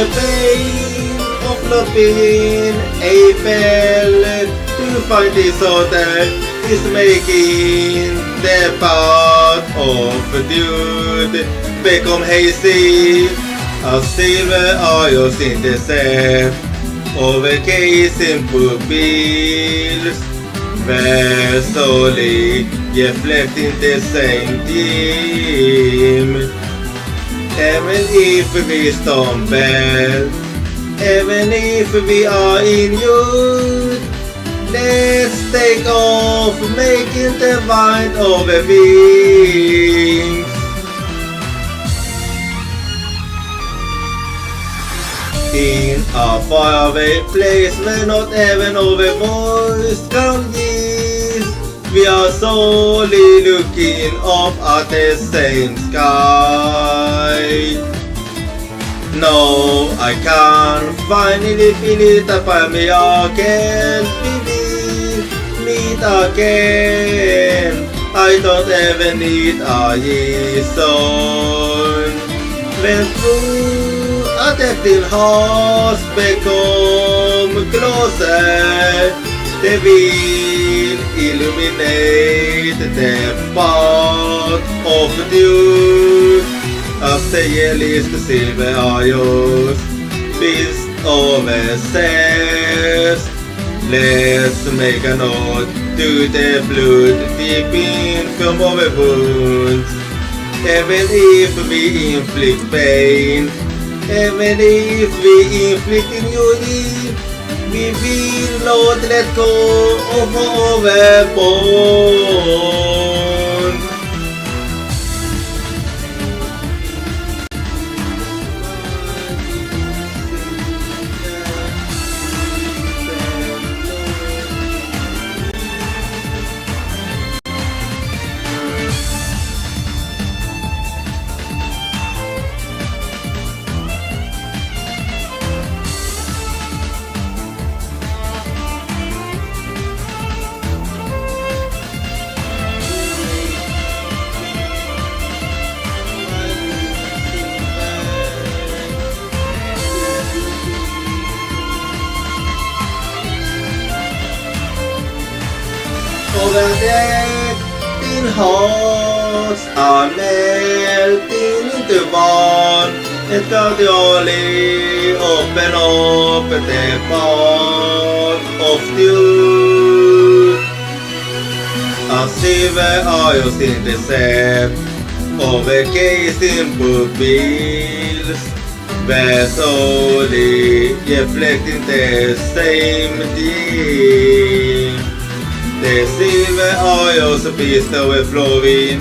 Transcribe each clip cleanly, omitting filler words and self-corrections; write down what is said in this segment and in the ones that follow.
the pain of not being able to find this order is making the path of dude become hazy. As silver oils in the set overcasing pupils were solely reflecting the same theme. Even if we stumble, even if we are in youth, let's take off making the wind over wings. In a faraway place where not even our voice can give, we are solely looking up at the same sky. No, I can't finally feel it, I find me again, meet again. I don't ever need a reason. When through a tempting hearts become closer, they will illuminate the path of truth. As the yellowest silver oils beast overseas, let's make a note to the blood deep in from our wounds. Even if we inflict pain, even if we inflict injury, we will not let go of our bond. Overacting hearts are melting into one, and gradually open up the path of truth. As silver oils intercept overcasing pupils, were solely reflecting the same theme. The silver oils beast overflowing,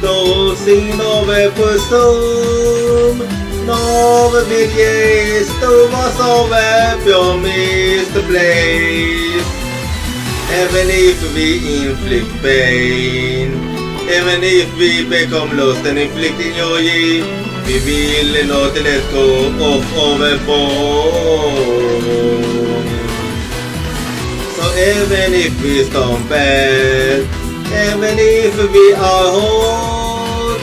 those in overpursued, no begins to was over promised place. Even if we inflict pain, even if we become lost and inflicting joy, we will not let go of our bond. So even if we stumble, even if we are hot,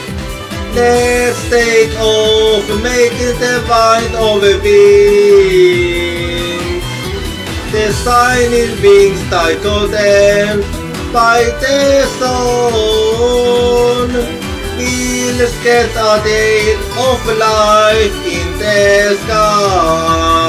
let's take off making the wind over wings. The shining wings titled them by the sun will sketch a day of life in the sky.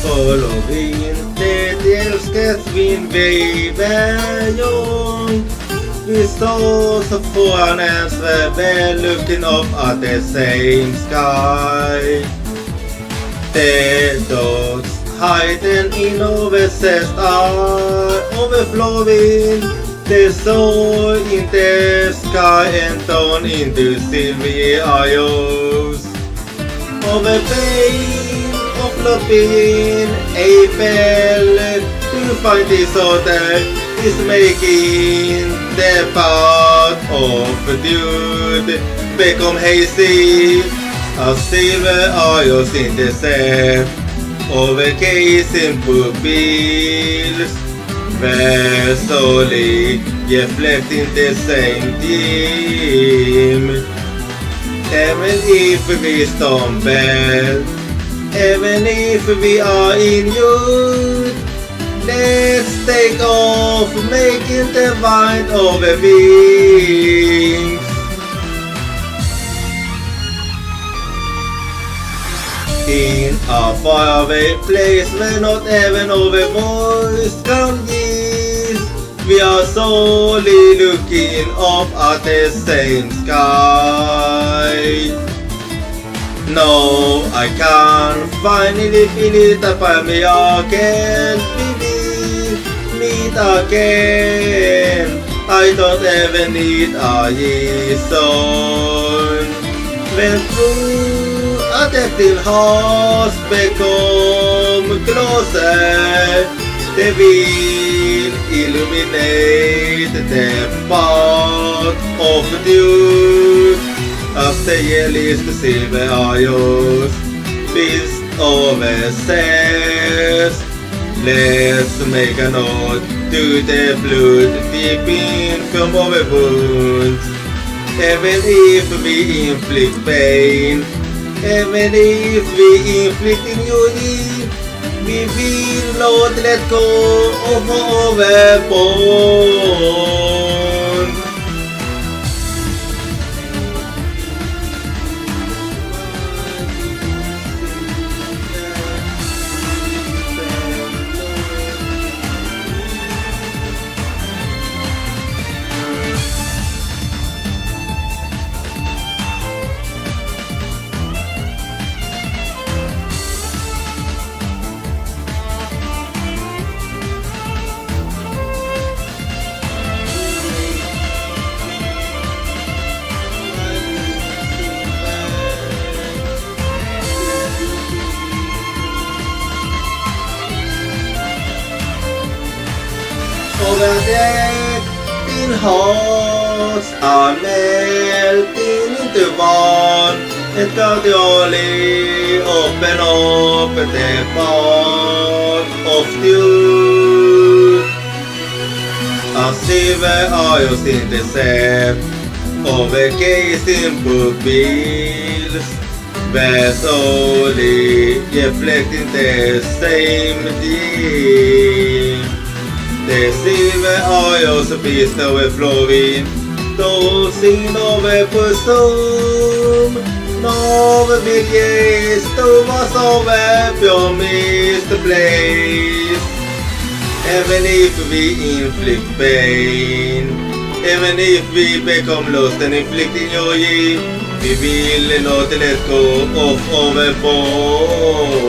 Following det älskas min väg. We saw so far and we're looking up at the same sky. The dogs hiding in overcessed are overflowing. The soul in the sky and down into silvery isles. Over pain of looking Eiffel to find this order is making the path of dude become hazy as silver isles in the sea over casing pupils where slowly reflecting the same theme. Even if we stumble, even if we are in youth, let's take off making the mind of a wings. In a faraway place where not even our voice can reach, we are solely looking up at the same sky. No, I can't finally feel it upon me again. Meet again. I don't ever need a reason. When through a tempting hearts become closer, they will illuminate the path of you. As the yearliest silver isles, beast overseas. Let's make a note to the blood deep in from our wounds. Even if we inflict pain, even if we inflict injury, we will not let go of our bones. Over there, thin hearts are melting into one, and gradually open up the path of truth. As silver isles in the sea, overgazing pupils, where slowly reflecting the same dream. The silver isles beast overflowing, those in over pursuit. No begins to us over your misplaced. Even if we inflict pain, even if we become lost and inflicting joy, we will not let go of our bones.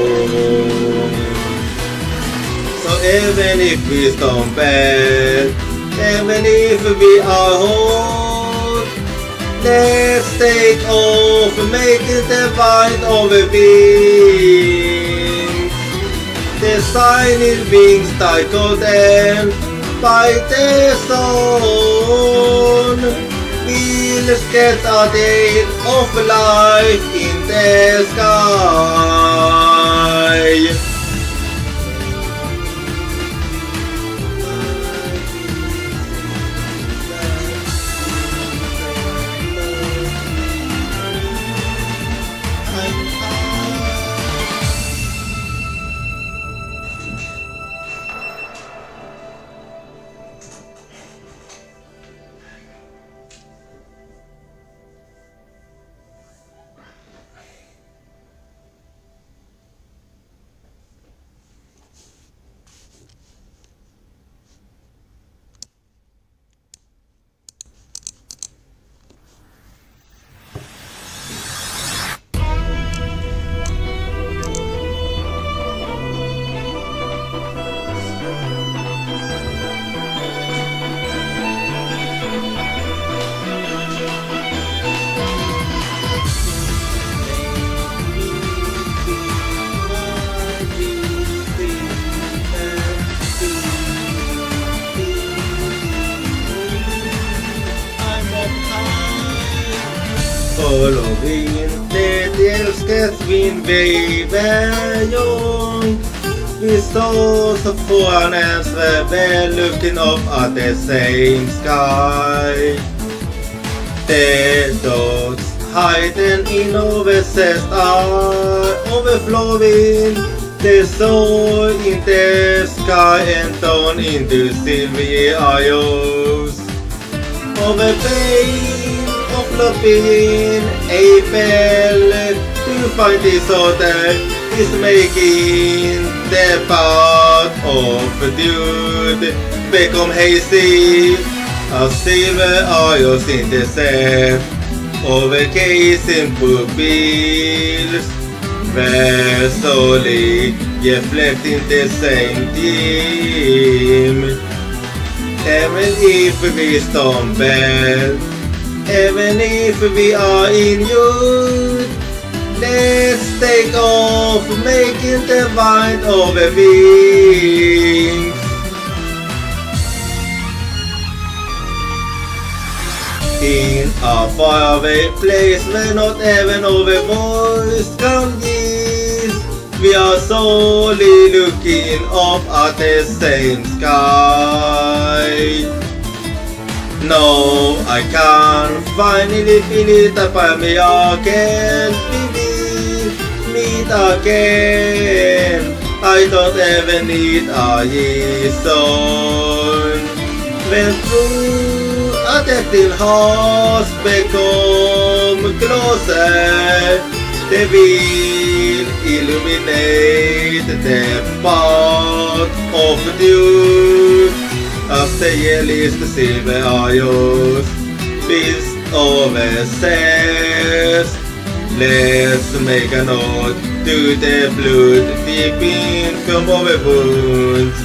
So even if we stumble, even if we are whole, let's take off making the mind of a being. The shining wings tickled and by the sun, we'll get a day of life in the sky. och vind, det älskas vind väver. We saw so far and we're looking up at the same sky. The dogs hiding in our chest are overflowing. The soul in the sky and down into silvery eyes. Over pain of loving April to find this other is making the path of dude become hazy. As silver eyes in the sand, overcasing pupils, where slowly reflecting the same theme. Even if we stumble, even if we are in youth, let's take off, making the wind over wings. In a faraway place where not even our voice can reach, we are slowly looking up at the same sky. No, I can't finally feel it upon me again. We will meet again. I don't ever need a reason. When through a tempting hearts become closer, they will illuminate the path of you. As the yellow silver eyes beast over says, let's make a note to the blood deep in from our wounds.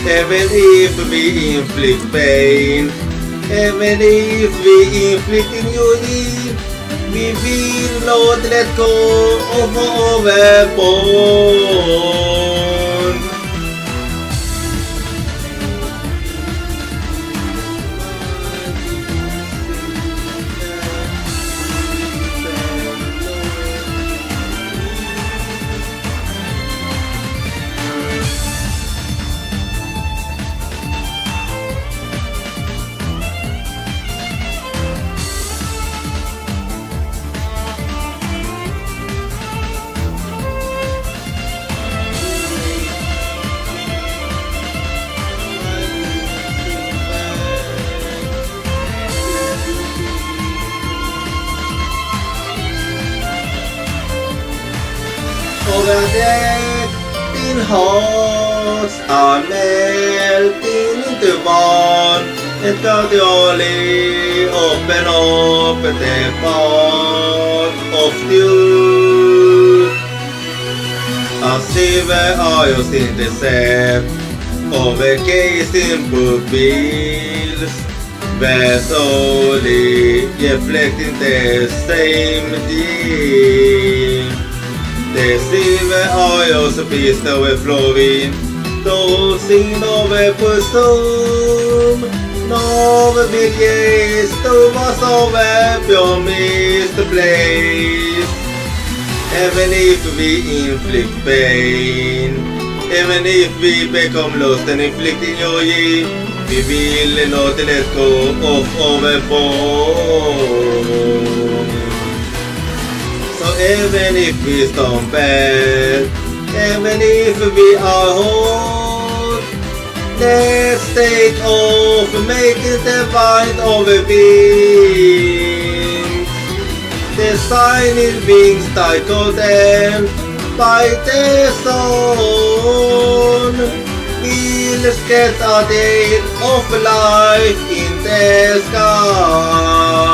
Even if we inflict pain, even if we inflict injury, we will not let go of our bond. Over there, in hearts are melting into one, and gradually open up the path of you. As silver eyes in the sand, overgazing pupils, where slowly reflecting the same theme. The silver eyes beast overflowing, those in overpursued. No big yes, to us over your misplaced. Even if we inflict pain, even if we become lost and inflicting joy, we will not let go of our bond. So even if we stumble, even if we are hot, let's take off, making the wind over wings. The shining wings titled them by the sun will sketch a day of life in the sky.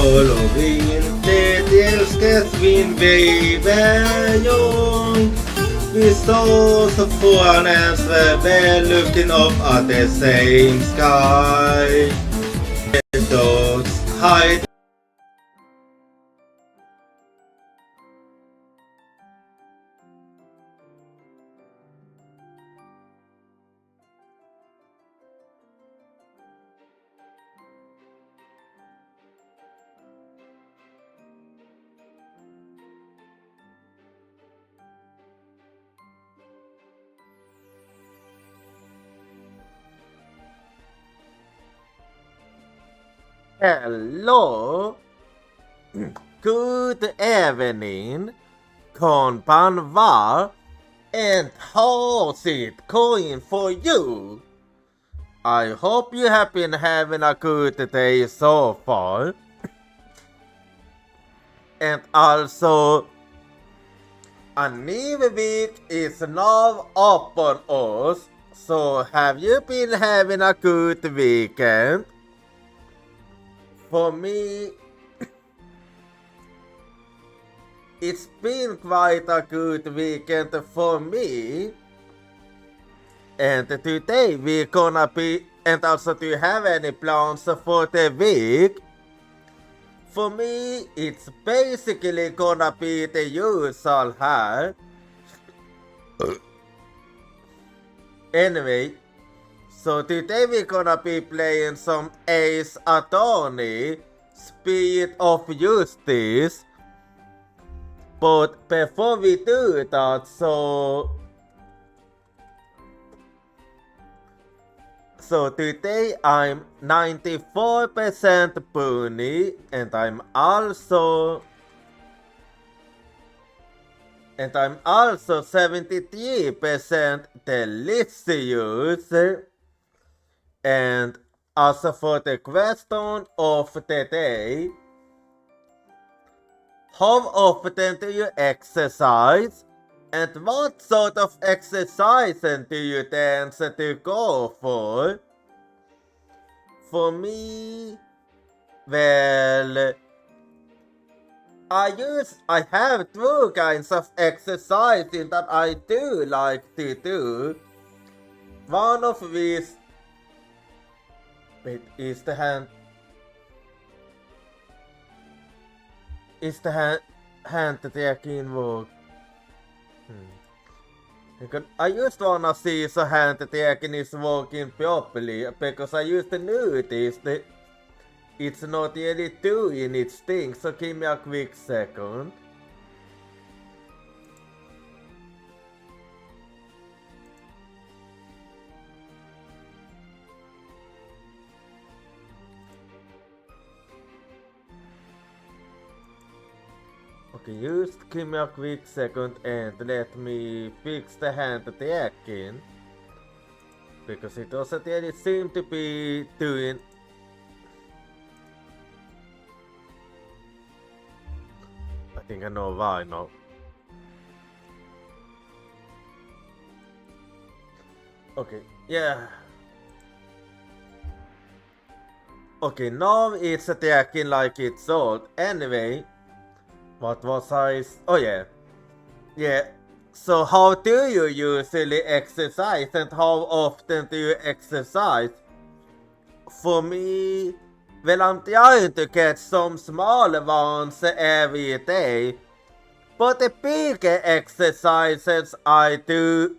Halloween, det älskas min väverjon. We saw so far as we're looking up at the same sky. The dogs hide. Hello, good evening, konbanwa, and how's it going for you? I hope you have been having a good day so far. And also, a new week is now upon us, so have you been having a good weekend? For me, it's been quite a good weekend for me. And today we're gonna be, and also do you have any plans for the week? For me, it's basically gonna be the usual here. Anyway, so today we're gonna be playing some Ace Attorney, Speed of Justice. But before we do that, so today I'm 94% Pony, and I'm also 73% delicious. And also for the question of the day, how often do you exercise? And what sort of exercise do you tend to go for? For me, well, I have two kinds of exercising that I do like to do. One of which, wait, is the hand taking work? Because I just wanna see so hand taking is working properly, because I used to notice that it's not really doing its thing, so give me a quick second. Okay, just give me a quick second and let me fix the hand taking, because it doesn't really seem to be doing. I think I know why now. Okay, yeah. Okay, now it's attacking like it's old. Anyway, what was I? Oh yeah. Yeah. So how do you usually exercise, and how often do you exercise? For me, well, I'm trying to get some small ones every day, but the bigger exercises I do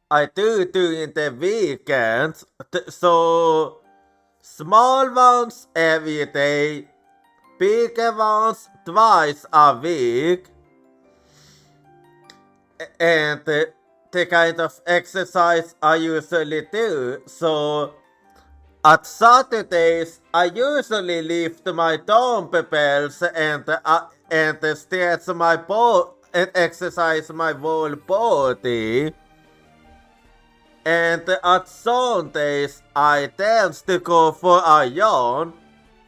during the weekends. So small ones every day, bigger ones twice a week. And the kind of exercise I usually do. So at Saturdays, I usually lift my dumbbells and stretch my body and exercise my whole body. And at Sundays, I tend to go for a yawn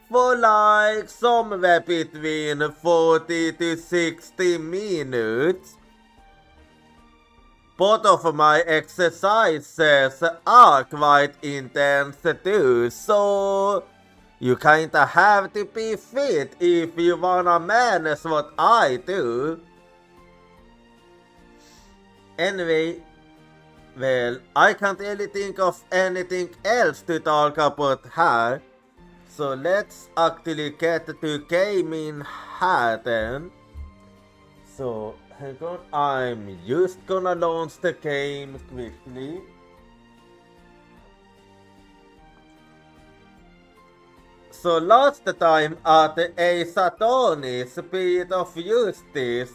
for like somewhere between 40 to 60 minutes. Both of my exercises are quite intense too, so You kinda have to be fit if you wanna manage what I do. Anyway, well, I can't really think of anything else to talk about here. So let's actually get to gaming here then. So hang on, I'm just gonna launch the game quickly. So last time at a Satonis bit of justice,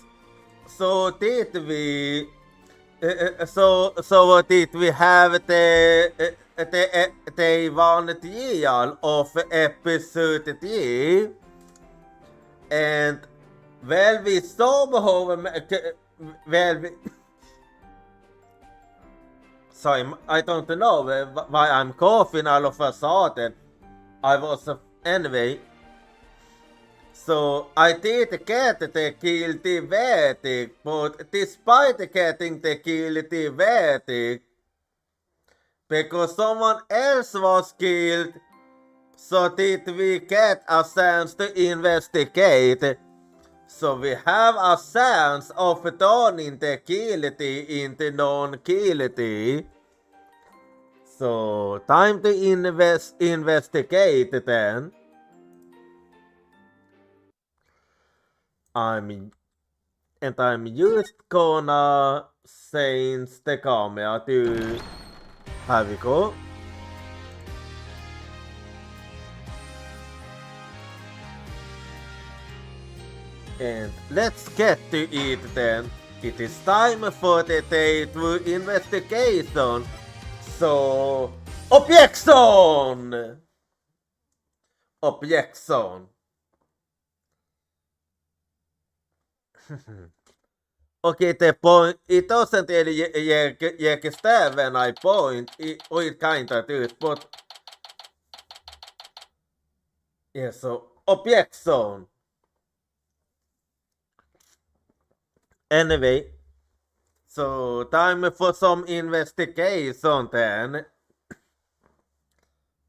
so did we so did we have the one deal of episode 3, and well we somehow well we sorry, I don't know why I'm coughing all of a sudden. I was anyway. So I did get the guilty verdict, but despite getting the guilty verdict, because someone else was killed, so did we get a chance to investigate. So we have a chance of turning the guilty into non-guilty. So time to investigate then. I'm just gonna change the camera to here we go. And let's get to it then. It is time for the day through investigation. So objection! Objection. Okay, the point, it doesn't really jäkistä when I point, or it kinda does, but yeah, so objection. Anyway, so time for some investigation then.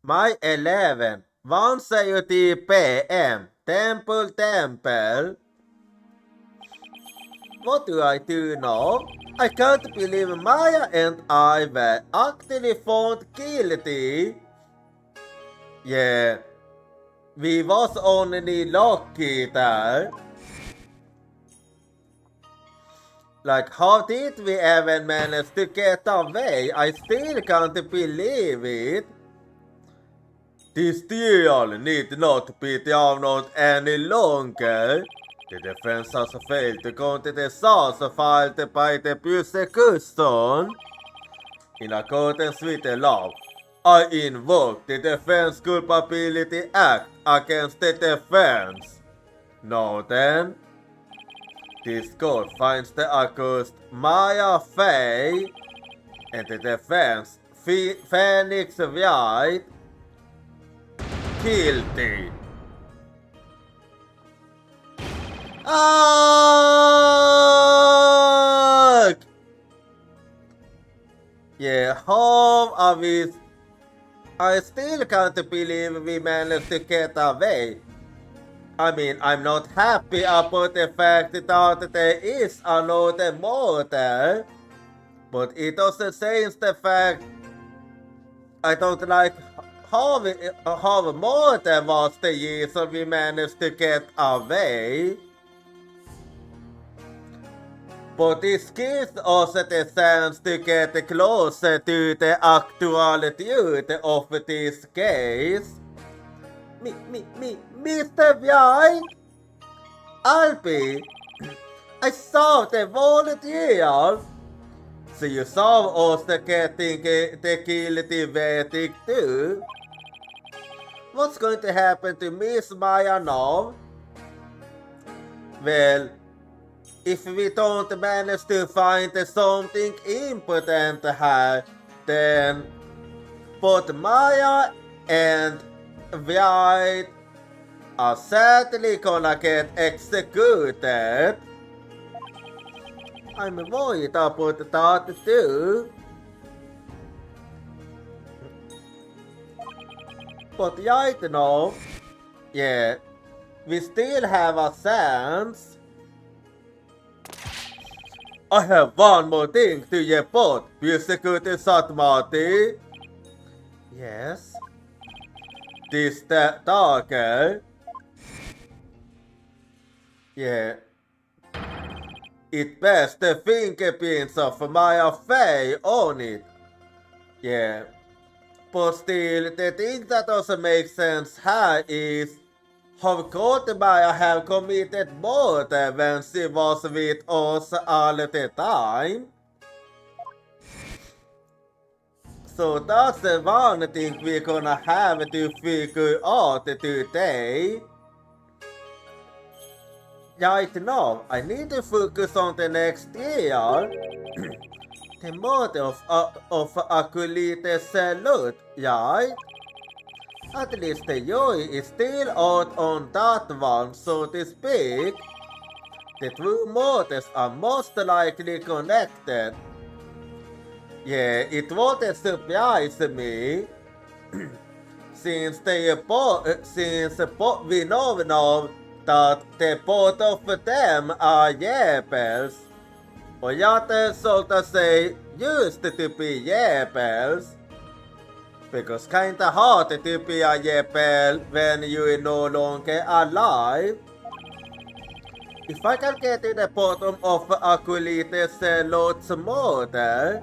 My 11, 1:30 PM, Temple. What do I do now? I can't believe Maya and I were actually found guilty. Yeah, we was only lucky there. Like, how did we even manage to get away? I still can't believe it. This deal need not be down out any longer. The defense has failed to counter the charge filed by the prosecution. In accordance with the law, I invoke the Defense Culpability Act against the defense. Now then, this court finds the accused Maya Fey and the defense Phoenix Wright guilty. Yeah, how are we? I still can't believe we managed to get away. I mean, I'm not happy about the fact that there is another murder, but it doesn't change the fact I don't like how murder was the reason we managed to get away. But this gives us the chance to get closer to the actual truth of this case. Mr. White? Albi, I saw the whole deal. So you saw us getting the guilty verdict too? What's going to happen to Miss Maya now? Well, if we don't manage to find something important here, then both Maya and White are sadly gonna get executed. I'm worried about that too. But yeah, we still have a chance. I have one more thing to report, Security Satmati. Yes. This darker. Yeah. It bears the fingerprints of my face on it. Yeah. But still, the thing that also makes sense here is how could Maya have committed murder when she was with us all the time? So that's the one thing we're gonna have to figure out today. Right now, I need to focus on the next year. The murder of Akulite Salute, right? At least the jury is still out on that one, so to speak. The two murders are most likely connected. Yeah, it wouldn't surprise me. since we know now that the both of them are jävels. Och jag sollte say used to be jävels. Because kinda hard to be a jävel when you are no longer alive. If I can get to the bottom of Akulite's Lord's murder,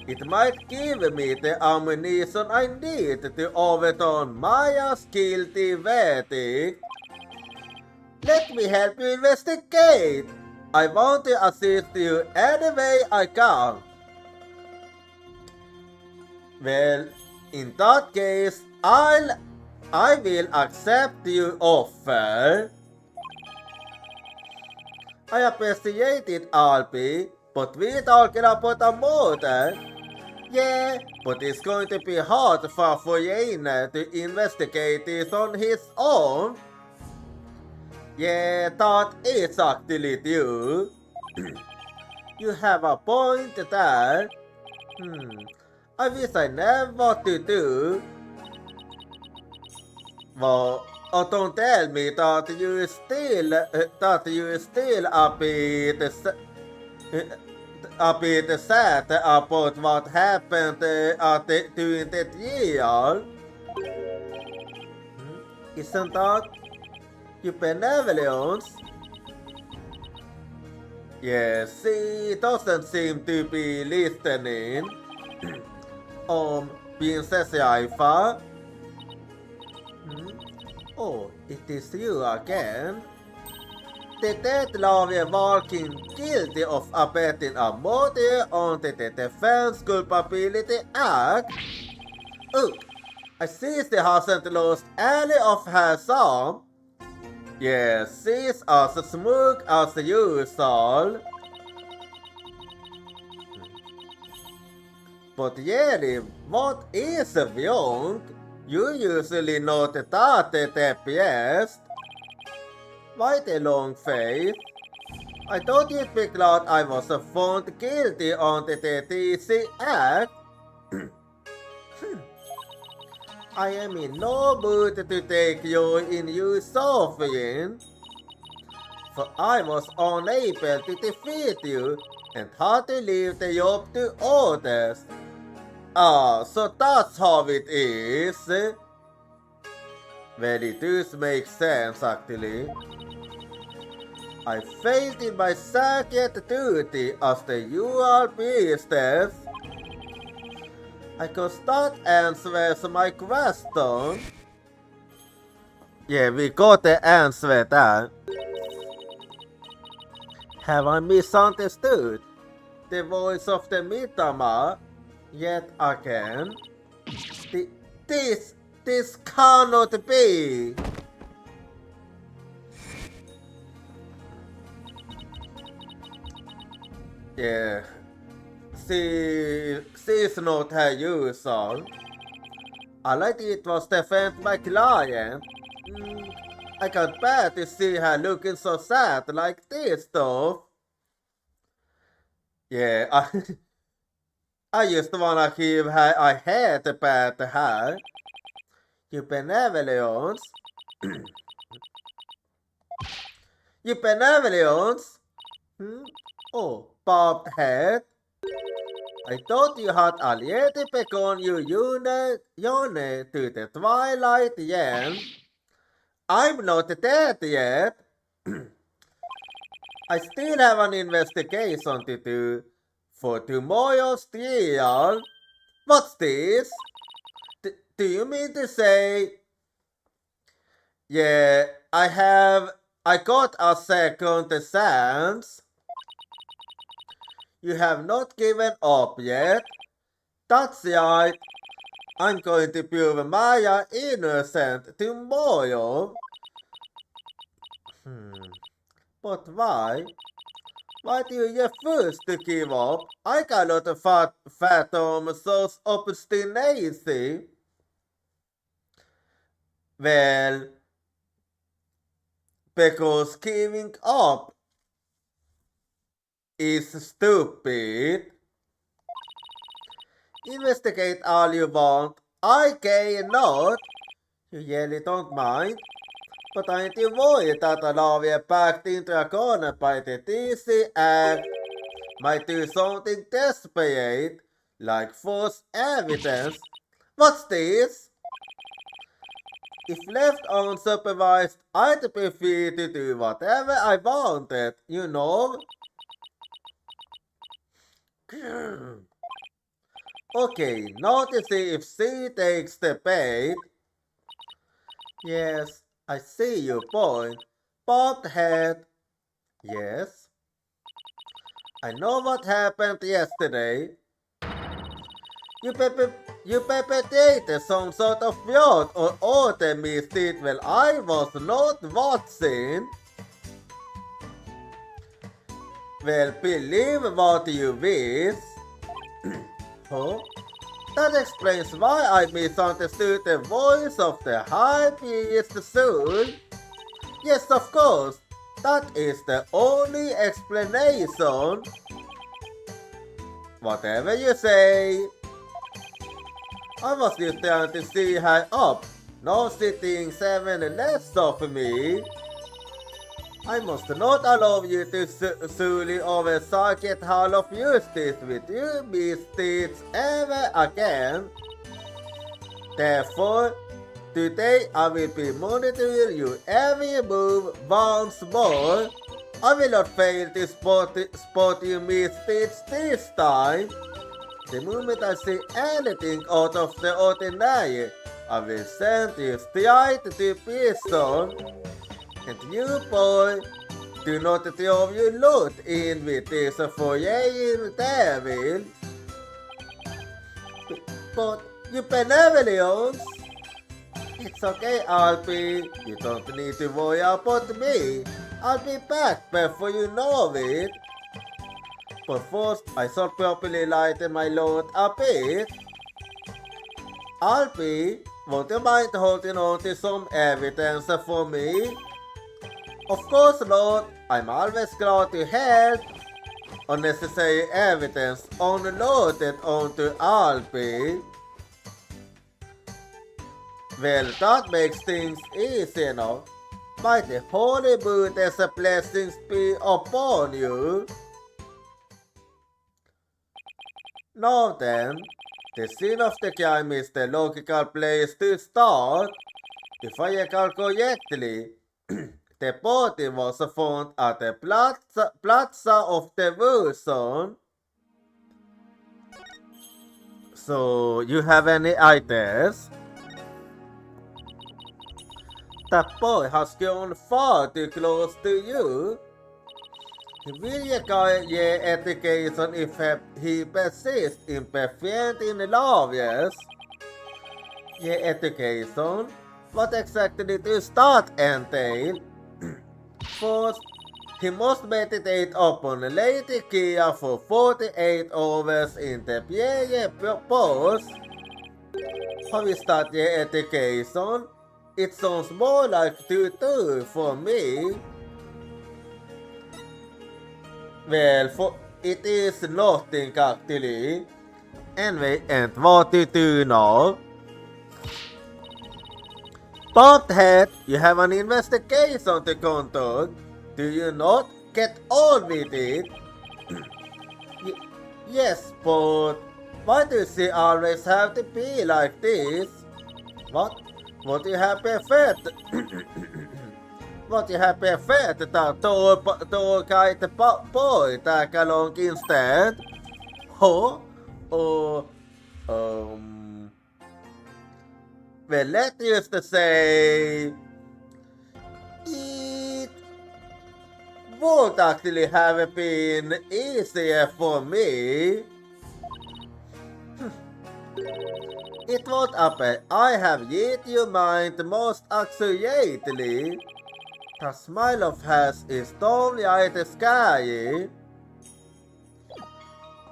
it might give me the ammunition I need to overturn Maya's guilty verdict. Let me help you investigate. I want to assist you any way I can. Well, in that case, I will accept your offer. I appreciate it, Alpi, but we're talking about a murder. Yeah, but it's going to be hard for Foyena to investigate this on his own. Yeah, that is actually true. You have a point there. I wish I knew what to do. Well, don't tell me that you still a bit sad about what happened during that year. Isn't that your benevolence? Yes, she doesn't seem to be listening. Princess Aifa? Oh, it is you again. The dead lawyer walking guilty of abetting a murder under the Defense Culpability Act. Oh, I see she hasn't lost any of her song. Yes, she's as smooth as usual. But really, what is wrong? You usually not that the best. Why the long face? I thought you'd be glad I was found guilty under the DC Act. I am in no mood to take you in your suffering. For I was unable to defeat you and had to leave the job to others. Ah, so that's how it is. Well, it does make sense actually. I failed in my second duty as the UR priestess. I guess that answers my question. Yeah, we got the answer there. Have I misunderstood the voice of the Mitama yet again? This cannot be. Yeah, she's not her usual. I like it was defend my client. I can't bear to see her looking so sad like this though. Yeah, I just wanna give her a head pat her. You benevolence. You benevolence. Oh, bobbed head. I thought you had already begun your journey to the twilight again. I'm not dead yet. I still have an investigation to do for tomorrow's trial. What's this? Do you mean to say... Yeah, I got a second chance. You have not given up yet. That's right. I'm going to prove Maya innocent tomorrow. But why? Why do you refuse to give up? I cannot fathom such obstinacy. Well, because giving up is stupid. Investigate all you want. I cannot. You really don't mind. But aren't you worried that the law we packed into a corner by the DC Act might do something desperate, like false evidence? What's this? If left unsupervised, I'd be free to do whatever I wanted, you know? Okay, now to see if she takes the bait. Yes, I see your point. Bobbed head. Yes. I know what happened yesterday. You perpetrated some sort of fraud or order misdeed while I was not watching. Well, believe what you wish. Huh? That explains why I misunderstood the voice of the high priest soon. Yes, of course. That is the only explanation. Whatever you say. I was just trying to see her up, now sitting 7 less of me. I must not allow you to solely over Circuit Hall of Justice with your misdeeds ever again. Therefore, today I will be monitoring your every move once more. I will not fail to spot your misdeeds this time. The moment I see anything out of the ordinary, I will send you straight to prison. And you, boy, do not throw your loot in with this foreign devil. But you benevolence. It's okay, Alfie. You don't need to worry about me. I'll be back before you know it. But first, I shall properly lighten my load a bit. Alfie, won't you mind holding on to some evidence for me? Of course, Lord, I'm always glad to help. Unnecessary evidence unloaded onto Alfie. Well, that makes things easy enough. May the Holy Buddha's blessings be upon you. Now then, the scene of the crime is the logical place to start. If I recall correctly, the body was found at the plaza of devotion. So, you have any ideas? That boy has gone far too close to you. He will require your education if he persists in preventing lawyers. Your education? What exactly does that entail? First, he must meditate upon Lady Kia for 48 hours in the prayer post. How is that your education? It sounds more like tutor for me. Well, it is nothing actually. Anyway, and what to do now? Bothead, you have an investigation to conduct. Do you not get on with it? Yes, but why does it always have to be like this? What? What you have perfect? What you have perfect? To kite the boy tag along instead? Huh? Or well, let's just say it won't actually have been easier for me. It won't happen. I have yet your mind most accurately. The smile of hers is stormy at the sky.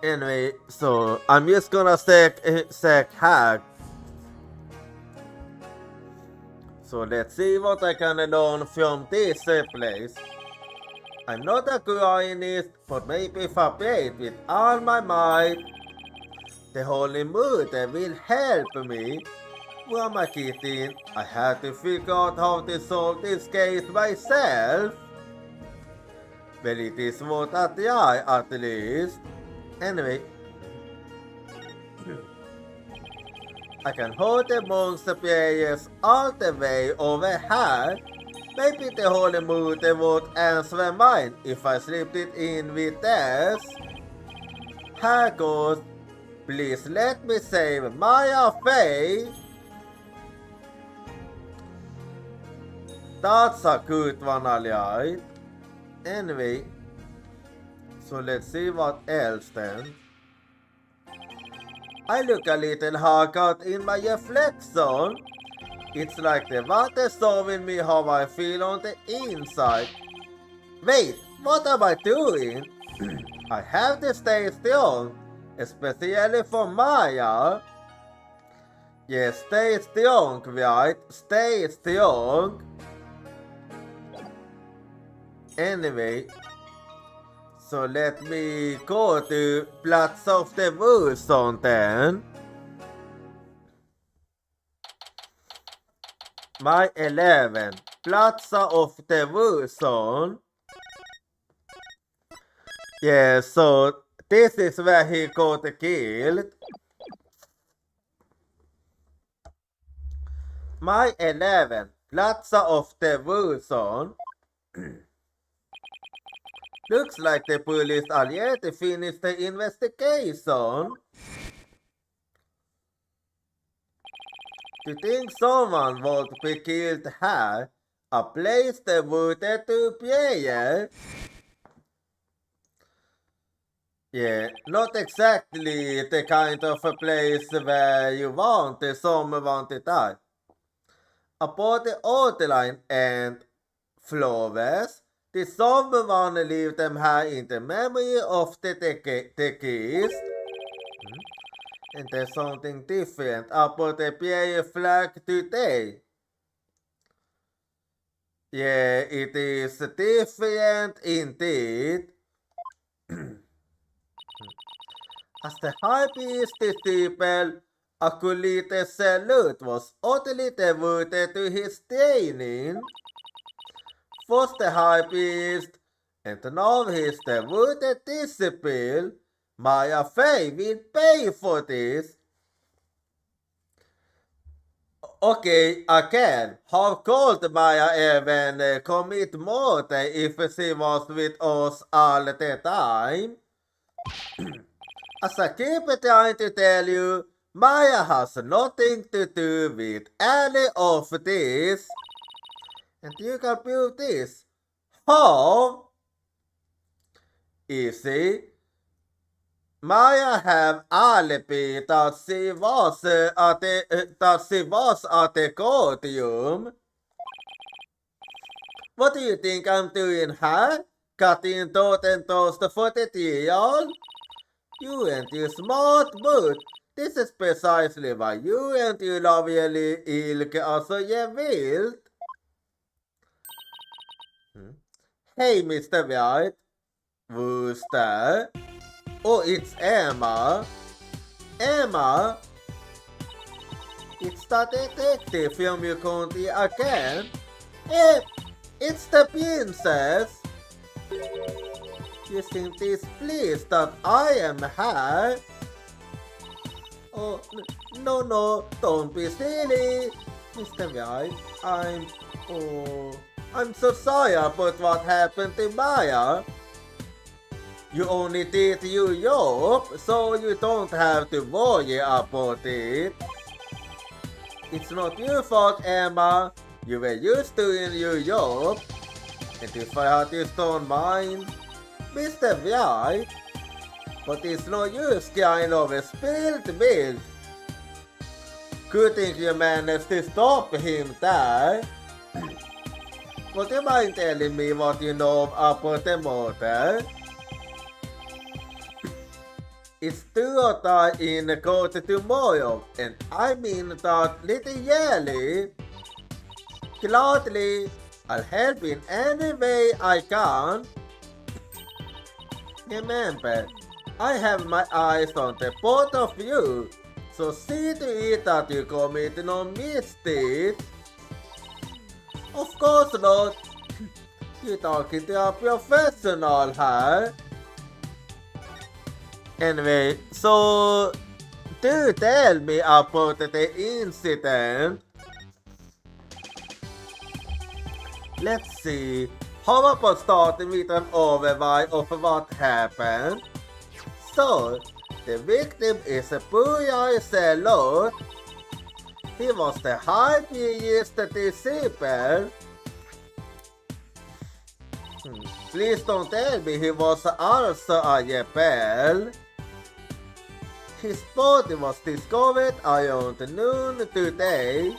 Anyway, so I'm just gonna say hack. So let's see what I can learn from this place. I'm not a Guyanist, but maybe if I play it with all my might, the Holy Mother will help me. Who am I kidding? I had to figure out how to solve this case myself. Well, it is what I try at least. Anyway, I can hold the monster players all the way over here. Maybe the Holy Mother would answer mine if I slipped it in with theirs. Here goes. Please let me save Maya Faye. That's a good one, alright. Anyway, so let's see what else then. I look a little hard out in my reflection. It's like the water showing me how I feel on the inside. Wait, what am I doing? I have to stay strong, especially for Maya. Yes, stay strong, right? Stay strong. Anyway, so let me go to Platz of the Wilson then. My 11, Plaza of the Wilson. Yeah, so this is where he got killed. My 11, Plaza of the Wilson. Looks like the police are yet to finish the investigation. To think someone would be killed here, a place devoted to players. Yeah, not exactly the kind of a place where you want someone to die. About the outline and flowers, did someone leave them here in the memory of the deceased? And there's something different about the player flag today. Yeah, it is different indeed. As the high priest disciple, Acolyte's salute was utterly devoted to his training. First the high priest, and now his devoted disciple, Maya Faye will pay for this. Okay, again, how could Maya even commit murder if she was with us all the time? As I keep trying to tell you, Maya has nothing to do with any of this. And you can prove this. How? Easy. Maya have alibi that she was at the courtroom. What do you think I'm doing here? Cutting totem toast for the deal? You and your smart boot. This is precisely why you and your lovely ilk are so revealed. Hey, Mr. White. Who's that? Oh, it's Emma. Emma? It's the detective film you country again. Hey, it's the princess. You seem displeased that I am here. Oh, no, don't be silly. Mr. White, I'm so sorry about what happened to Maya. You only did your job, so you don't have to worry about it. It's not your fault, Emma. You were used to doing your job. And if I had just don't mind, Mr. White, but it's no use kind of a spilled milk. Good thing you managed to stop him there. Would you mind telling me what you know about the mother? It's 2:00 in the court tomorrow, and I mean that literally. Gladly, I'll help in any way I can. Remember, I have my eyes on the both of you, so see to it that you commit no misdeed. Of course not. You're talking to a professional here. Anyway, so do tell me about the incident. Let's see. How about starting with an overview of what happened? So, the victim is a poor young sailor. He was the high priest disciple. Please don't tell me he was also a rebel. His body was discovered around noon today,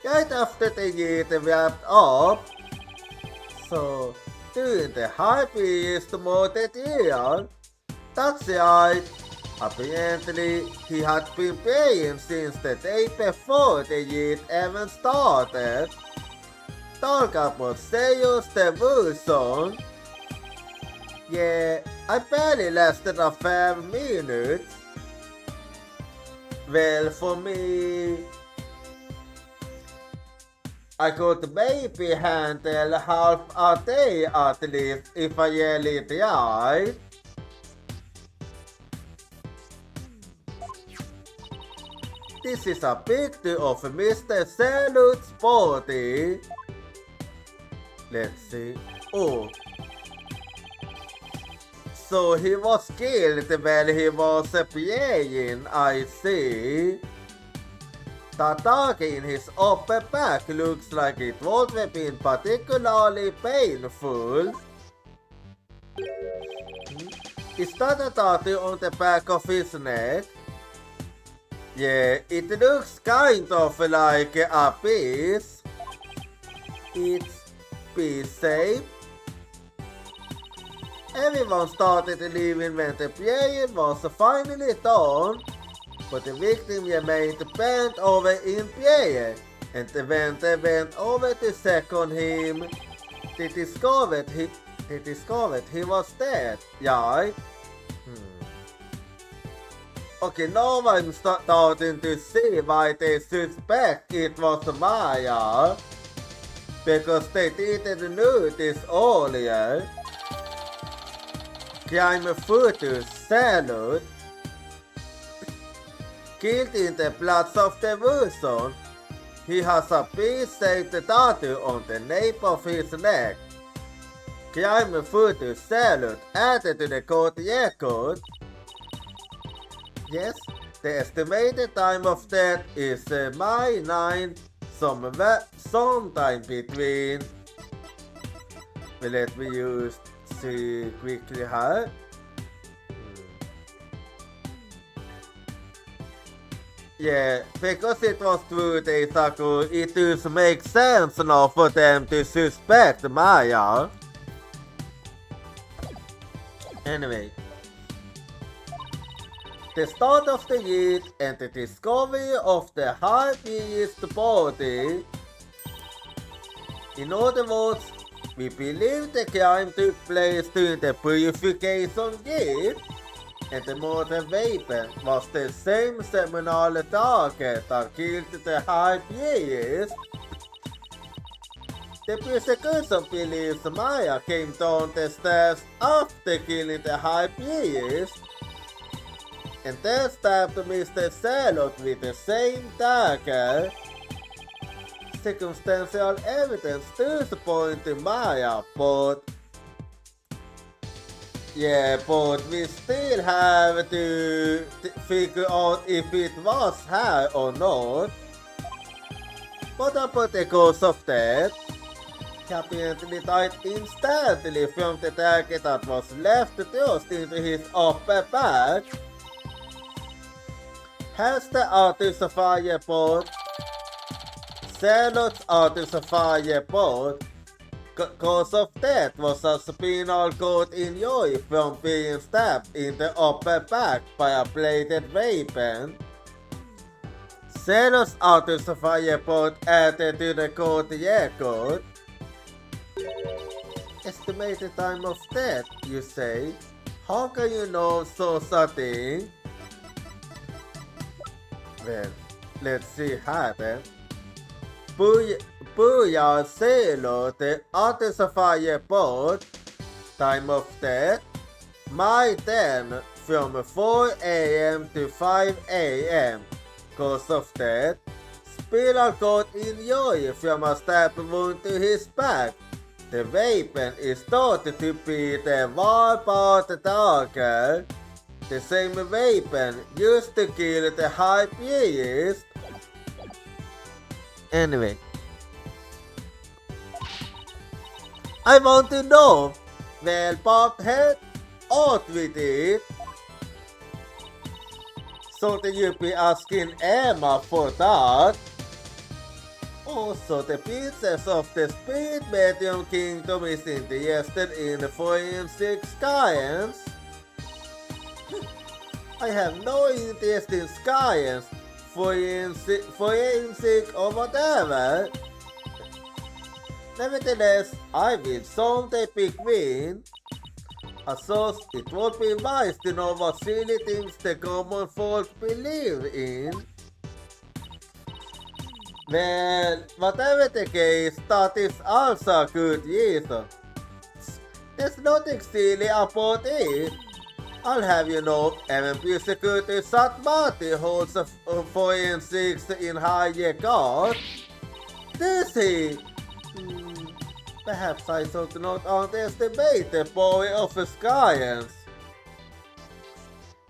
right after the year wrapped up. So, during the high priest murdered year, that's right. Apparently, he had been praying since the day before the year even started. Talk about serious devotion. Yeah, I barely lasted a 5 minutes. Well, for me, I could maybe handle half a day at least if I really tried. This is a picture of Mr. Salut's body. Let's see. Oh. So he was killed while he was praying, I see. The dark in his upper back looks like it would have been particularly painful. Is that a tattoo on the back of his neck? Yeah, it looks kind of like a piece. It's be safe. Everyone started leaving when the prayer was finally done, but the victim remained bent over in prayer, and when they went over to second him, they discovered he was dead, right? Okay, now I'm starting to see why they suspect it was Maya, because they didn't know this earlier. Crime photo Salute, killed in the blood of devotion. He has a piece-shaped tattoo on the nape of his neck. Crime photo Salute added to the court record. Yes, the estimated time of death is May 9, sometime between. Let me use see quickly here. Yeah, because it was 2 days ago, it does make sense now for them to suspect Maya. Anyway, the start of the year and the discovery of the high priest body. In other words, we believe the crime took place during the purification year. and the motivation was the same seminal target that killed the high priest. The persecution believes Maya came down the stairs after killing the high priest, and then stabbed Mr. Zealot with the same dagger. Circumstantial evidence does point to Maya, but we still have to figure out if it was her or not. What about the cause of death? He apparently died instantly from the dagger that was left thrust into his upper back. Has the autopsy report? Zealot's autopsy report. Cause of death was a spinal cord injury from being stabbed in the upper back by a bladed weapon. Zealot's autopsy report added to the court record. Estimated time of death, you say? How can you know such a thing? Well, let's see how then. Booyah Zealot, the autopsy report, time of death, May 10 from 4 a.m. to 5 a.m. Cause of death, spinal cord injury from a stab wound to his back. The weapon is thought to be the Walpart dagger, the same weapon used to kill the high priest. Anyway, I want to know, well, Bobhead, out with it. So that you'll be asking Emma for that. Also, the princess of the Spirit Medium Kingdom is interested in the forensic science. I have no interest in science, forensic or whatever. Nevertheless, I will someday be queen. So it would be nice to know what silly things the common folk believe in. Well, whatever the case, that is also a good reason. There's nothing silly about it. I'll have you know, even prosecutor Satmati holds a forensics in high regard. Does he? Perhaps I should not underestimate the power of science.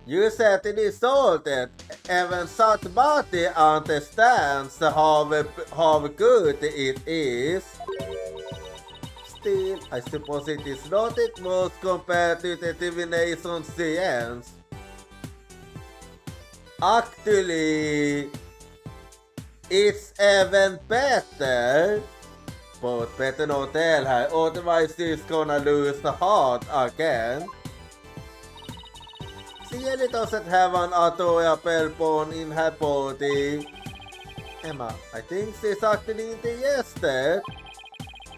You certainly saw that even Satmati understands how good it is. Still, I suppose it is not at most compared to the divination science. Actually, it's even better. But better not tell her, otherwise she's gonna lose the heart again. She really doesn't have an adorable bone in her body. Emma, I think she's actually interested.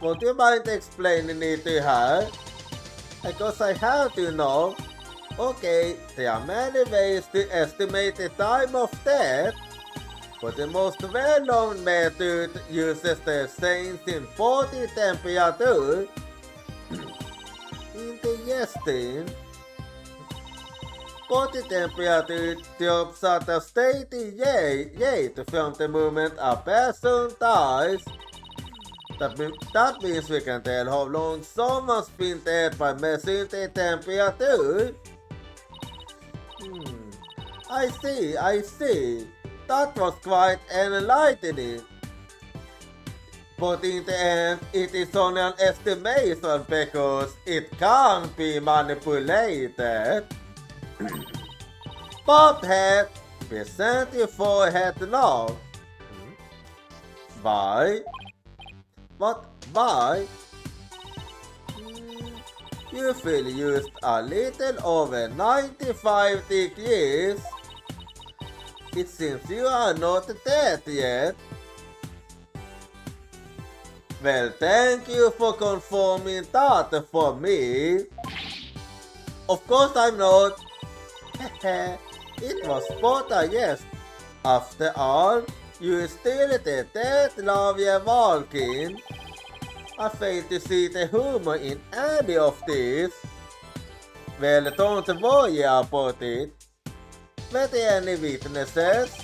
Would you mind explaining it to her? Because I have to know. Okay, there are many ways to estimate the time of death. But the most well-known method uses the change in body temperature. Interesting. Body temperature drops at a steady rate from the moment a person dies. That means we can tell how long someone's been dead by measuring the temperature. I see. That was quite enlightening. But in the end, it is only an estimation because it can't be manipulated. Bobhead, present your forehead now. Why? What? Why? You feel used a little over 95 degrees. It seems you are not dead yet. Well, thank you for confirming that for me. Of course I'm not. It was spot yes. After all, you still did that love your walking. I fail to see the humor in any of this. Well, don't worry about it. With any witnesses?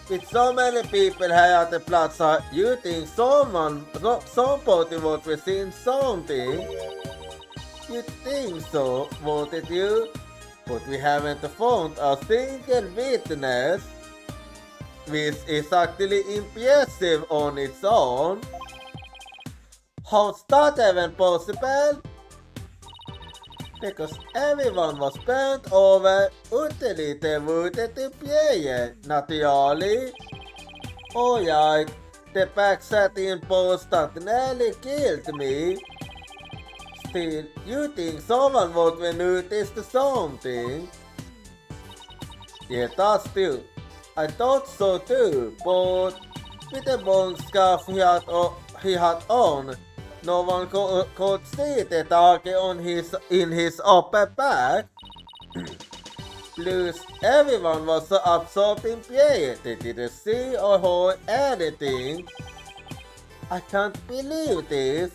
With so many people here at the plaza, you think somebody would be seeing something? You think so, wouldn't you? But we haven't found a single witness, which is actually impressive on its own. How's that even possible? Because everyone was bent over utterly devoted to prayer, naturally. Alright, the backseating post that nearly killed me. Still, you think someone would have noticed something? Yeah, that's true. I thought so too, but with the bone scarf he had on, no one could see the target in his upper back. Plus, everyone was so absorbed in prayer they didn't see or hear anything. I can't believe this.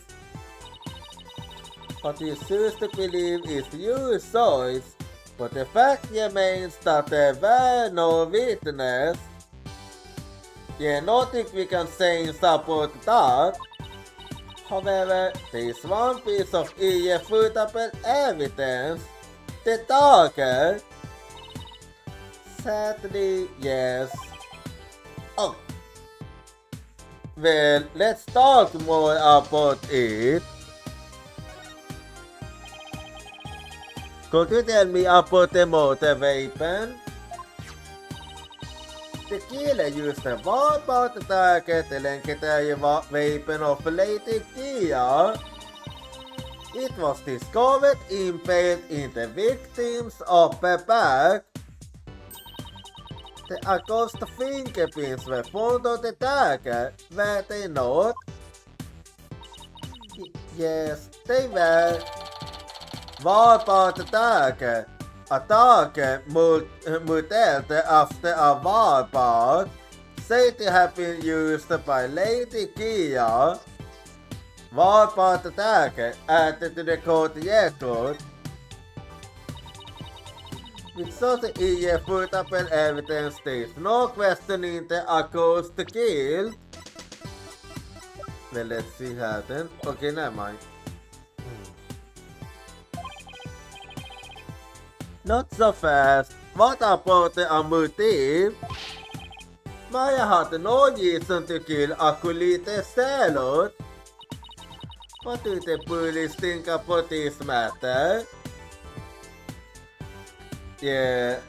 What you choose to believe is your choice, but the fact remains that there were no witnesses. Yeah, nothing we can say in support of that. However, there is one piece of irrefutable evidence. The dagger. Sadly, yes. Oh. Well, let's talk more about it. Could you tell me about the motor weapon? The killer used a one-part target legendary weapon of Lady Jochira. It was discovered impaled in the victim's upper back. The accused fingerprints were found on the dagger, were they not? Yes, they were. One-part dagger. A dagger modeled after a one-part, said to have been used by Lady Jochira. One-part dagger added to the court record. With such irrefutable evidence, there is no questioning the accused guilt. Well, let's see how then. Okay, never mind. Not so fast. What about the motive? Maya had no reason to kill Akulite Salad. What do the police think about this matter? Yeah,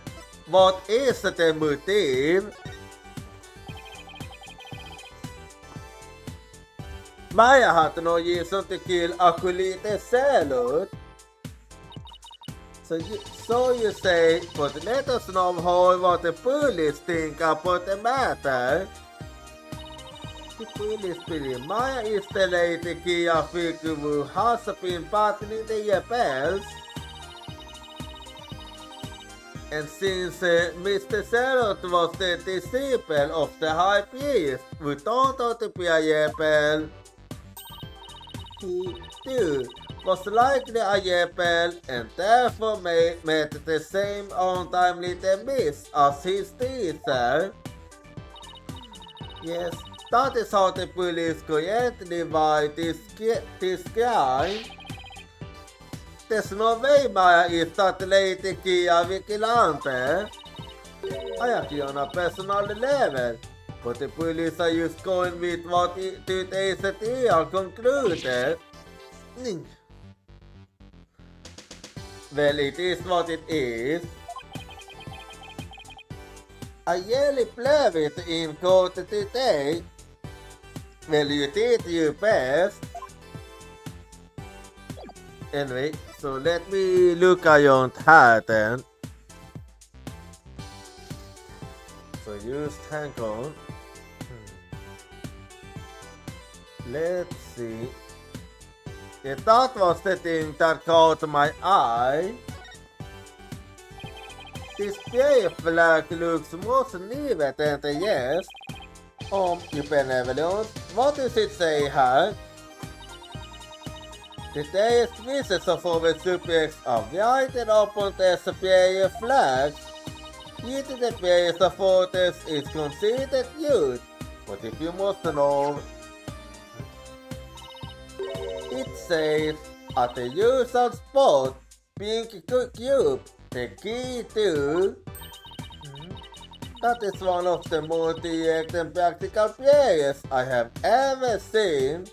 what is the motive? Maya had no reason to kill Akulite Salad. So you say, but let us know what the police think about the matter. The police believe Maya is the Lady Jochira figure who has been battling the rebels. And since Mr. Salad was the disciple of the high priest who turned out to be a rebel, he too was likely a rebel and therefore met the same untimely demise as his teacher. Yes, that is how the police correctly divide this crime. There's no way Maya is that Lady Jochira vigilante. I agree on a personal level, but the police are just going with what today's trial concluded. Well, it is what it is. I really played it in court today. Well, you did your best. Anyway, so let me look around here then. So just hang on. Let's see. If that was the thing that caught my eye. This PA flag looks most newer than the yes. I benevolent, what does it say här? Today's visits of our subjects are written upon the superior flags. Yet the place of voters is considered youth. But if you must know, it says at the usual spot, pink cube, the key to. That is one of the more direct and practical players I have ever seen.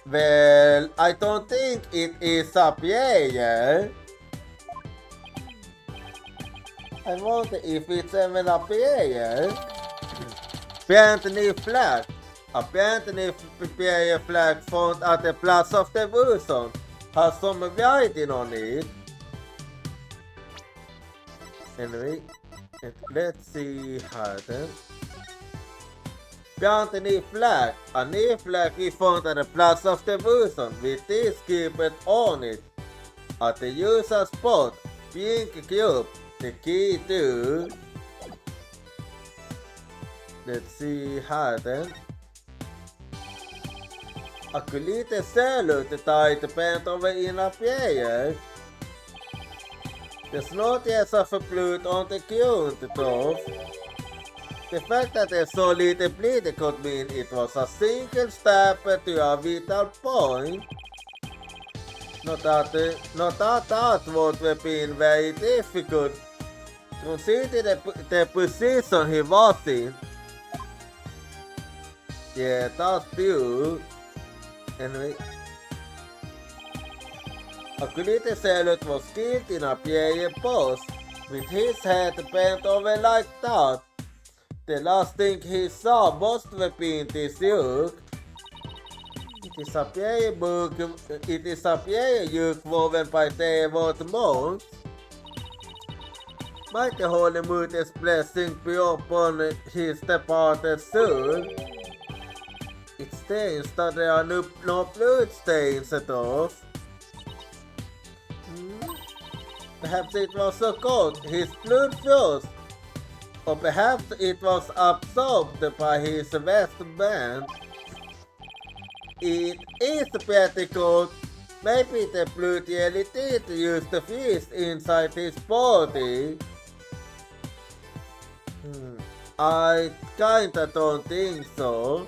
Well, I don't think it is a player. I wonder if it's even a player. Apparently flag. Apparently player flag found at the Plaza of the Wilson has some writing on it. Anyway, let's see how then. Apparently flag. A new flag we found at the Plaza of the Wilson with this keeped on it. At the usual spot, pink cube, the key to. Let's see how then. Acolyte salute tied the paint over in a player. The snot has of a blood on the cute top. The fact that there's so little bleeding could mean it was a single step to a vital point. Not that that would have been very difficult. Consider the position he was in. Yeah, that's true. Anyway. Acolyte Salute was killed in a player post with his head bent over like that. The last thing he saw must have been this yoke. It is a player yoke woven by devout monks. Might the Holy Mother's blessing be upon his departed soul. It stains that there are no blood stains at all. Perhaps it was so cold, his blood froze. Or perhaps it was absorbed by his waistband. It is pretty cold. Maybe the blood really did use the freeze inside his body. I kinda don't think so.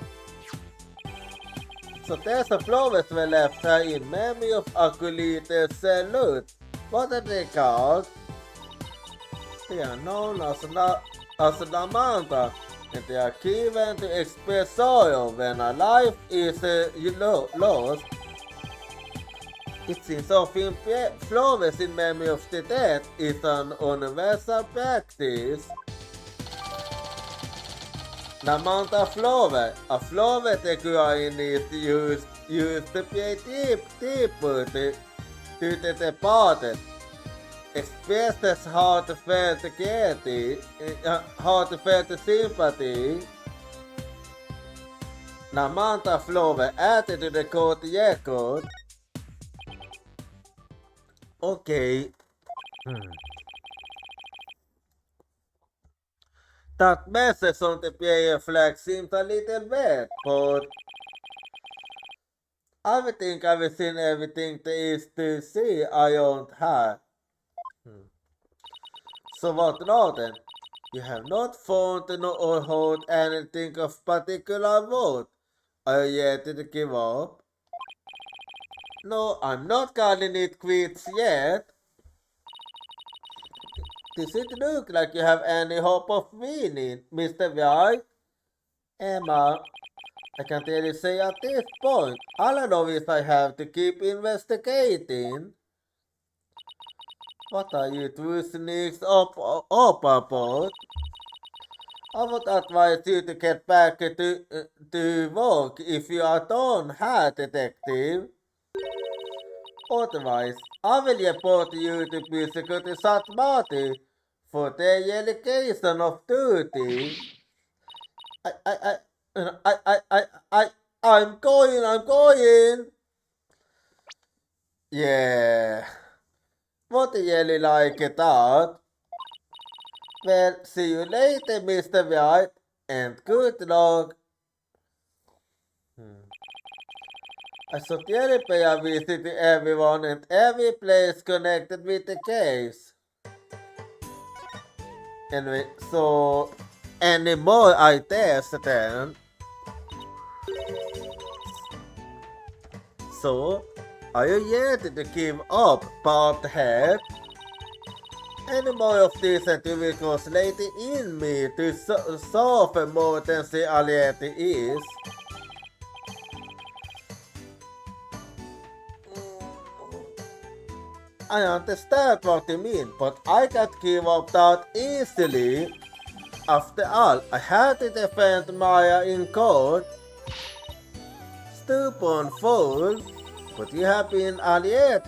So there's the flowers were left here in memory of Acolyte Salute. What are they called? They are known as Lamanta, and they are given to express sorrow when a life is lost. It seems often flowers in memory of the dead is an universal practice. Lamanta flower, a flower decoration is used to pay tribute to the departed. Expressed as heartfelt sympathy. Lamanta flower added to the court record. Okay. That message on the player flag seems a little weird, but I think I've seen everything there is to see around here. So what now then? You have not found or heard anything of particular worth. Are you ready to give up? No, I'm not calling it quits yet. Does it look like you have any hope of winning, Mr. White? Emma, I can't really say at this point. All I know is I have to keep investigating. What are you two sneaks up about? I would advise you to get back to work if you are done here, detective. Otherwise, I will report you to Security Satmati for the relegation of duty. I'm going. Yeah. What do you really like that? Well, see you later, Mr. White, and good luck. I sincerely pay a visit to everyone and every place connected with the case. Anyway, so any more ideas then? So, are you ready to give up, Bob the Head? Any more of this and you will consolate in me to suffer more than the reality is? I understand what you mean, but I can't give up that easily. After all, I had to defend Maya in court. Stupid fool, but you have already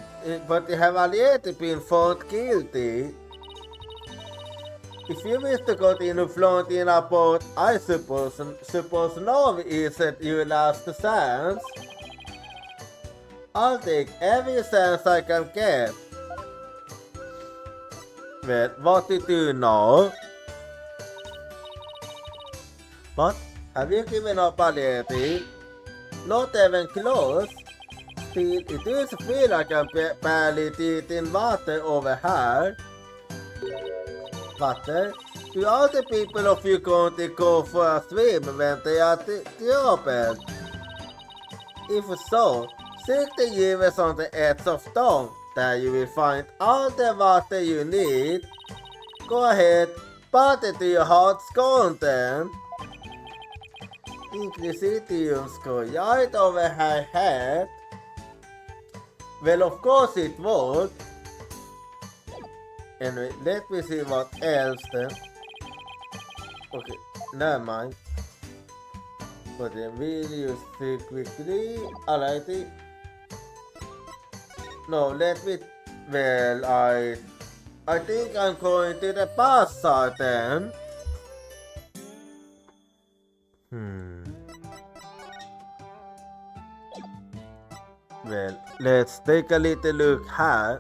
been found guilty. If you wish to continue floating about, I suppose now isn't your last chance. I'll take every chance I can get. Well, what did you know? What? Have you given up already? Not even close. Still, it does feel like I'm barely eating water over here. Water? Do other people of your country go for a swim when they are open? If so, seek the rivers on the edge of town. There you will find all the water you need. Go ahead, pat it to your heart's content. Inquisitions go right over her head. Well, of course it would. Anyway, let me see what else then. Okay, never mind. But then will you see quickly? Alrighty. No, let me. Well, I think I'm going to the bazaar then. Well, let's take a little look here.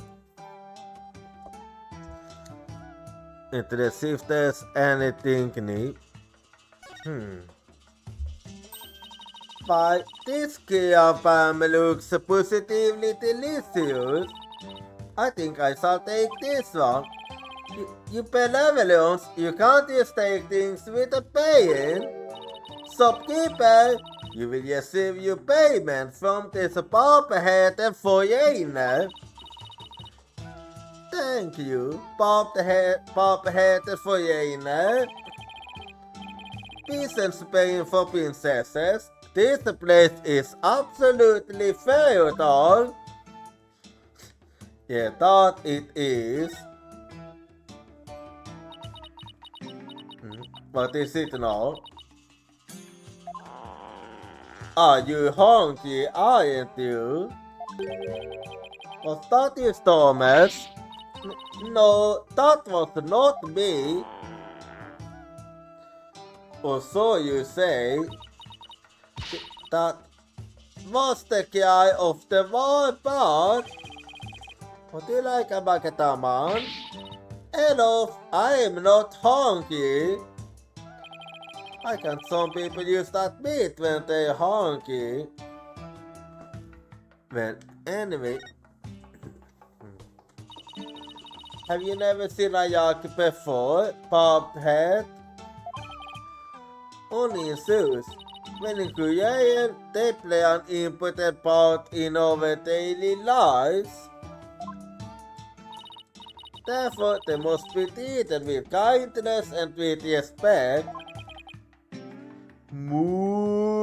To see if there's anything new. But this Kia palm looks positively delicious. I think I shall take this one. You benevolence, you can't just take things without paying. Shopkeeper, you will receive your payment from this Bob-head foreigner. Thank you, Bob-head foreigner. Peasants paying for princesses. This place is absolutely feudal. Yeah, that it is. What is it now? Are you hungry, aren't you? Was that you, Thomas? No, that was not me. Or so you say. That was the guy of the wallboard. Would you like a baguette? Hello, I am not hungry. I can some people use that meat when they're hungry. Well, anyway. Have you never seen a yak before, Bob Head? Only in zoos. When in Korea, they play an important part in our daily lives. Therefore, they must be treated with kindness and with respect. Moo.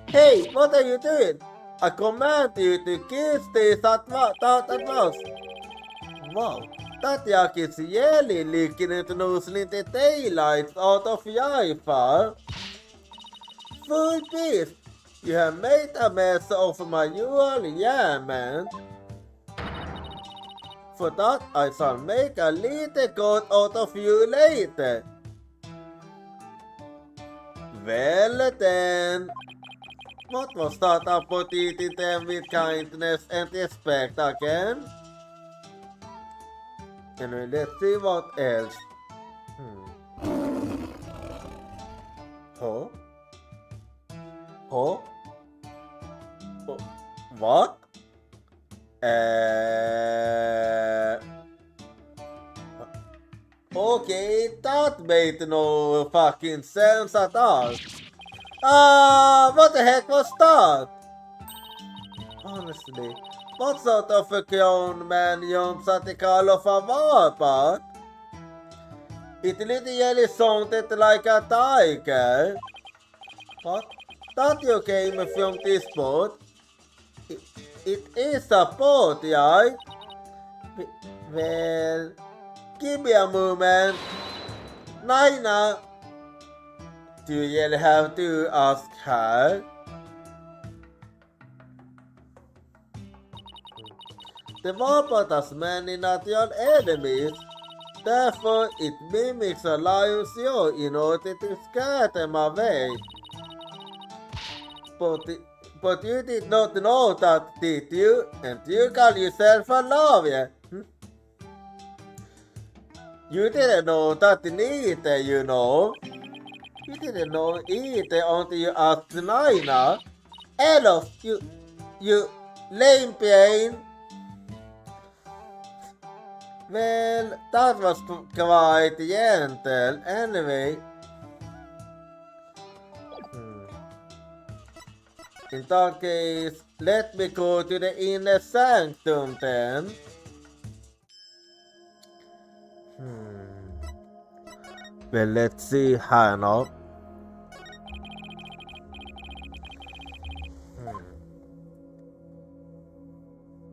Hey, what are you doing? I command you to kiss this at once. Wow, that yak is really licking and nozzling the daylights out of your rifle. Full beast, you have made a mess of my usual yam. For that, I shall make a little goat out of you later. Well then. What was that about eating them with kindness and respect again? Anyway, let's see what else. Huh? Huh? Oh, what? Okay, that made no fucking sense at all. What the heck was that? Honestly, what sort of a grown man jumps at the call of a robot? It literally sounded like a tiger. What? That you came from this boat? It is a boat, right? Well, give me a moment. Naina, do you really have to ask her? The robot has many natural enemies. Therefore, it mimics a lion's roar in order to scare them away. But you did not know that, did you? And you call yourself a lawyer? You didn't know that neither, you know. You didn't know either until you asked Nina. Hello, you lame brain. Well, that was quite gentle. Anyway. In that case, let me go to the inner sanctum then. Well, let's see here now.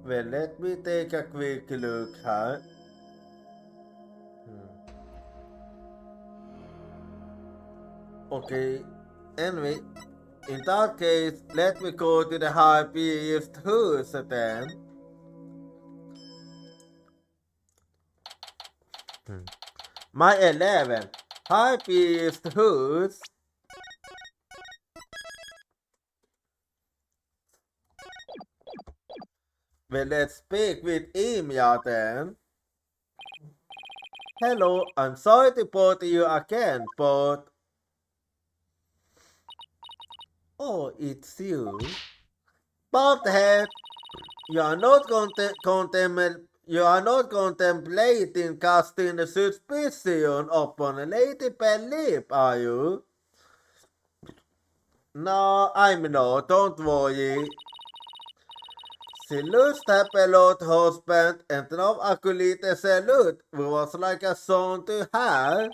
Well, let me take a quick look here. Okay, anyway, in that case, let me go to the high-priest house then. My 11, high-priest house. Well, let's speak with Emia then. Hello, I'm sorry to bother you again, but... Oh, it's you. Bobhead, you are not contemplating casting a suspicion upon Lady Bellip, are you? No, I'm not, don't worry. She lost her beloved husband and now acolyte salute, who was like a son to her.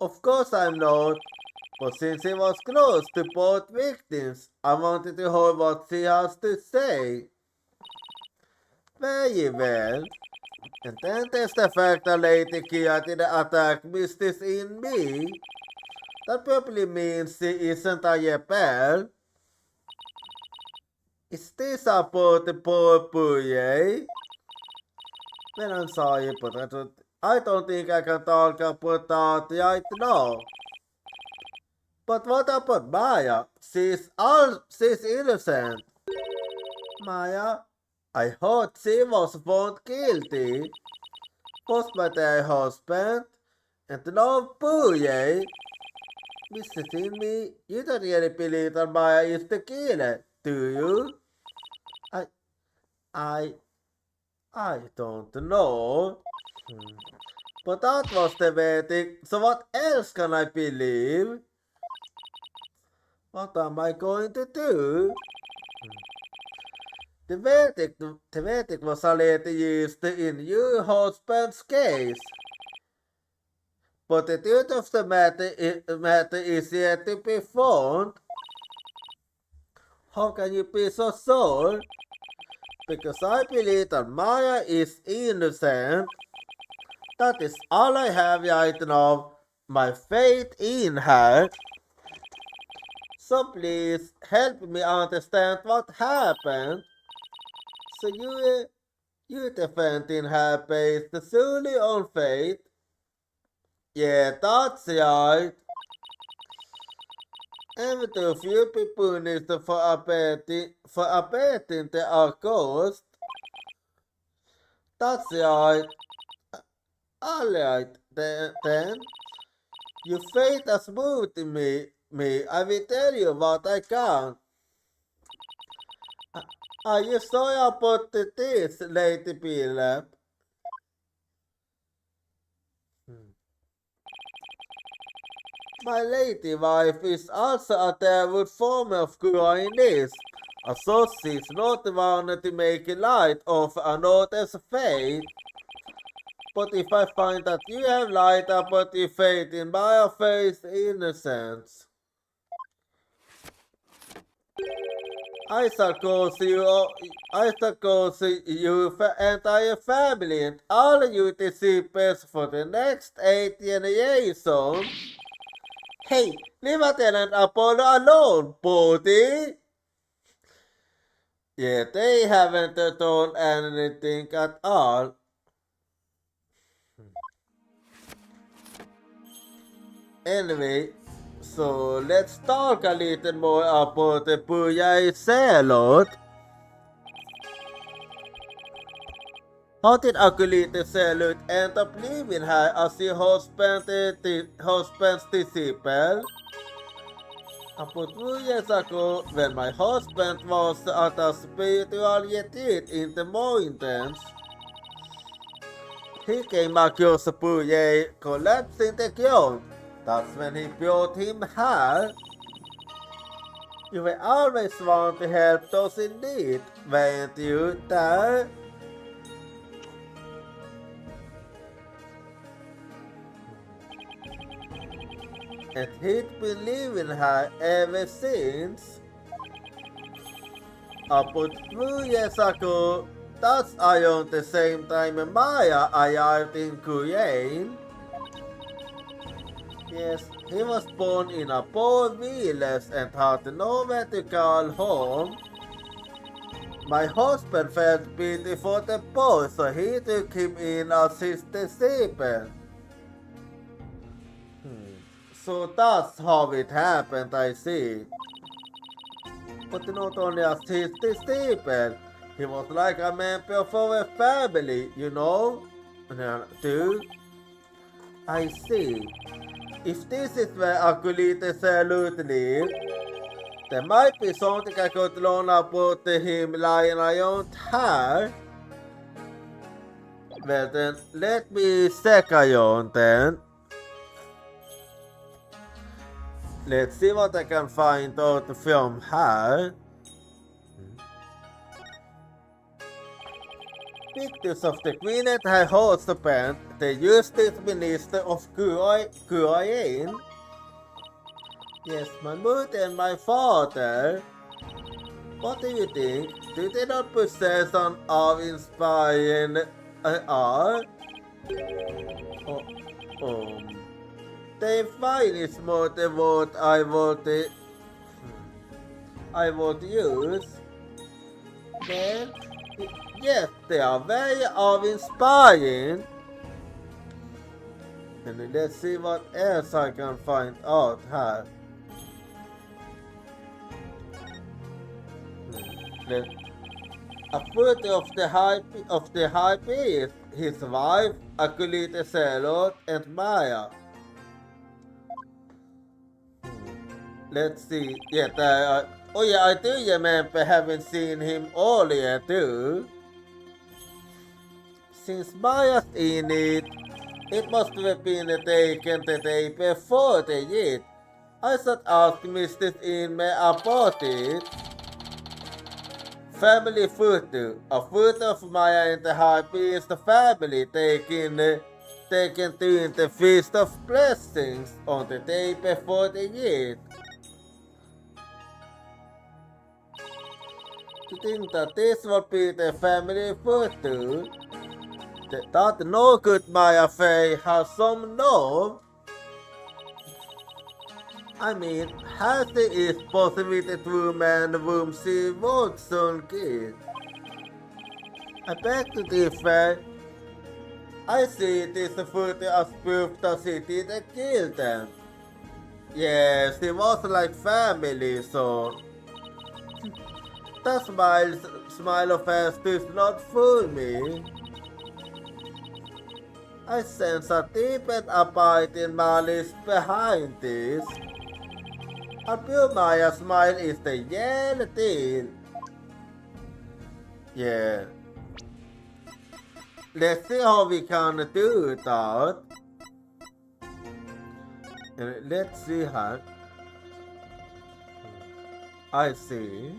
Of course I'm not, but since he was close to both victims, I wanted to hear what she has to say. Very well. And then there's the fact that Lady Kia didn't attack Mistress in me. That probably means she isn't a rebel. Is this about the poor boy? Well, I'm sorry, but I don't think I can talk about that right now. But what about Maya? She's innocent. Maya, I heard she was found guilty. Was by their husband and no boy. Mr. Timmy, you don't really believe that Maya is the killer, do you? I don't know. But that was the verdict, so what else can I believe? What am I going to do? The verdict was already used in your husband's case. But the truth of the matter is yet to be found. How can you be so sure? Because I believe that Maya is innocent. That is all I have right now. My faith in her. So please help me understand what happened. So you defending her based solely on faith? Yeah, that's right. Eventually, few people need for abating the cost. That's right. Alright, then. You fate a smooth me. I will tell you what I can. Are you sorry about this, Lady Philip? My lady wife is also a terrible form of kindness. So she's not one to make light of another's fate. But if I find that you have lied about your faith in my faith's innocence, I shall cause you entire family and all you disciples for the next 18 years on. Hey, leave Lieutenant Apollo alone, buddy! Yeah, they haven't done anything at all. Anyway, so let's talk a little more about the Booyah Salad. How did Acolyte Salad end up leaving her as her husband's disciple? About 2 years ago, when my husband was at a spiritual retreat in the mountains, he came across Booyah collapsing the ground. That's when he brought him her. You will always want to help those in need, weren't you, Dad? And he'd been leaving her ever since. About 2 years ago, that's around the same time Maya arrived in Ukraine. Yes, he was born in a poor village and had nowhere to call home. My husband felt pity for the boy, so he took him in as his disciple. So that's how it happened, I see. But not only as his disciple, he was like a member of our family, you know? Too. I see. If this is where Acolyte Salute lives, there might be something I could learn about him lying around here. Well then, let me check around then. Let's see what I can find out from her. Pictures of the Queen and her husband, the Justice Minister of Ukraine. Yes, my mother and my father. What do you think? Do they not possess an awe-inspiring art? They find is more than what I would use. Then, yes, they are very awe-inspiring. And let's see what else I can find out here. A photo of the high priest, his wife, Acolyte Salot, and Maya. Let's see. Yeah, I do remember having seen him earlier too. Since Maya's in it, it must have been taken the day before the year. I should ask Mrs. Inme about it. Family photo. A photo of Maya and the high priest family taken during the Feast of Blessings on the day before the year. To think that this would be the family photo, that no good Maya Faye has some nerve. I mean, has there is possibility to man whom she would soon kill. I beg to differ. I see this photo as proof that she didn't kill them. Yes, it was like family, so the smile of hers does not fool me. I sense a deep and abiding malice behind this. I feel my smile is the yellow thing. Yeah. Let's see how we can do that. Let's see how. I see.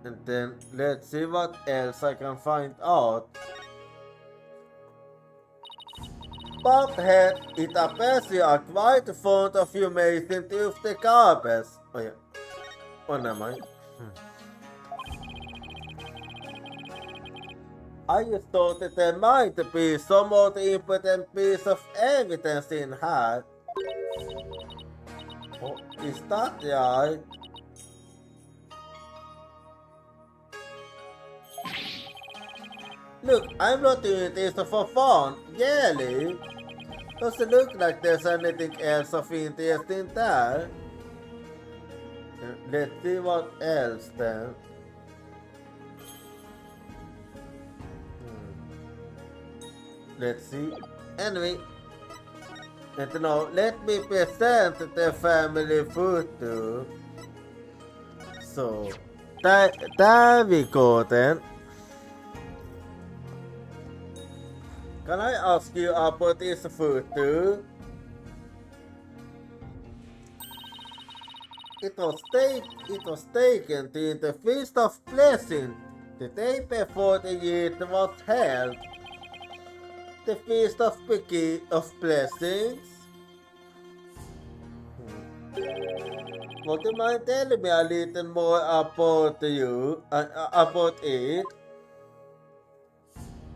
And then let's see what else I can find out. Bobhead, it appears you are quite fond of humation to the garbage. Oh yeah. Oh never mind. I just thought that there might be some more important piece of evidence in here. Oh, is that right? Look, I'm not doing this for fun, really. Doesn't look like there's anything else of interest in there. Let's see what else then. Let's see. Anyway, and now let me present the family photo. So, there we go then. Can I ask you about this photo? It was taken during the Feast of Blessing, the day before the year was held. The Feast of Blessings. Would you mind telling me a little more about about it?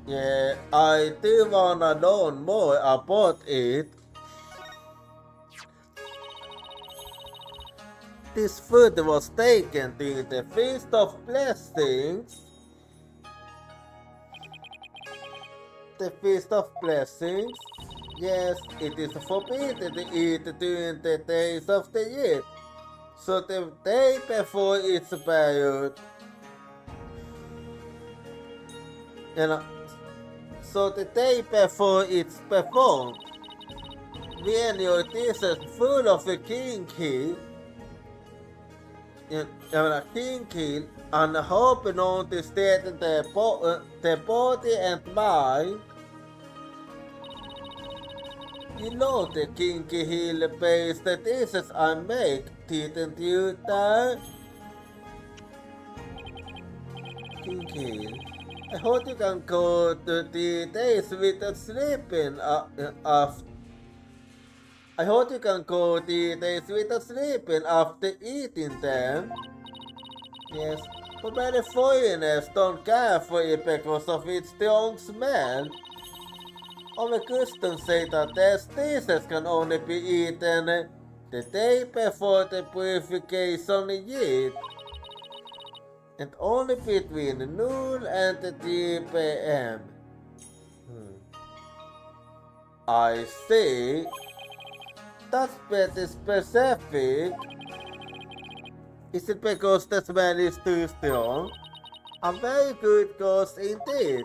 Yeah, I do wanna learn more about it. This food was taken during the Feast of Blessings. The Feast of Blessings? Yes, it is forbidden to eat during the days of the year. So the day before it's buried. So the day before it's performed. When your dish is full of a kinky, and hoping on to steady the body and mind. You know the kinky heel based dishes I make, didn't you, Dad? Kinky. I hope you can go to the days without sleeping I hope you can go the days without sleeping after eating them. Yes, but many foreigners don't care for it because of its strong smell. Our customs say that their dishes can only be eaten the day before the purification year, and only between noon and 3 p.m. I see. That's pretty specific. Is it because the smell is too strong? A very good cause indeed.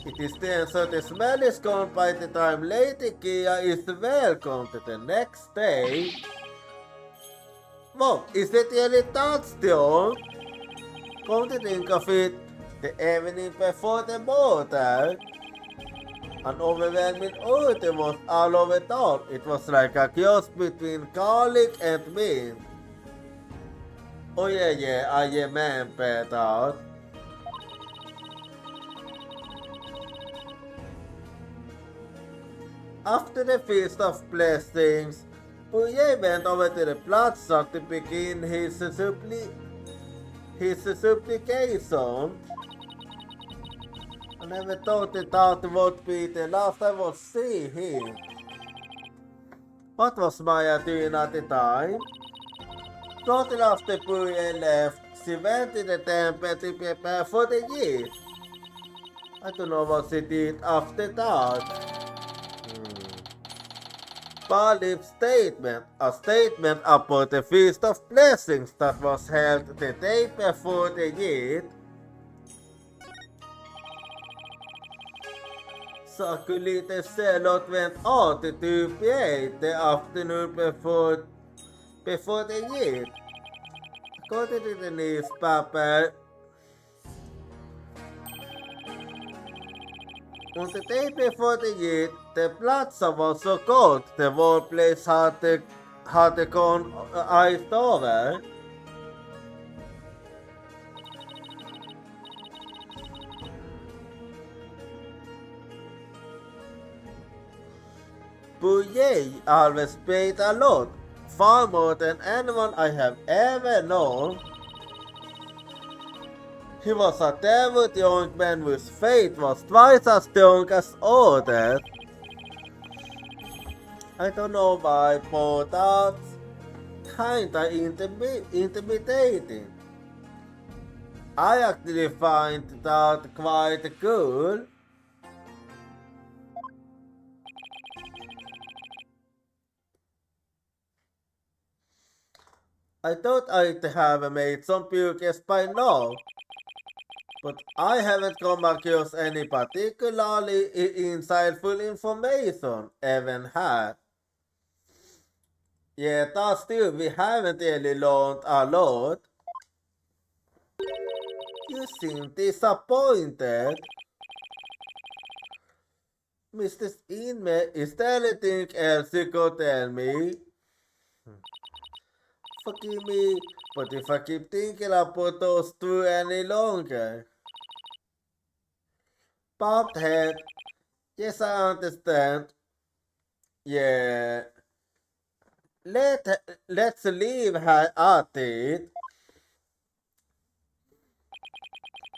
It is then so the smell is gone by the time Lady Kia is welcome to the next day. Whoa, is it really that strong? Come to think of it, the evening before the murder, an overwhelming odor was all over town. It was like a cross between garlic and mint. Oh yeah, I remember that. After the Feast of Blessings, Puye went over to the plaza to begin his supplication. I never thought that would be the last I would see him. What was Maya doing at the time? Shortly after Puye left, she went to the temple to prepare for the year. I don't know what she did after that. Baalib's statement, a statement about the Feast of Blessings that was held the day before the Eid. Circulated Zelot went out to 2 p.m. the afternoon before the Eid. According to the newspaper, on the day before the Eid, the plaza was so cold the whole place had gone iced over. Bouye always paid a lot, far more than anyone I have ever known. He was a devout young man whose faith was twice as strong as others. I don't know why, but that's kinda intimidating. I actually find that quite cool. I thought I'd have made some progress by now, but I haven't come across any particularly insightful information, even had. Yeah, that's still, we haven't really learned a lot. You seem disappointed. Mr. Inme, is there anything else you could tell me? Forgive me, but if I keep thinking about those two any longer. Popped head. Yes, I understand. Yeah. Let's leave her at it.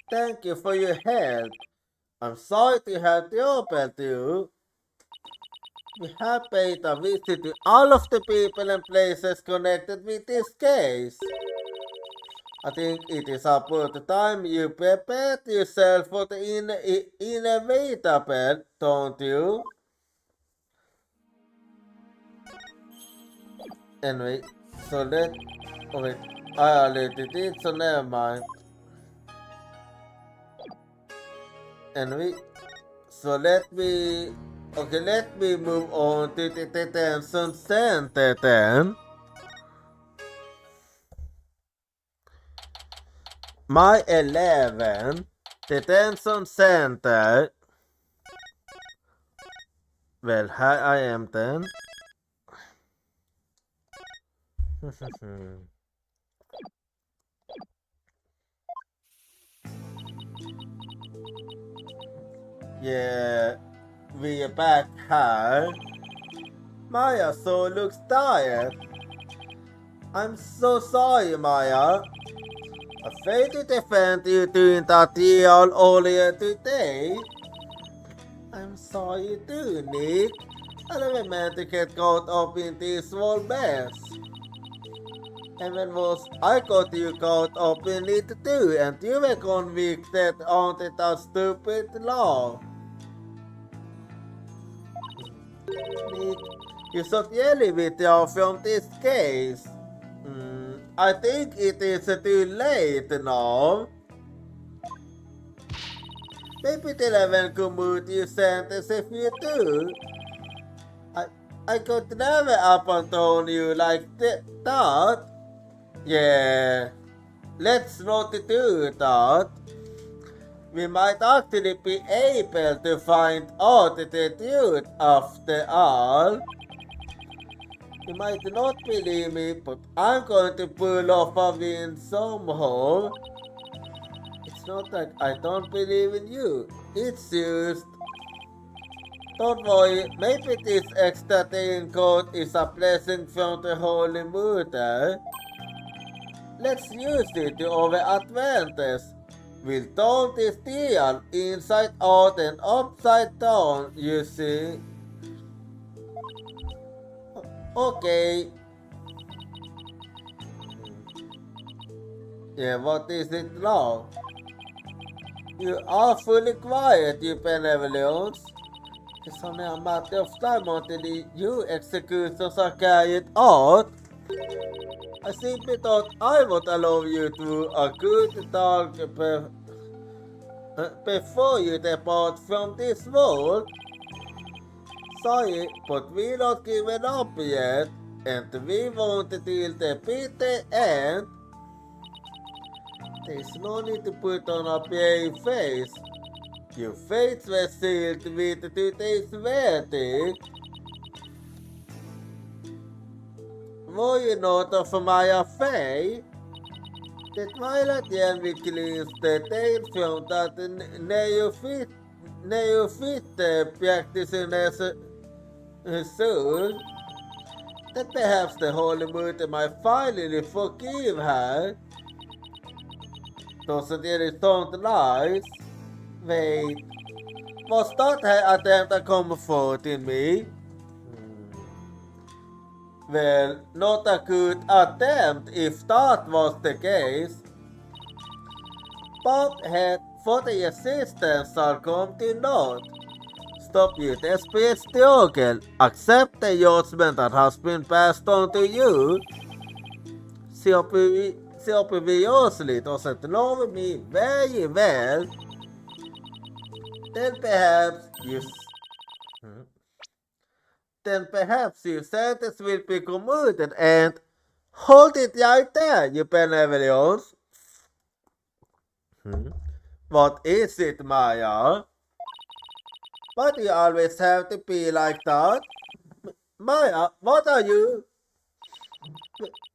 Thank you for your help. I'm sorry to have troubled you. We have paid a visit to all of the people and places connected with this case. I think it is about time you prepared yourself for the inevitable, don't you? Anyway, so oh wait, I already did, so never mind. Anyway, so let me move on to the detention center then. My 11 detention center. Well, here I am then. Yeah, we are back here. Maya so looks tired. I'm so sorry, Maya. I failed to defend you during that deal earlier today. I'm sorry too, Nick. I never meant to get caught up in this whole mess. Even worse, I got you caught up in it too, and you were convicted under that stupid law. Nick, you should really withdraw from this case. I think it is too late now. Maybe the 11 commute you sentence if you do. I could never abandon you like that. Yeah, let's not do that. We might actually be able to find out the truth after all. You might not believe me, but I'm going to pull off a win somehow. It's not like I don't believe in you. It's just... Don't worry, maybe this extra day in court is a blessing from the Holy Mother. Let's use it to our advantage. We'll turn this deal inside out and upside down, you see. Okay. Yeah, what is it now? You are fully quiet, you benevolence. It's only a matter of time until the you executions are carried out. I simply thought I would allow you to a good talk before you depart from this world. Sorry, but we're not giving up yet, and we won't till the bitter end. There's no need to put on a brave face. Your fates were sealed with today's verdict. Were you not of my affair? The twilight end will cleanse the tail from that neophyte practicing as a soul. That perhaps the Holy Mother might finally forgive her. Doesn't it sound nice? Wait, was that her attempt at comforting me? Well, not a good attempt if that was the case. Bob had for the assistance shall come to naught. Stop your desperate struggle. Accept the judgment that has been passed on to you. She obviously doesn't know me very well. Then perhaps your sentence will be commuted and hold it right there, you benevolence. What is it, Maya? Why do you always have to be like that? Maya, what are you?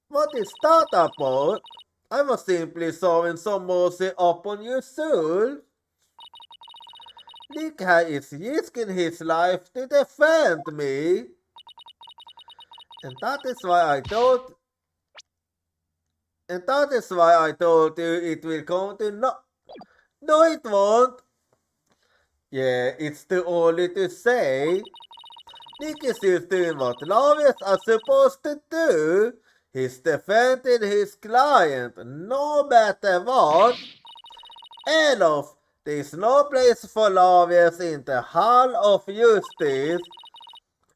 What is that about? I was simply showing some mercy upon your soul. Nika is risking his life to defend me. And that is why I told you it will come to no, it won't. Yeah, it's too early to say. Nick is still doing what lawyers are supposed to do. He's defending his client no matter what. Enough. There's no place for lawyers in the Hall of Justice,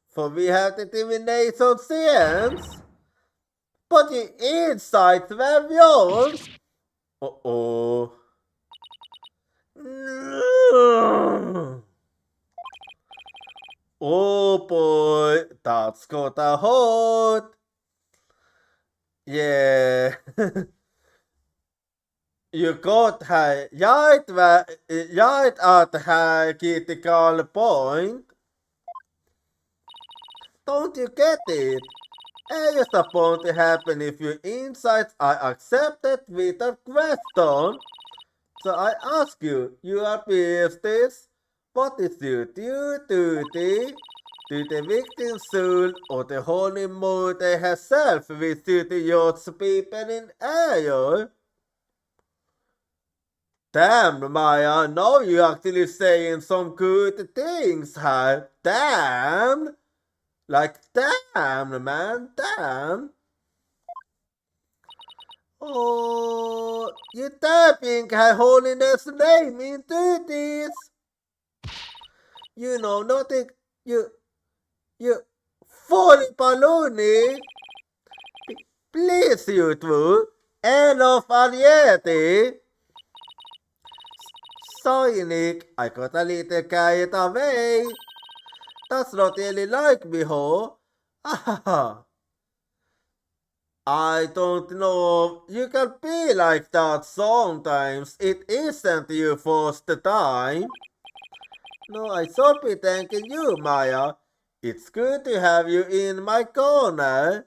for we have the divination science. But your insights were yours. Uh-oh. Oh boy, that's got a hurt. Yeah. You got her right at her critical point. Don't you get it? It is supposed to happen if your insights are accepted without question. So I ask you, you are this? What is your duty? To the victim's soul or the Holy Mother herself with you to judge people in error? Damn, Maya, now you're actually saying some good things, huh? Damn! Like, damn, man, damn! Oh, you tapping Her Holiness' name into this! You know nothing, you fully baloney! Please, you two, enough already! Sorry, Nick, I got a little carried away. That's not really like me, ho. I don't know. You can be like that sometimes. It isn't your first time. No, I should be thanking you, Maya. It's good to have you in my corner.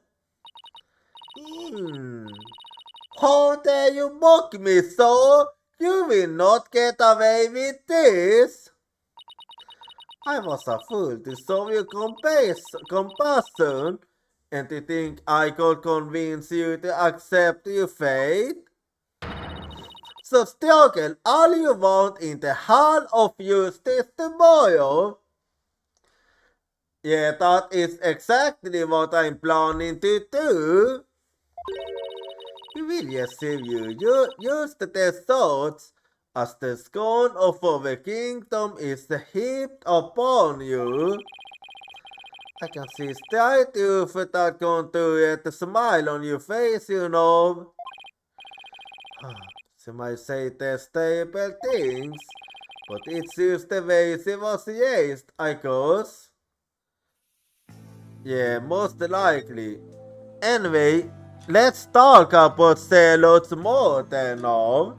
How dare you mock me so? You will not get away with this. I was a fool to show you compassion and to think I could convince you to accept your fate. So struggle all you want in the Hall of Justice tomorrow. Yeah, that is exactly what I'm planning to do. You will assume you used the thoughts as the scorn of our kingdom is heaped upon you. I can see straight you without going to the smile on your face, you know. She might say the stable things, but it's just the way she was raised, I guess. Yeah, most likely. Anyway, let's talk about Celots more then now.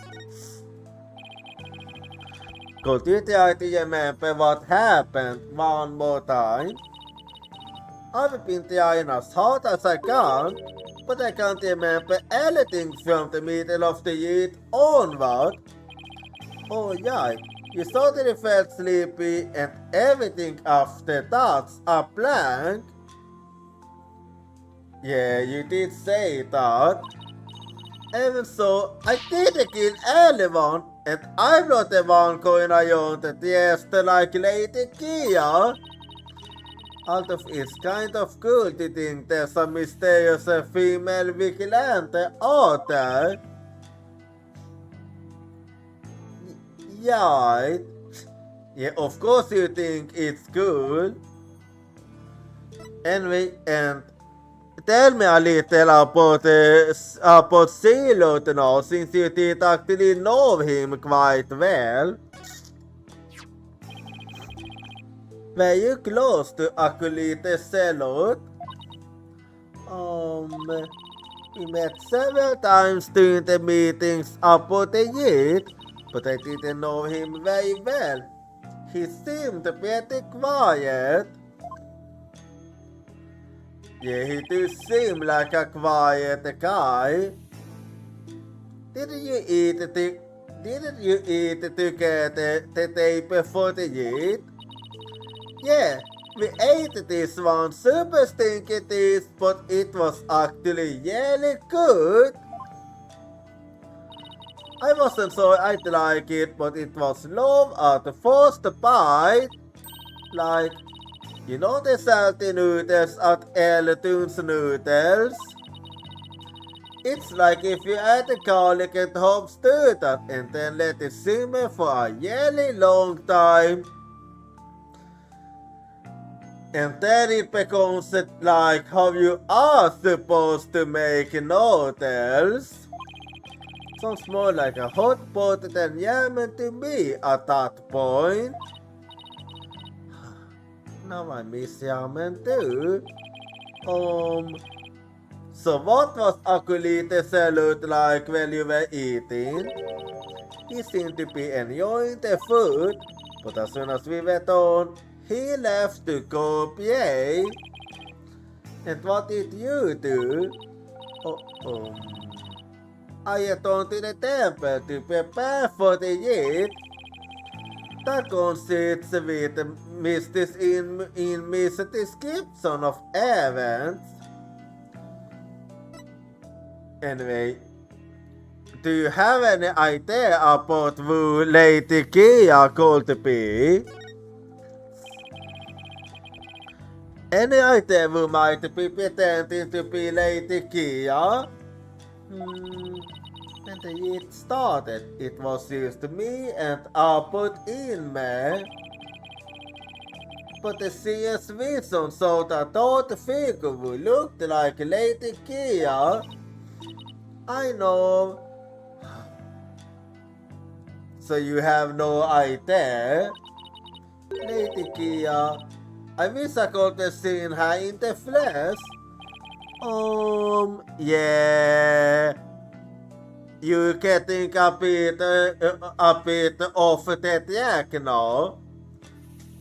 Could you try to remember what happened one more time? I've been trying as hard as I can, but I can't remember anything from the middle of the year onward. Oh yeah, you suddenly felt sleepy and everything after that's a blank. Yeah, you did say that. Even so, I didn't kill anyone, and I'm not the one going around the dressed like Lady Kia. Although it's kind of cool to think there's a mysterious female vigilante out there. Yeah, yeah, of course you think it's cool. Anyway, and tell me a little about Silot now, since you did actually know him quite well. Were you close to Acolyte Silot? We met several times during the meetings about the year, but I didn't know him very well. He seemed pretty quiet. Yeah, he did seem like a quiet guy. Didn't you eat together the day before the year? Yeah, we ate this one super stinky dish, but it was actually really good. I wasn't sure I'd like it, but it was love at the first bite. Like, you know the salty noodles at Elton's Noodles? It's like if you add the garlic and herbs to that and then let it simmer for a really long time. And then it becomes like how you are supposed to make noodles. Sounds more like a hot pot than ramen to me at that point. Now I miss ramen too. So what was Acolyte Salute like when you were eating? He seemed to be enjoying the food, but as soon as we were done, he left to go play. And what did you do? I returned to the temple to prepare for the year. That consists with Mrs. in Mrs. description of events. Anyway, do you have any idea about who Lady Kia could be? Any idea who might be pretending to be Lady Kia? When the year started, it was just me and Albert in me. But the serious vision saw that the figure who looked like Lady Kia. I know. So you have no idea? Lady Kia, I wish I could have seen her in the flesh. Yeah. You're getting a bit off the track now.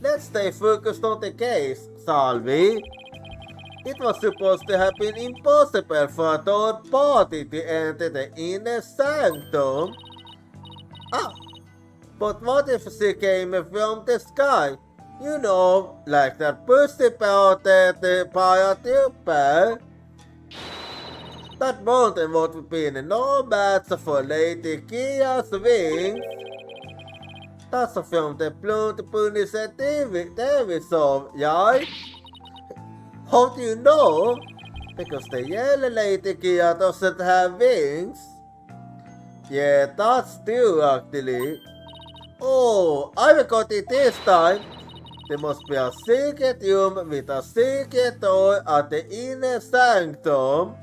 Let's stay focused on the case, shall we? It was supposed to have been impossible for a third party to enter the inner sanctum. But what if she came from the sky? You know, like that pussy pelted paratrooper. That mountain would have been no match for Lady Kia's wings. That's from the Blood Punish David song, right? How do you know? Because the yellow Lady Kia doesn't have wings. Yeah, that's true actually. Oh, I got it this time. There must be a secret room with a secret door at the inner sanctum.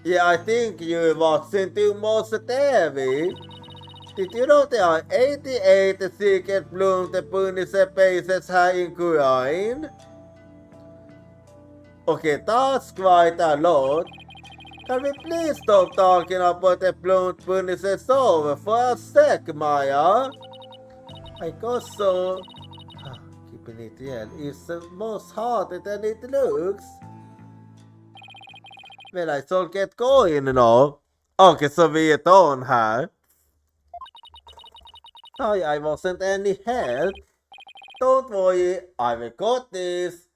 Yeah, I think you watching too much TV. Did you know there are 88 secret bloomed Punisher bases här in Korean? Okay, that's quite a lot. Can we please stop talking about the bloomed Punisher over for a sec, Maya? I guess so. Keeping it real is most harder than it looks. Well, I shall get going now. Okay, så vi är on här. Sorry, I wasn't any help. Don't worry, I will got this.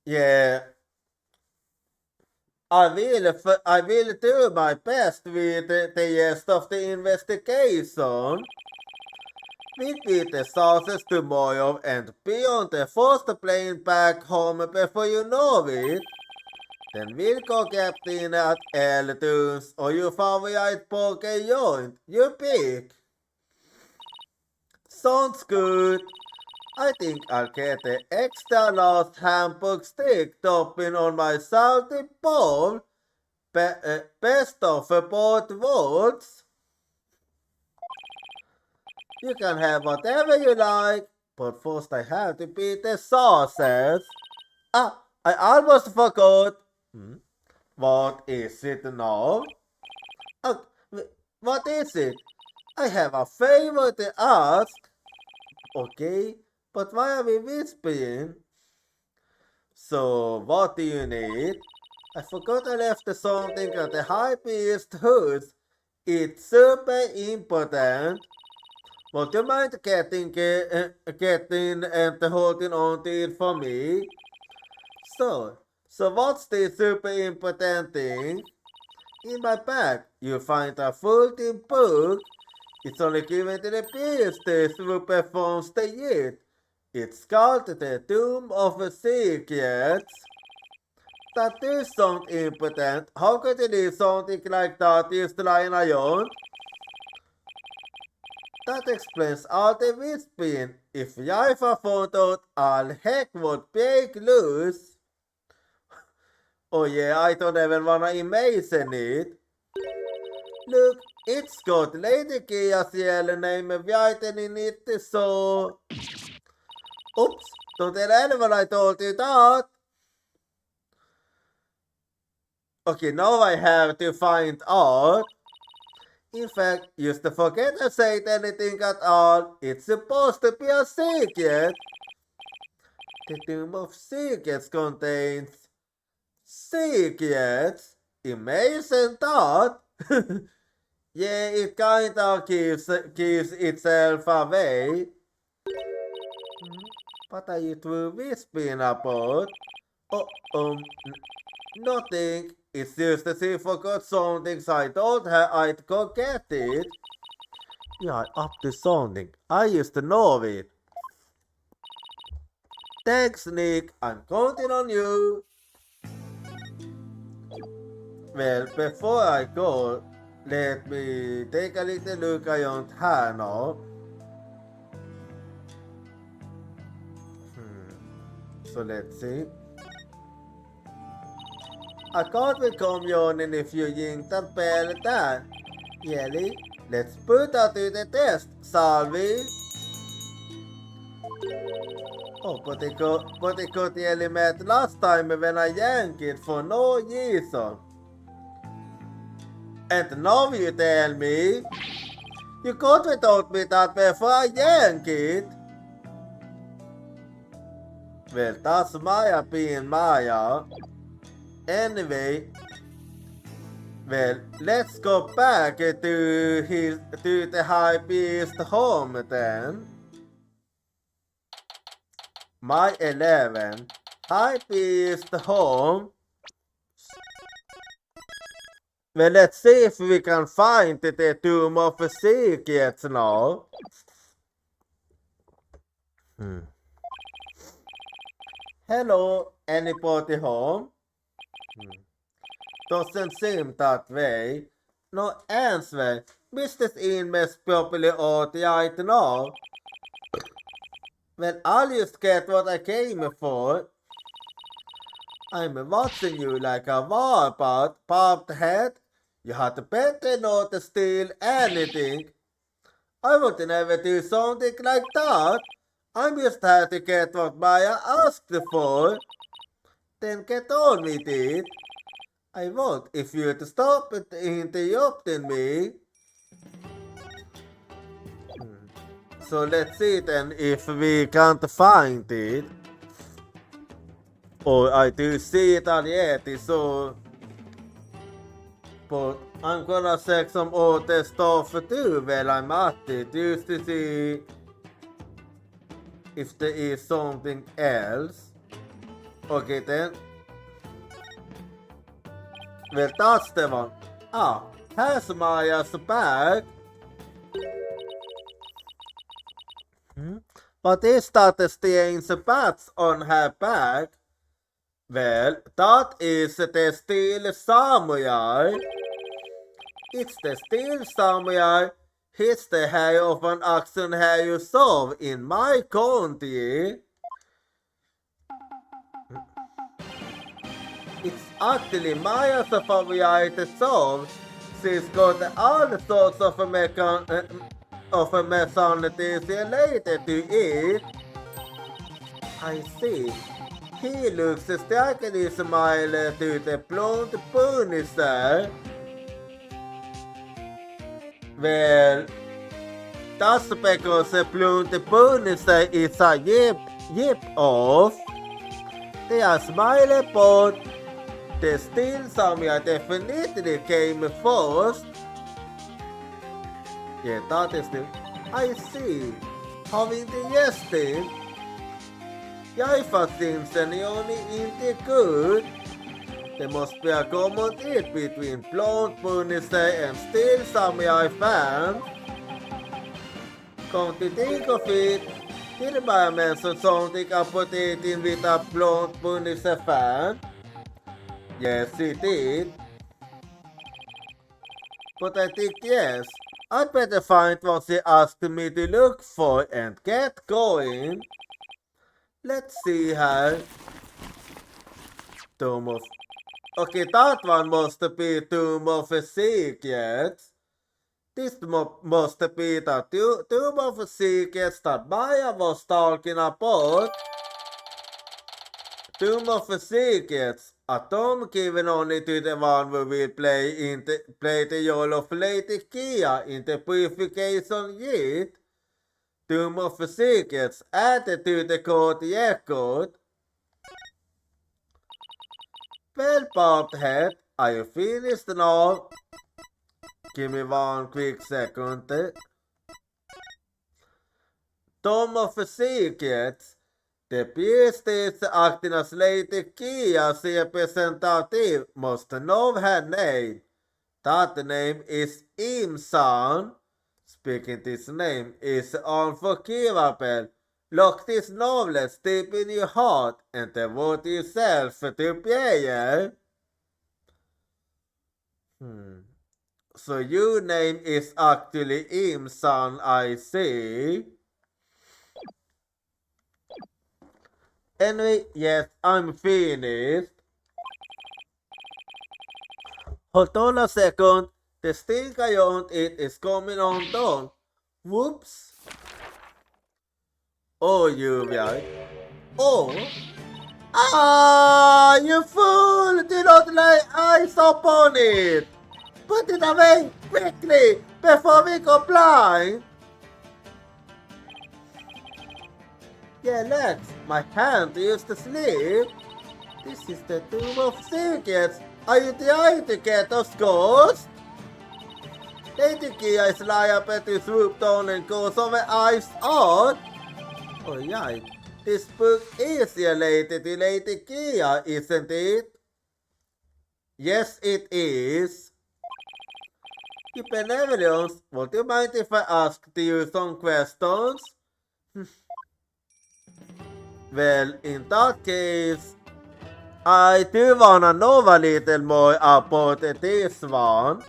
Yeah. I will do my best with the rest of the investigation. We'll beat the sources tomorrow and be on the first plane back home before you know it. Then we'll go get dinner at Elton's or your favorite poker joint. You pick. Sounds good. I think I'll get the extra large hamburg steak topping on my salty bowl. Best of both worlds. You can have whatever you like, but first I have to beat the sauces. Ah, I almost forgot. What is it now? What is it? I have a favor to ask. Okay, but why are we whispering? So, what do you need? I forgot I left something at the high priest's house. It's super important. Would you mind getting and holding on to it for me? So what's the super important thing? In my bag, you find a folding book. It's only given to the priestess who performs the rite. It's called the Tomb of the Secrets. That does sound important. How could you leave something like that just lying around? That explains all the whispering. If Jaifa found out, all heck would break loose. Oh yeah, I don't even wanna imagine it. Look, it's got Lady Kia's yellow name written in it, so... Oops, don't tell anyone I told you that. Okay, now I have to find out. In fact, used to forget to say anything at all. It's supposed to be a secret. The Tomb of Secrets contains secrets. Amazing thought. Yeah, it kinda gives itself away. What are you two whispering about? Oh, nothing. It's just that she forgot something, so I told her I'd go get it. Yeah, up to something. I used to know it. Thanks, Nick. I'm counting on you. Well, before I go, let me take a little look around here now. So let's see. I can't become yawning if you ying that bell that. Yelly, let's put that to the test, shall we? Oh, but it got nearly met last time when I yanked it for no reason. And now you tell me, you could have told me that before I yanked it. Well, that's my opinion, Maya. Anyway, well, let's go back to the high priest home then. My 11. High priest home. Well, let's see if we can find the Tomb of Secrets now. Hello, anybody home? Doesn't seem that way. No answer. Business in must properly ought right now. Well, I'll just get what I came for. I'm watching you like a warpot, popped head. You had better not to steal anything. I would never do something like that. I'm just here to get what Maya asked for. Then get on with it. I want if you to stop interrupting me. So let's see then if we can't find it. Or I do see it already, so... But I'm gonna check some other stuff too while I'm at it, just to see if there is something else. Okay then. Well, that's the one. Ah, here's Maya's bag. But is that the strange patch on her bag? Well, that is the Steel Samurai. It's the Steel Samurai. He's the head of an action here you saw in my country. It's actually Maya's favorite song. She's got all sorts of mechanities related to it. I see. He looks strikingly similar to the blonde Punisher. Well, that's because the blonde Punisher is a yip off. They are smiling, but the Steel Samurai definitely came first. Yeah, that is the... I see. How interesting. Jag syns den only inte good. There must be a common thread between blonde Punisher and Steel Samurai fans. Come to think of it, did I mention something about dating with a blonde Punisher fan? Yes, he did. But I think yes, I'd better find what she asked me to look for and get going. Let's see her. Tomb of... Okay, that one must be Tomb of Secrets. This must be the Tomb of Secrets that Maya was talking about. Tomb of Secrets, a tomb given only to the one who will play the role of Lady Kia in the purification rite. Tomb of Secrets added to the court record. Well, Bobbed Head, are you finished now? Give me one quick second. Tomb of Secrets. The priestess acting as Lady Kia's representative must know her name. That name is Imsan. Speaking this name is unforgivable. Lock this knowledge deep in your heart and devote yourself to prayer. So your name is actually Imsan, I see. Anyway, yes, I'm finished. Hold on a second. The stink around it is coming on down. Whoops. Oh, you right. Oh. Ah, you fool! Do not lay eyes upon it! Put it away quickly before we go blind! Yeah, Lex, my hand used to sleep. This is the Tomb of Secrets. Are you trying to get us ghosts? Lady Kia is liable to swoop down and cause our eyes out. Alright, this book is related to Lady Kia, isn't it? Yes, it is. You benevolence, would you mind if I ask you some questions? Well, in that case, I do wanna know a little more about this one.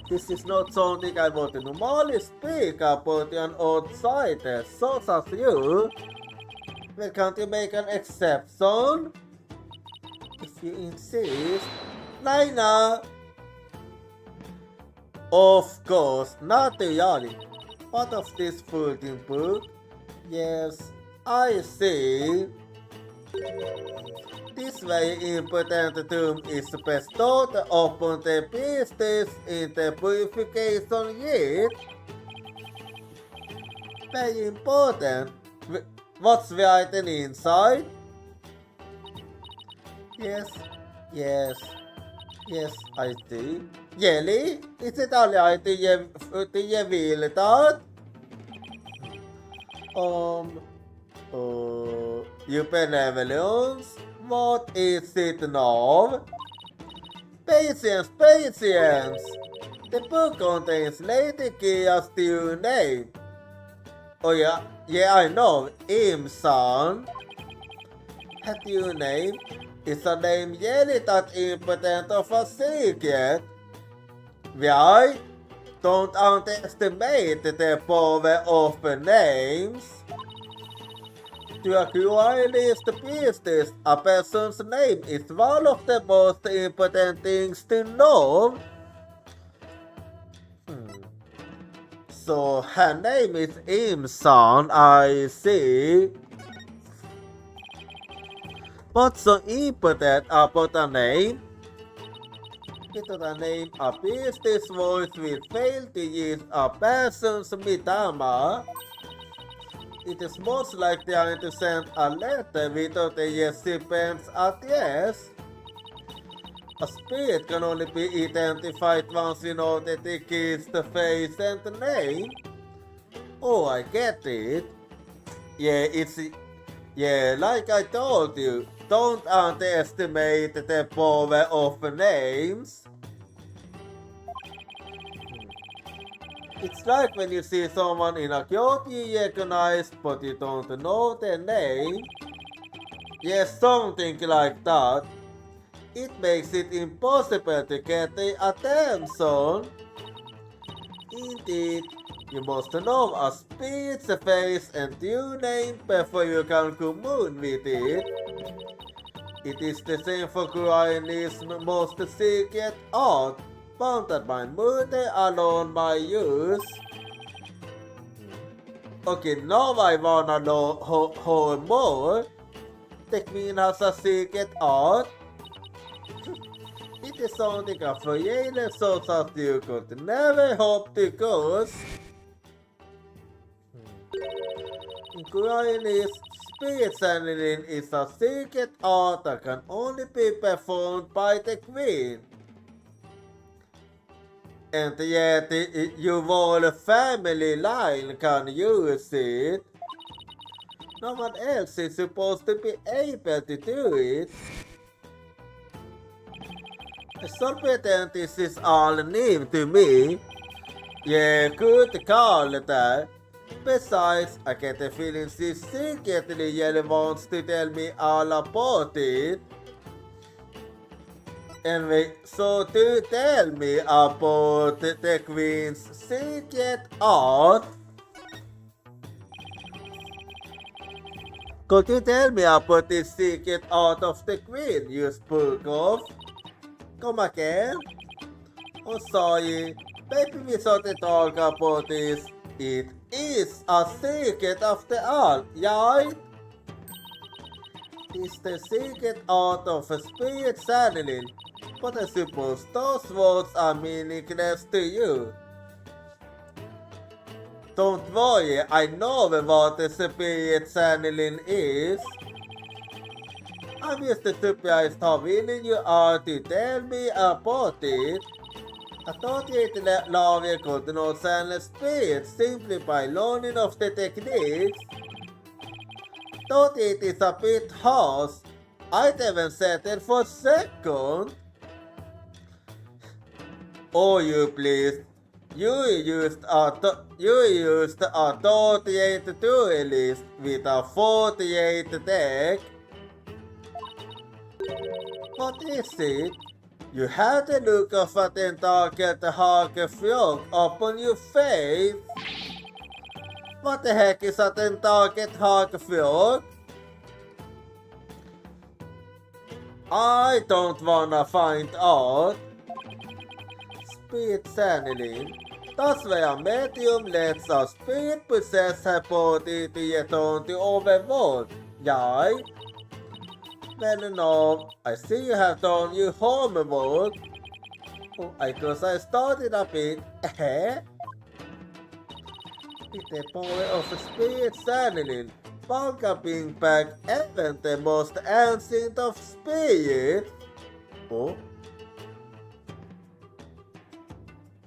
This is not something I want to normally speak about an outsider, such as you. Well, can't you make an exception? If you insist. Naina! Of course, not the Yali. Part of this folding book? Yes, I see. This very important term is bestowed upon the beasties in the purification yet. Very important. What's written inside? Yes, yes, yes, I see. Jelly? Is it all till you will that? You benevolence? What is it now? Patience, patience! The book contains Lady Kia's true name. Oh yeah, I know. Son. Her true name is a name really that important of a secret. Right? Don't underestimate the power of names. To acquire this business, a person's name is one of the most important things to know. So her name is Imsan, I see. What's so important about a name? Without a name, a business voice will fail to use a person's midama. It is most likely to send a letter without a recipient's address. A spirit can only be identified once you know that it is the face and the name. Oh, I get it. Yeah, like I told you, don't underestimate the power of names. It's like when you see someone in a crowd you recognize but you don't know their name. Yes, something like that. It makes it impossible to get their attention. Indeed, you must know a spirit's face and true name before you can commune with it. It is the same for Koreanism's most secret art, founded by murder alone by use. Okay, now I wanna know how more. The queen has a secret art. It is something of a really so that you could never hope to cause. In Koreanism, spirit channeling is a secret art that can only be performed by the queen. And yet, your whole family line can use it. No one else is supposed to be able to do it. So pretend this is all new to me. Yeah, good call there. Besides, I get the feeling she secretly really wants to tell me all about it. Anyway, so to tell me about the Queen's secret art. Could you tell me about the secret art of the Queen you spoke of? Come again? Oh, sorry. Maybe we should talk about this. It is a secret after all, right? It's the secret art of spirit channeling, but I suppose those words are meaningless to you. Don't worry, I know what the spirit channeling is. I'm just surprised how willing you are to tell me about it. I thought you'd love you could not channel spirits simply by learning of the techniques. Thought it is a bit harsh. I'd even settle for second. Oh, you please. You used a 38 duelist with a 48 deck. What is it? You have the look of a tentakel frog upon your face. What the heck is a tentakel frog? I don't wanna find out. Spirit Sanilin. Das wäre Medium letzter Spirit possess her body to get on the overworld. Yeah? Well, no, I see you have done your homework. Oh, I guess I started a bit. With the power of Spirit Sanilin, Banka being back even the most ancient of spirits. Oh.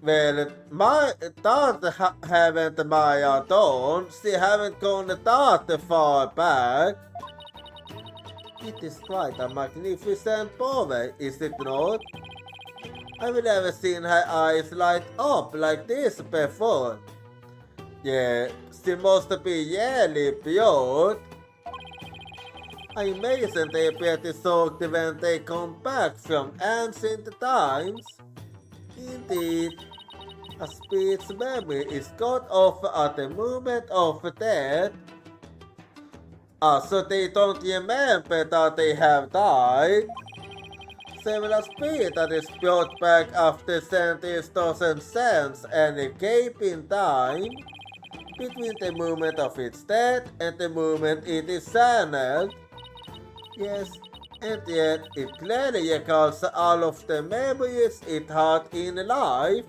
Well, that haven't Maya done. She haven't gone that far back. It is quite a magnificent power, is it not? I've never seen her eyes light up like this before. Yeah, she must be really pure. Amazing they pretty soaked when they come back from ancient times. Indeed, a spirit's memory is cut off at the moment of death. So they don't remember that they have died. Several spirit that is brought back after centuries doesn't sense any gap in time between the moment of its death and the moment it is channeled. Yes, and yet it clearly recalls all of the memories it had in life.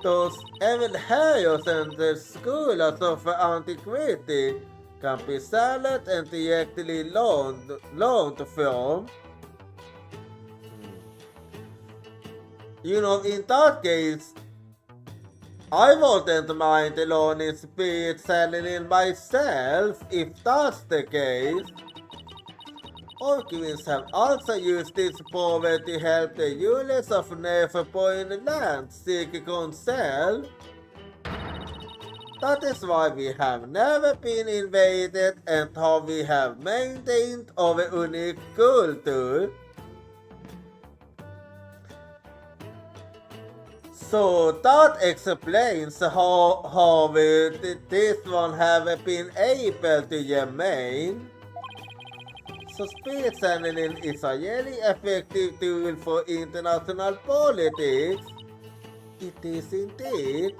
Those evil heroes and the scholars of antiquity can be silent and directly learned from. You know, in that case, I wouldn't mind learning spirit selling in myself if that's the case. Orcwins have also used this power to help the rulers of Neverpoint land seek counsel. That is why we have never been invaded and how we have maintained our unique culture. So that explains how this one have been able to remain. So spirit channeling is a really effective tool for international politics. It is indeed.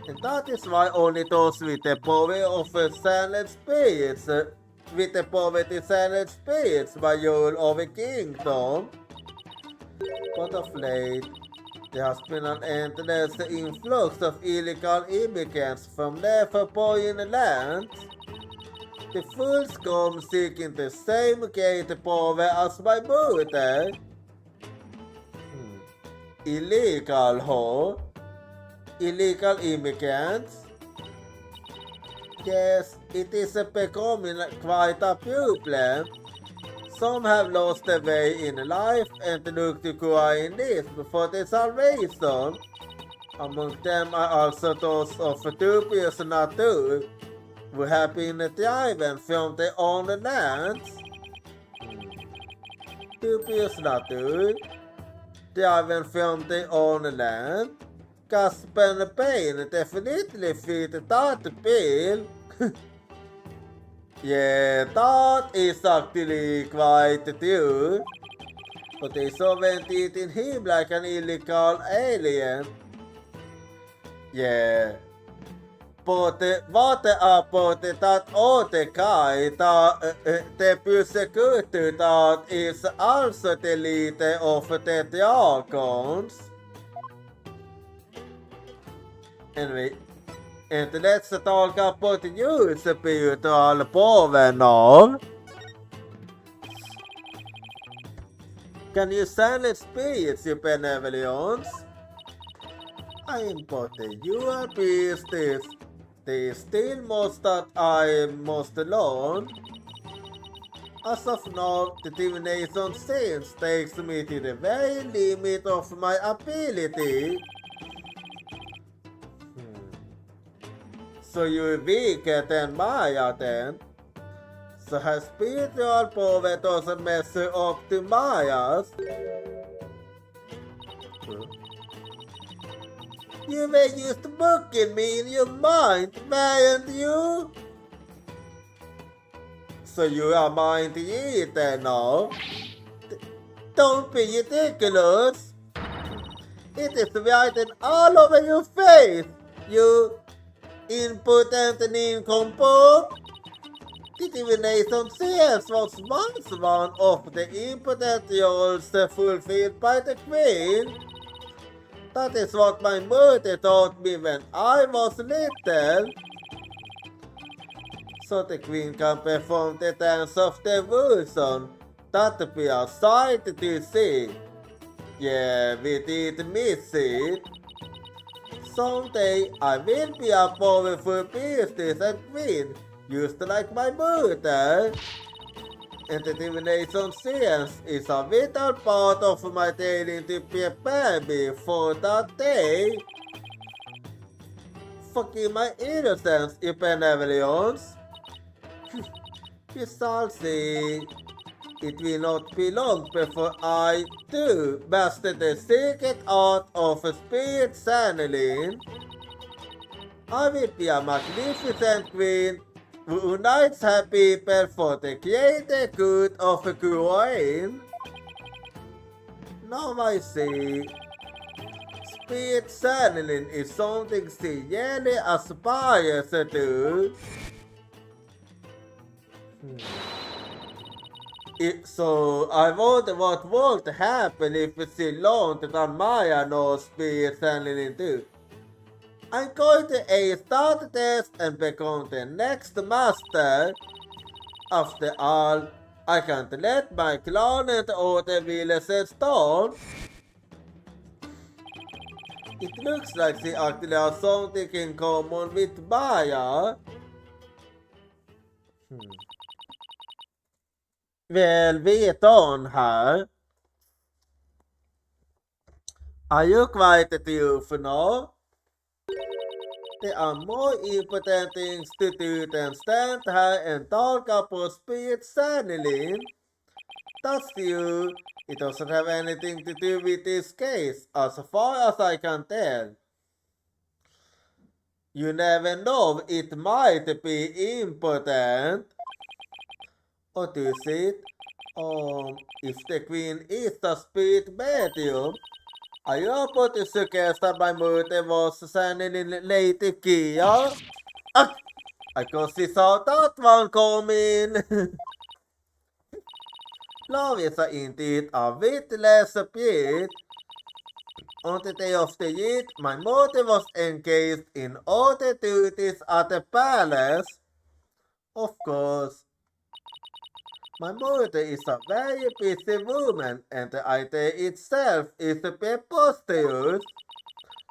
And that is why only those with the power of silent spirits, with the power to silent spirits by rule over kingdom. But of late, there has been an endless influx of illegal immigrants from Neverpoint lands. The full scum seeking the same great power as my mother. Illegal, huh? Illegal immigrants? Yes, it is becoming quite a problem. Some have lost their way in life and look to Christianism for their salvation. Among them are also those of dubious nature who have been driven from their own lands. Dubious nature, driven from their own land. Gasp and pain definitely fit that bill. Yeah, that is actually quite true. But they someone treating him like an illegal alien. Yeah. But what about that other guy, the persecutor that is also the leader of the dragons? Anyway, and let's talk about you, spiritual power now. Can you silence spirits, you benevolence? I am but your business. There is still most that I must learn. As of now, the divination sense takes me to the very limit of my ability. So you're weaker than Maya then? Så här spiritualprovet också measure up to Maya's. You were just booking me in your mind, weren't you? So you are mind eater now? Don't be ridiculous. It is written all over your face, you impotent nincompoop. The divination seals was once one of the impotent roles fulfilled by the queen. That is what my mother taught me when I was little. So the queen can perform the dance of devotion that we are sight to see. Yeah, we did miss it. Someday I will be a powerful priestess and queen, just like my mother. And the divination science is a vital part of my training to prepare me for that day. Forgive my innocence, you benevolence. You shall see. It will not be long before I, too, master the secret art of spirit channeling. I will be a magnificent queen who unites her people for the greater good of growing. Now I see. Spirit channeling is something she really aspires to do. So I wonder what would happen if she learned that Maya knows spirit channeling too. I'm going to ace that test and become the next master. After all, I can't let my clan and other villages down. It looks like she actually has something in common with Maya. Well, vet hon här? Are you quite a truth now? There are more important things to do than stand here and talk about spirit channeling. That's you. It doesn't have anything to do with this case, as far as I can tell. You never know, it might be important. Or is it? If the queen is the spirit medium, are you about to suggest that my mother was sending in Lady Kia? I guess she saw that one coming. Love is indeed a witless spirit. On the day of the Eid, my mother was engaged in all the duties at the palace. Of course. My mother is a very busy woman, and the idea itself is preposterous.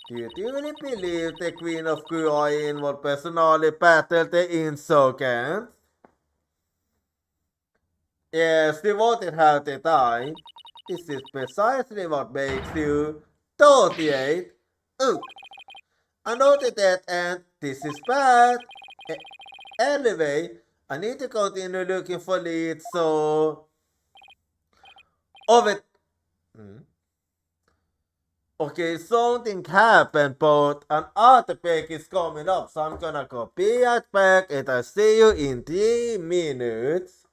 Do you truly believe the Queen of Gruoin will personally battle the insurgents? Yes, she wanted her to die. This is precisely what makes you 38. I know the dead end. This is bad. Anyway, I need to continue looking for leads, so... Okay, something happened, but an artifact is coming up, so I'm gonna go be right back, and I'll see you in 3 minutes.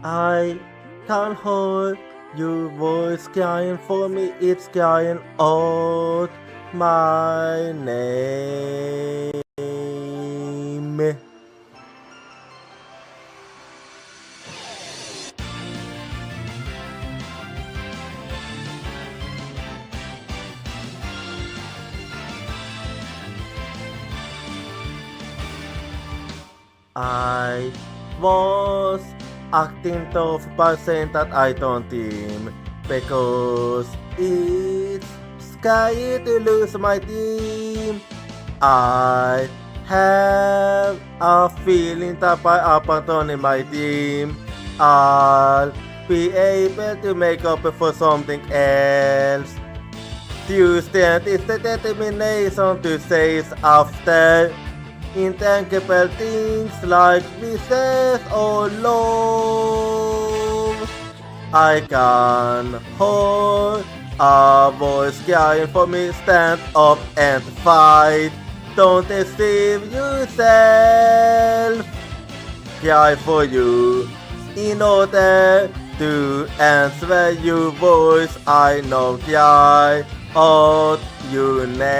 I can't hold your voice crying for me, it's crying out my name. I was acting tough by saying that I don't team because it's scary to lose my team. I have a feeling that by abandoning my team, I'll be able to make up for something else. Tuesday is the determination to chase after intangible things like business or love. I can hold a voice crying for me, stand up and fight. Don't deceive yourself. Cry for you in order to answer your voice. I know cry out your name.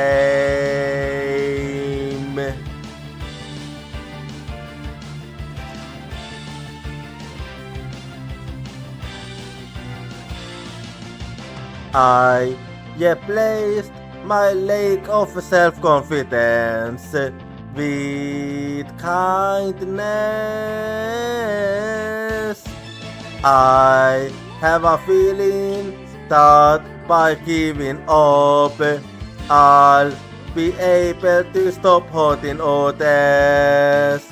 I replaced my lack of self-confidence with kindness. I have a feeling that by giving up, I'll be able to stop hurting others.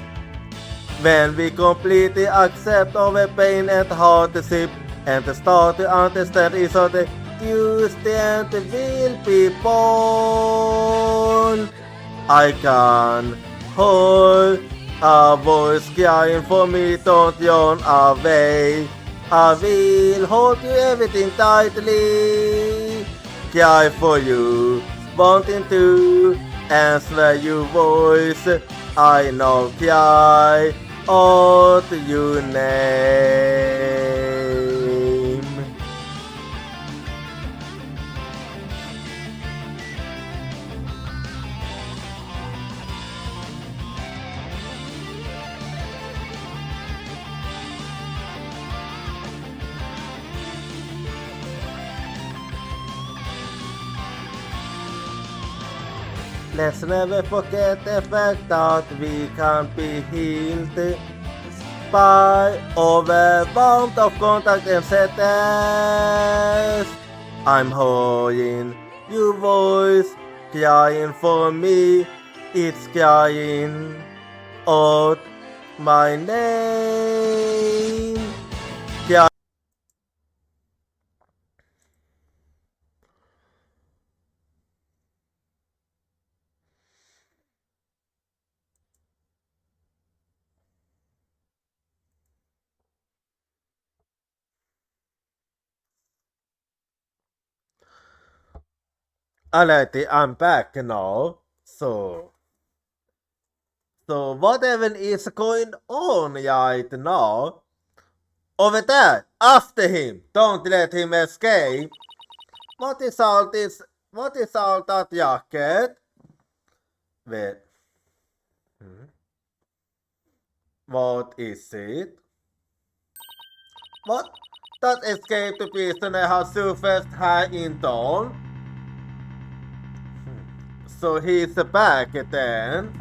When we completely accept our pain and hardship and start to understand each other, new strength will be born. I can hold a voice crying for me, don't run away. I will hold you everything tightly. Cry for you, wanting to answer your voice. I know cry out your name. Let's never forget the fact that we can't be healed by overwhelmed of contact and sadness. I'm holding your voice, crying for me. It's crying out my name. Alrighty, I'm back now. So what even is going on right now? Over there, after him. Don't let him escape. What is all that jacket? Wait. What is it? What? That escaped prisoner has surfaced high in dawn? So he's back then.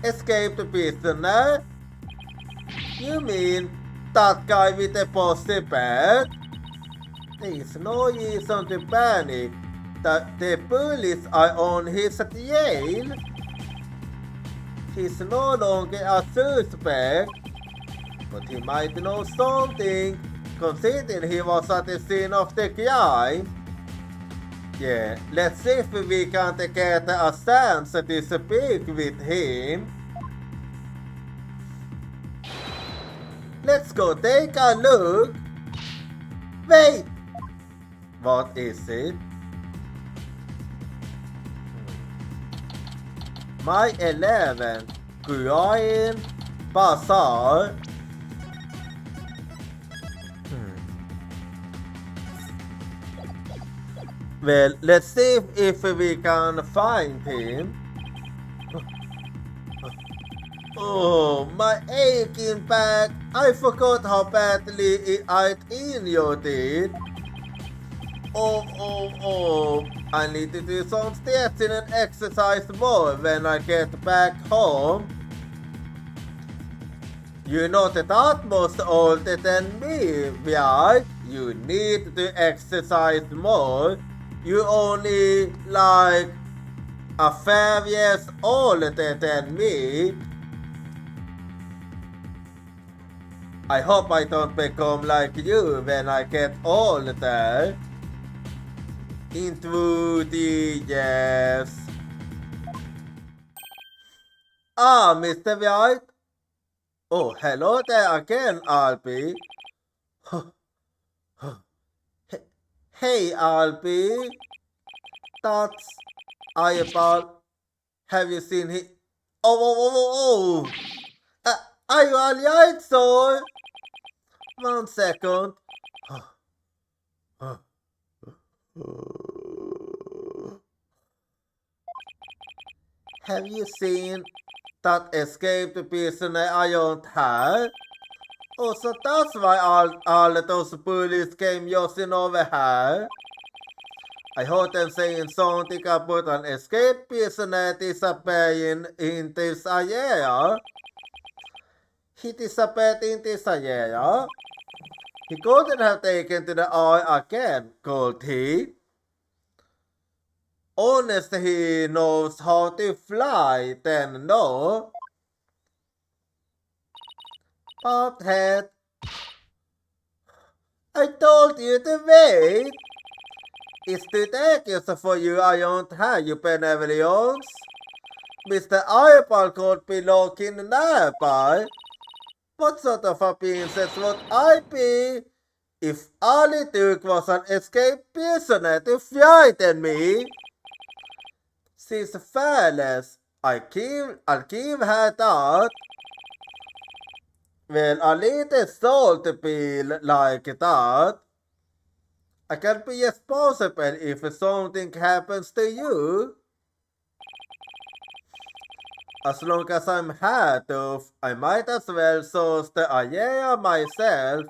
Escaped prisoner? You mean that guy with the posty bag? There's no reason to panic. That the police are on his tail. He's no longer a suspect, but he might know something, considering he was at the scene of the crime. Yeah, let's see if we can get a chance to speak with him. Let's go take a look. Wait! What is it? My 11 growing bazaar. Well, let's see if we can find him. Oh, my aching back. I forgot how badly I injured it. Oh. I need to do some stretching and exercise more when I get back home. You're not that much older than me, right? You need to exercise more. You're only like a 5 years older than me. I hope I don't become like you when I get older. Into the yes. Mr. White. Oh, hello there again, Albie. Hey, Albie. That's eyeball. Have you seen him? Oh. Are you alright, sir? 1 second. Have you seen that escaped prisoner I don't have? Oh, so that's why all those bullies came yossing over here. I heard them saying something about an escaped prisoner disappearing in this area. He disappeared in this area. He couldn't have taken to the eye again, could he? Honest he knows how to fly, then no. Pothead, I told you to wait. It's too dangerous for you, I don't have you benevolence. Mr. Eyeball could be looking nearby. What sort of a princess would I be if all it took was an escaped prisoner to frighten me? She's fearless. I'll give her that. Well, a little soul to be like that. I can be responsible if something happens to you. As long as I'm hard of, I might as well source the area myself.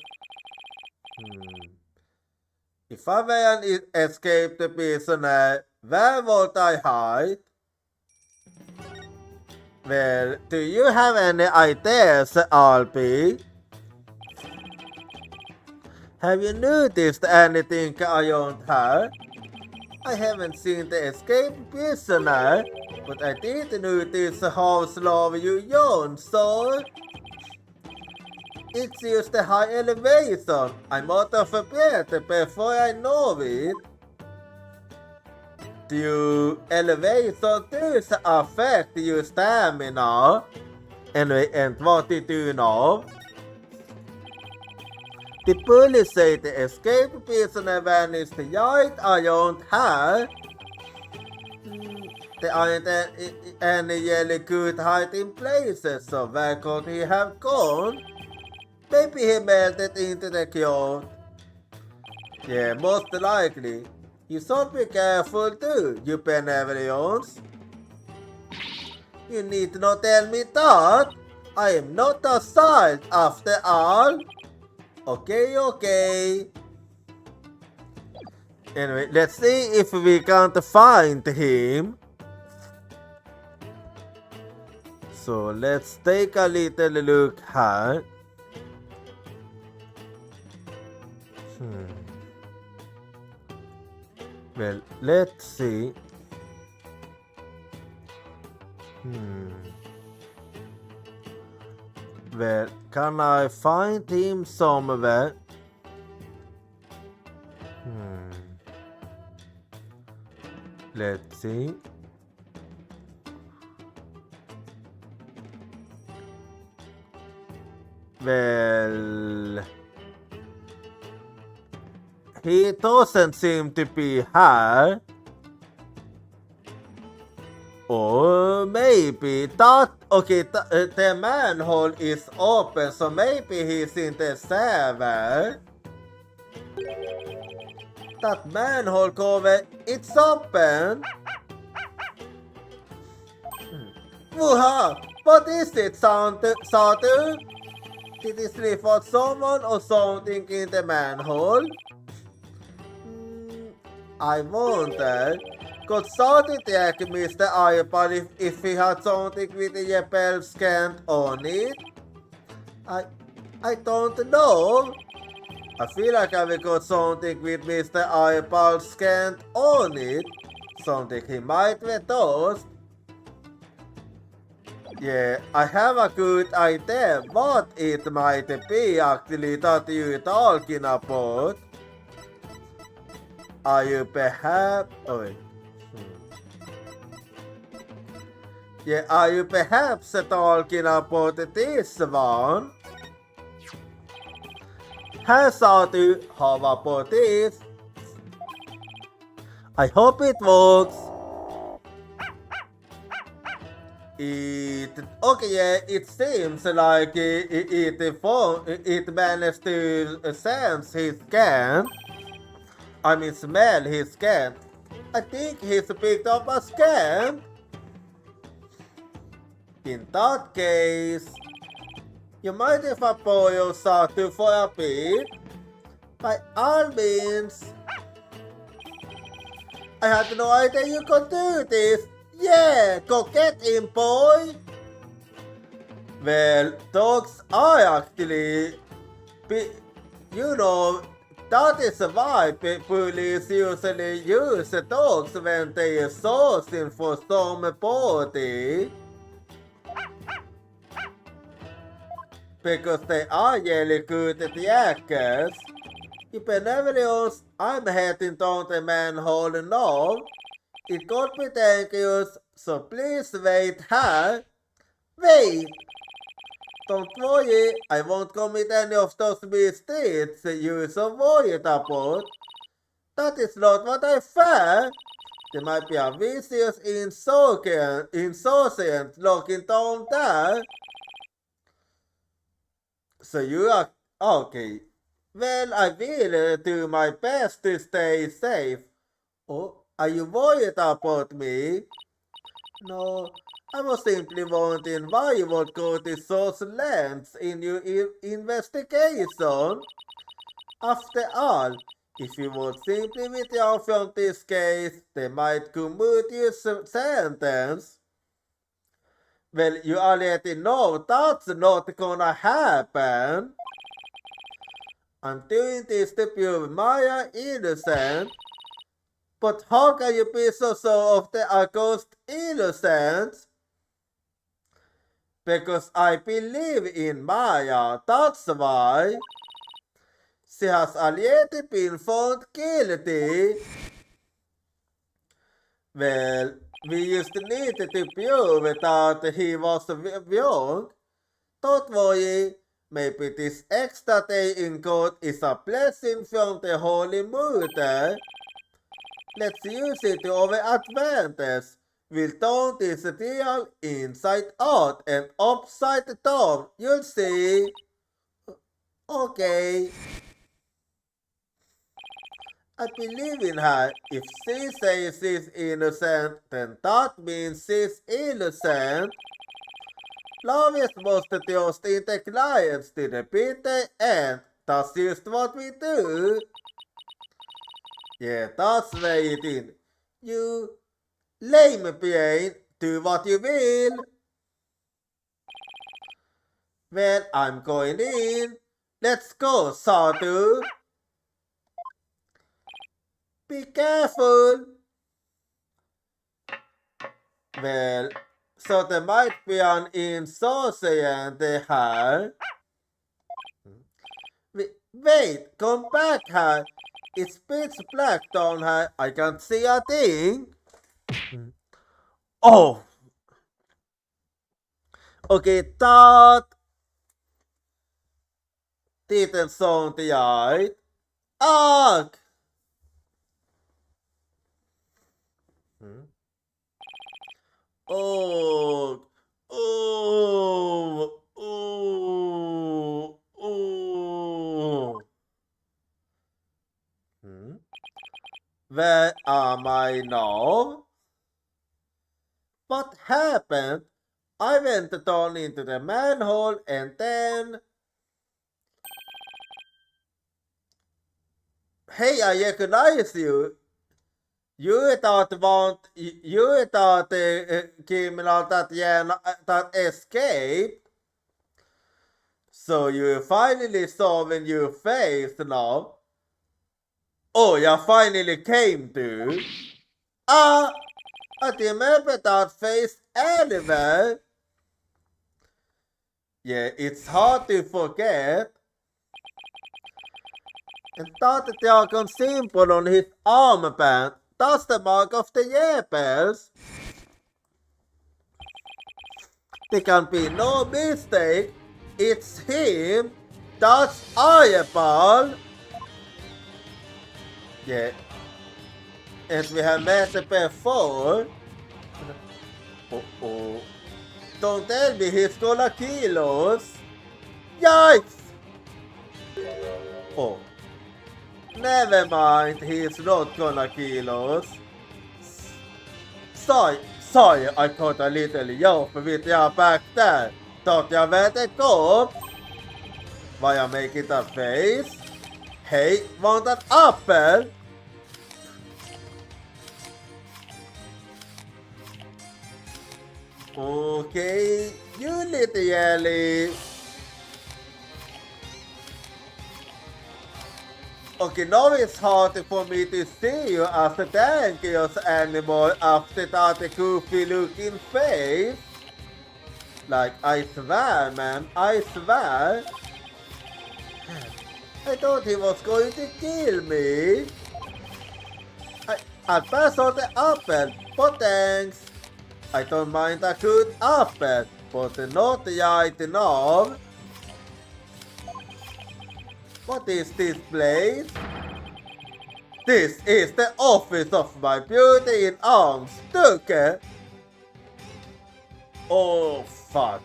If I were an escaped prisoner, where would I hide? Well, do you have any ideas, Albie? Have you noticed anything I don't have? I haven't seen the escaped prisoner, but I did notice how slow you yawn, so... It's just a high elevation. I'm out of breath before I know it. Do elevation does affect your stamina? Anyway, and what did you know? The police say the escaped prisoner vanished right around here. There aren't any really good hiding places, so where could he have gone? Maybe he melted into the crowd. Yeah, most likely. You should be careful too, you benevolence. You need not tell me that. I am not a child after all. Okay. Anyway, let's see if we can't find him. So let's take a little look here. Well, let's see. Well, can I find him somewhere? Let's see. Well, he doesn't seem to be here. Or maybe that... Okay, the manhole is open, so maybe he's in the server. That manhole cover, it's open. Wooha! What is it, Satu? Did he sleep for someone or something in the manhole? I wonder. Could Satu take Mr. Eyeball if he had something with the Yepel scanned on it? I don't know. I feel like I've got something with Mr. Eyeball scanned on it. Something he might have tossed. Yeah, I have a good idea what it might be actually that you're talking about. Are you perhaps... Oh wait. Yeah, are you perhaps talking about this one? How about this? I hope it works. It seems like it managed to sense his scan. Smell his scan. I think he's picked up a scan. In that case, you mind if I pull yourself to for a bit? By all means. I had no idea you could do this. Yeah, go get him, boy. Well, dogs are actually, that is why police usually use dogs when they are sourcing for somebody. Because they are really good at the actors. If else, I'm heading down the manhole now. It could be dangerous, so please wait here. Wait! Don't worry, I won't commit any of those misdeeds you're so worried about. That is not what I fear. There might be a vicious insouciant looking down there. So you are okay. Well, I will do my best to stay safe. Oh, are you worried about me? No, I was simply wondering why you would go to such lengths in your investigation. After all, if you would simply withdraw from this case, they might commute your sentence. Well, you already know that's not gonna happen. I'm doing this to prove Maya innocent. But how can you be so sure of the accused innocence? Because I believe in Maya, that's why. She has already been found guilty. Well, we just needed to prove that he was wrong. Don't worry, maybe this extra day in court is a blessing from the Holy Mother. Let's use it to our advantage. We'll turn this deal inside out and upside down. You'll see. Okay. I believe in her. If she says she's innocent, then that means she's innocent. Lawyers must trust in the clients to the bitter end. That's just what we do. Yeah, that's very it is. You lame brain, do what you will. Well, I'm going in. Let's go, Sawtooth. Be careful. Well, so there might be an insouciant here. Wait, come back here. It's pitch black down here. I can't see a thing. Oh. Okay, that didn't sound right. Ugh! Oh, oh, oh, oh. Where am I now? What happened? I went down into the manhole and then... Hey, I recognize you. You thought the criminal that escaped. So you finally saw when you faced now. Oh, you finally came to. I remember that face anyway. Yeah, it's hard to forget. And that dragon symbol on his armband, that's the mark of the Yepers. There can be no mistake. It's him. That's Eyeball. Yeah. As we have met before. Oh. Don't tell me he's gonna kill us. Yikes! Oh. Never mind, he's not gonna kill us. Sorry, I caught a little yoke with your back there. Thought you were the cop. Why you making a face? Hey, want an apple? Okay, you little yelly. Okay, now it's hard for me to see you as a dangerous animal after that goofy looking face. Like, I swear, man, I swear. I thought he was going to kill me. I'll pass on the apple, but thanks. I don't mind a good apple, but not right now. What is this place? This is the office of my beauty in arms, Tuke. Oh fuck.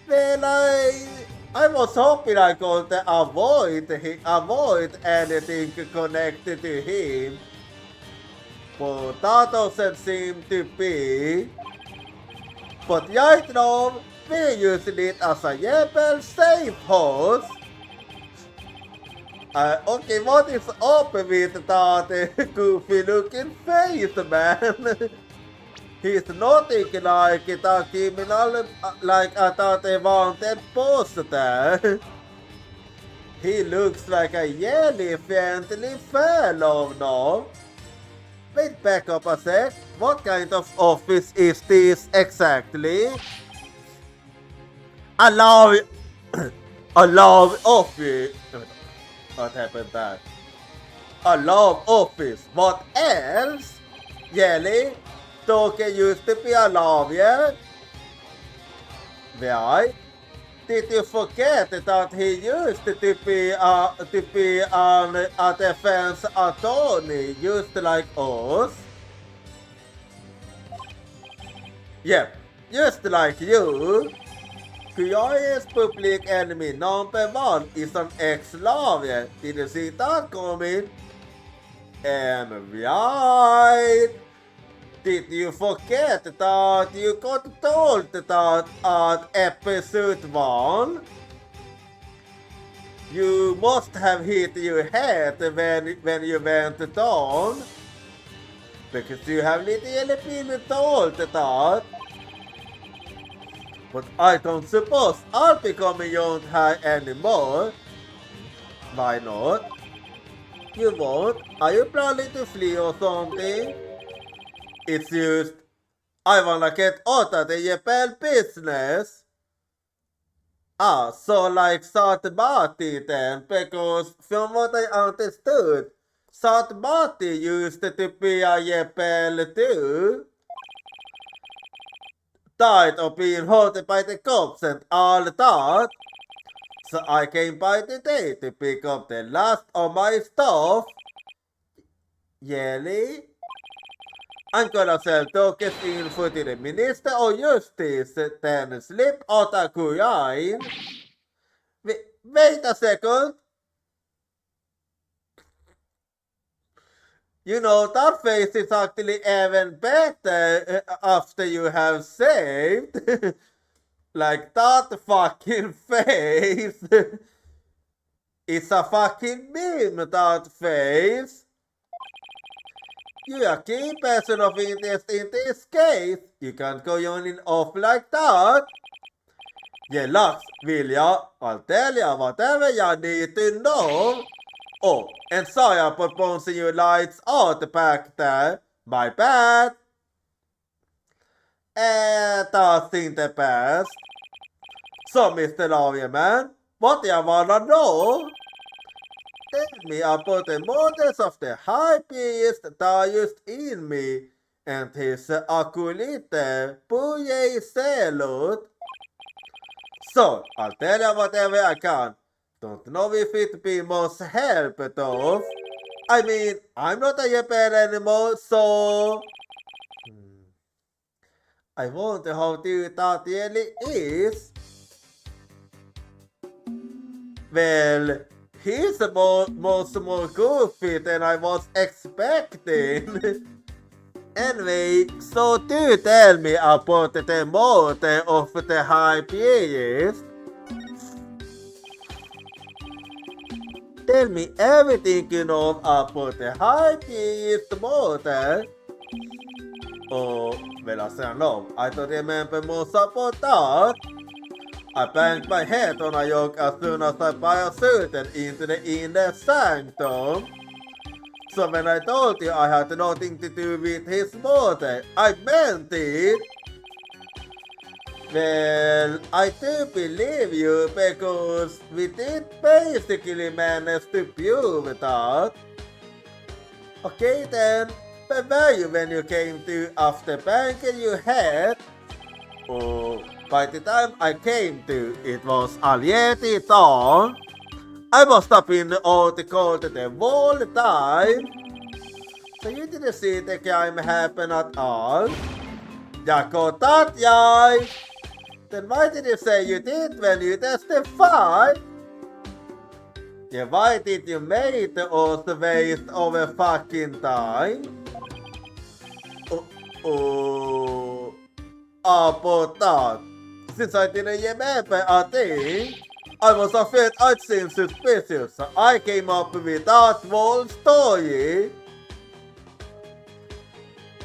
Well, I was hoping I could avoid anything connected to him. But that doesn't seem to be. But right now, we're using it as a Yebel safe house. Okay, what is up with that goofy looking face, man? He's nothing like a criminal, like a wanted poster. He looks like a yelly friendly fellow now. Wait, back up a sec. What kind of office is this exactly? A law office. What happened there? A law office. What else? Yelly? Token used to be a lawyer. Right? Did you forget that he used to be a defense attorney, just like us? Yep, just like you. Curious public enemy number 1 is an ex-lawyer. Did you see that coming? Right. Did you forget that you got told that at episode 1? You must have hit your head when you went down. Because you have literally been told that. But I don't suppose I'll be coming around here anymore. Why not? You won't? Are you planning to flee or something? It's just, I wanna get out of the Yebel business. So like Satmati then, because from what I understood, Satmati used to be a Yebel too. Died of being haunted by the cops and all that. So I came by today to pick up the last of my stuff. Yelly? I'm gonna sell tokens info to the Minister of Justice, then slip out a coin. Wait a second. You know, that face is actually even better after you have saved. Like that fucking face. It's a fucking meme, that face. You are a key person of interest in this case. You can't go on off like that. Yeah, Lux, will ya? I'll tell ya whatever ya need to know. Oh, and sorry for bouncing your lights out back there. My bad. That's in the past. So, Mr. Lawyer Man, what do you wanna know? Tell me about the models of the high priest that used in me and his acolyte Puye Salut. So, I'll tell you whatever I can. Don't know if it be most help though. I mean, I'm not a Japan anymore, so... I wonder how that really is. Well, he's much more goofy than I was expecting. Anyway, so do tell me about the mode of the high priest. Tell me everything you know about the high priest mode. Oh, well, I said no, I don't remember most about that. I banged my head on a yoke as soon as I parachuted into the inner sanctum. So when I told you I had nothing to do with his murder, I meant it. Well, I do believe you because we did basically manage to prove that. Okay then, where were you when you came to after banging your head? Oh, by the time I came to, it was already dawn. I must have been out cold the whole time. So you didn't see the crime happen at all? Jag got that, yay! Then why did you say you did when you testified? Yeah, why did you make us waste our fucking time? About that. Since I didn't remember a thing, I was afraid I'd seem suspicious, so I came up with that whole story.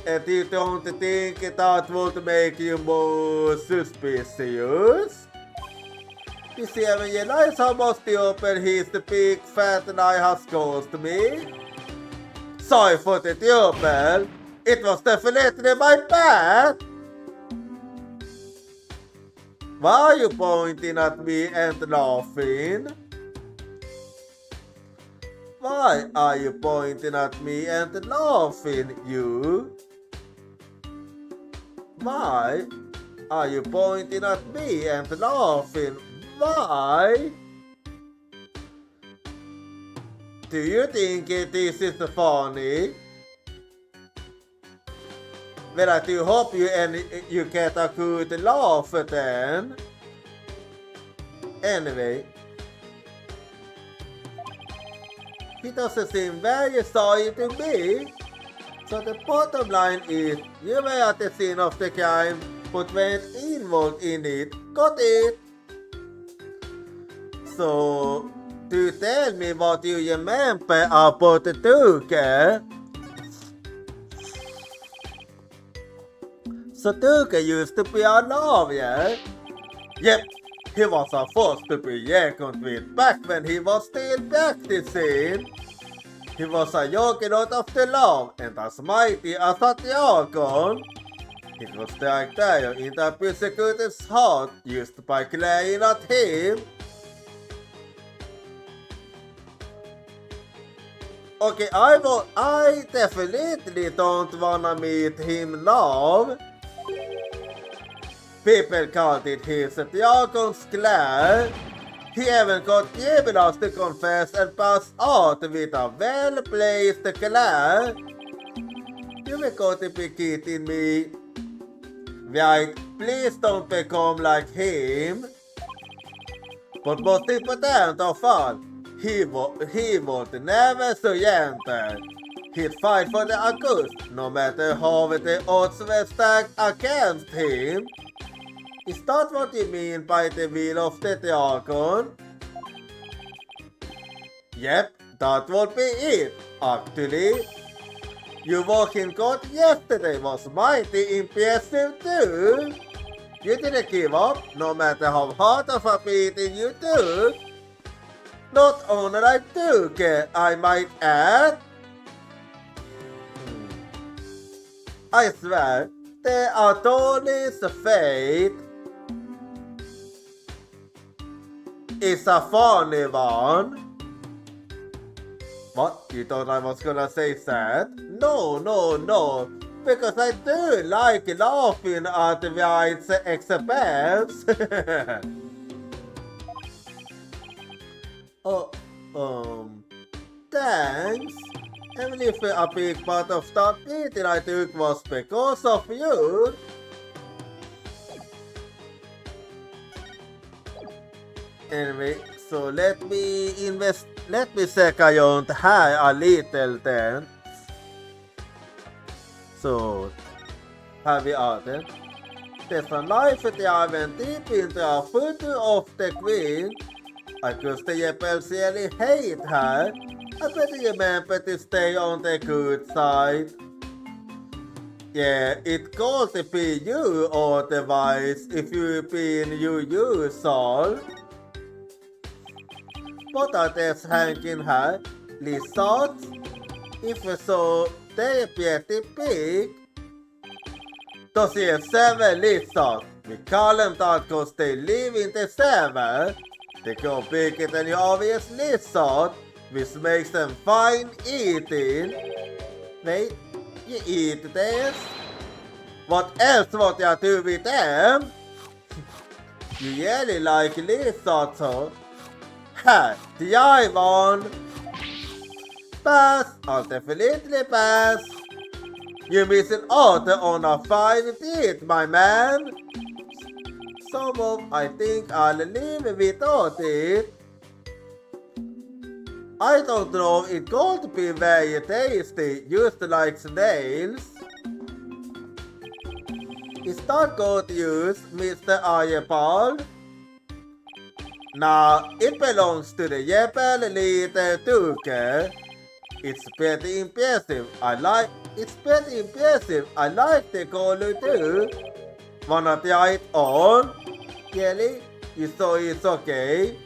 And you don't think that would make you more suspicious? You see, I realize how much the open his the big fat lie has cost me. Sorry for the trouble. It was definitely my bad. Why are you pointing at me and laughing? Why are you pointing at me and laughing, you? Why are you pointing at me and laughing? Why? Do you think this is funny? Well, I do hope you get a good laugh then. Anyway, he doesn't seem very sorry to me. So the bottom line is, you were at the scene of the crime, but weren't involved in it. Got it? So, do tell me what you remember about the Duke, eh? So Duke used to be a lawyer. Yep, he was a force to be reckoned with back when he was still practicing. He was a juggernaut of the law and as mighty as a dragon. It was strike there in the persecutor's heart used by glaring at him. Okay, I definitely don't wanna meet him now. People called it his dragon's glare. He even got criminals to confess and pass out with a well-placed glare. You were going to be kidding me. Right, please don't become like him. But most important of all, he would never surrender. He'd fight for the accused, no matter how the odds were stacked against him. Is that what you mean by the wheel of the dragon? Yep, that would be it, actually. Your walking god yesterday was mighty impressive too. You didn't give up, no matter how hard of a beating you took. Not only I took, I might add. I swear, the attorney's fate is a funny one. What? You thought I was gonna say sad? No. Because I do like laughing at White's expense. Oh, thanks. Even if a big part of that meeting I took was because of you. Anyway, so let me säga runt här a little then. So, här vi är det. Dessa knifet jag went deep into a photo of the queen. I could really hate her. I better remember to stay on the good side. Yeah, it could be you otherwise if you been you Saul. What are these hanging här? Lizards? If so, they pretty big. Does he have 7 lizards? We call them that because they live in the sewer. They go bigger than your obvious lizard, which makes them fine eating. Wait, you eat this? What else would you do with them? You really like lizards, huh? Ha! The eye one! Pass! I'll definitely pass! You're missing out on a fine date, my man! Some of I think I'll live without it. I don't know if it's going to be very tasty, just like snails. Is that good use, Mr. Eyeball? Nah, it belongs to the Jeppel little Tuke. It's pretty impressive. I like the color too. Wanna try it on? Kelly, you saw it's okay.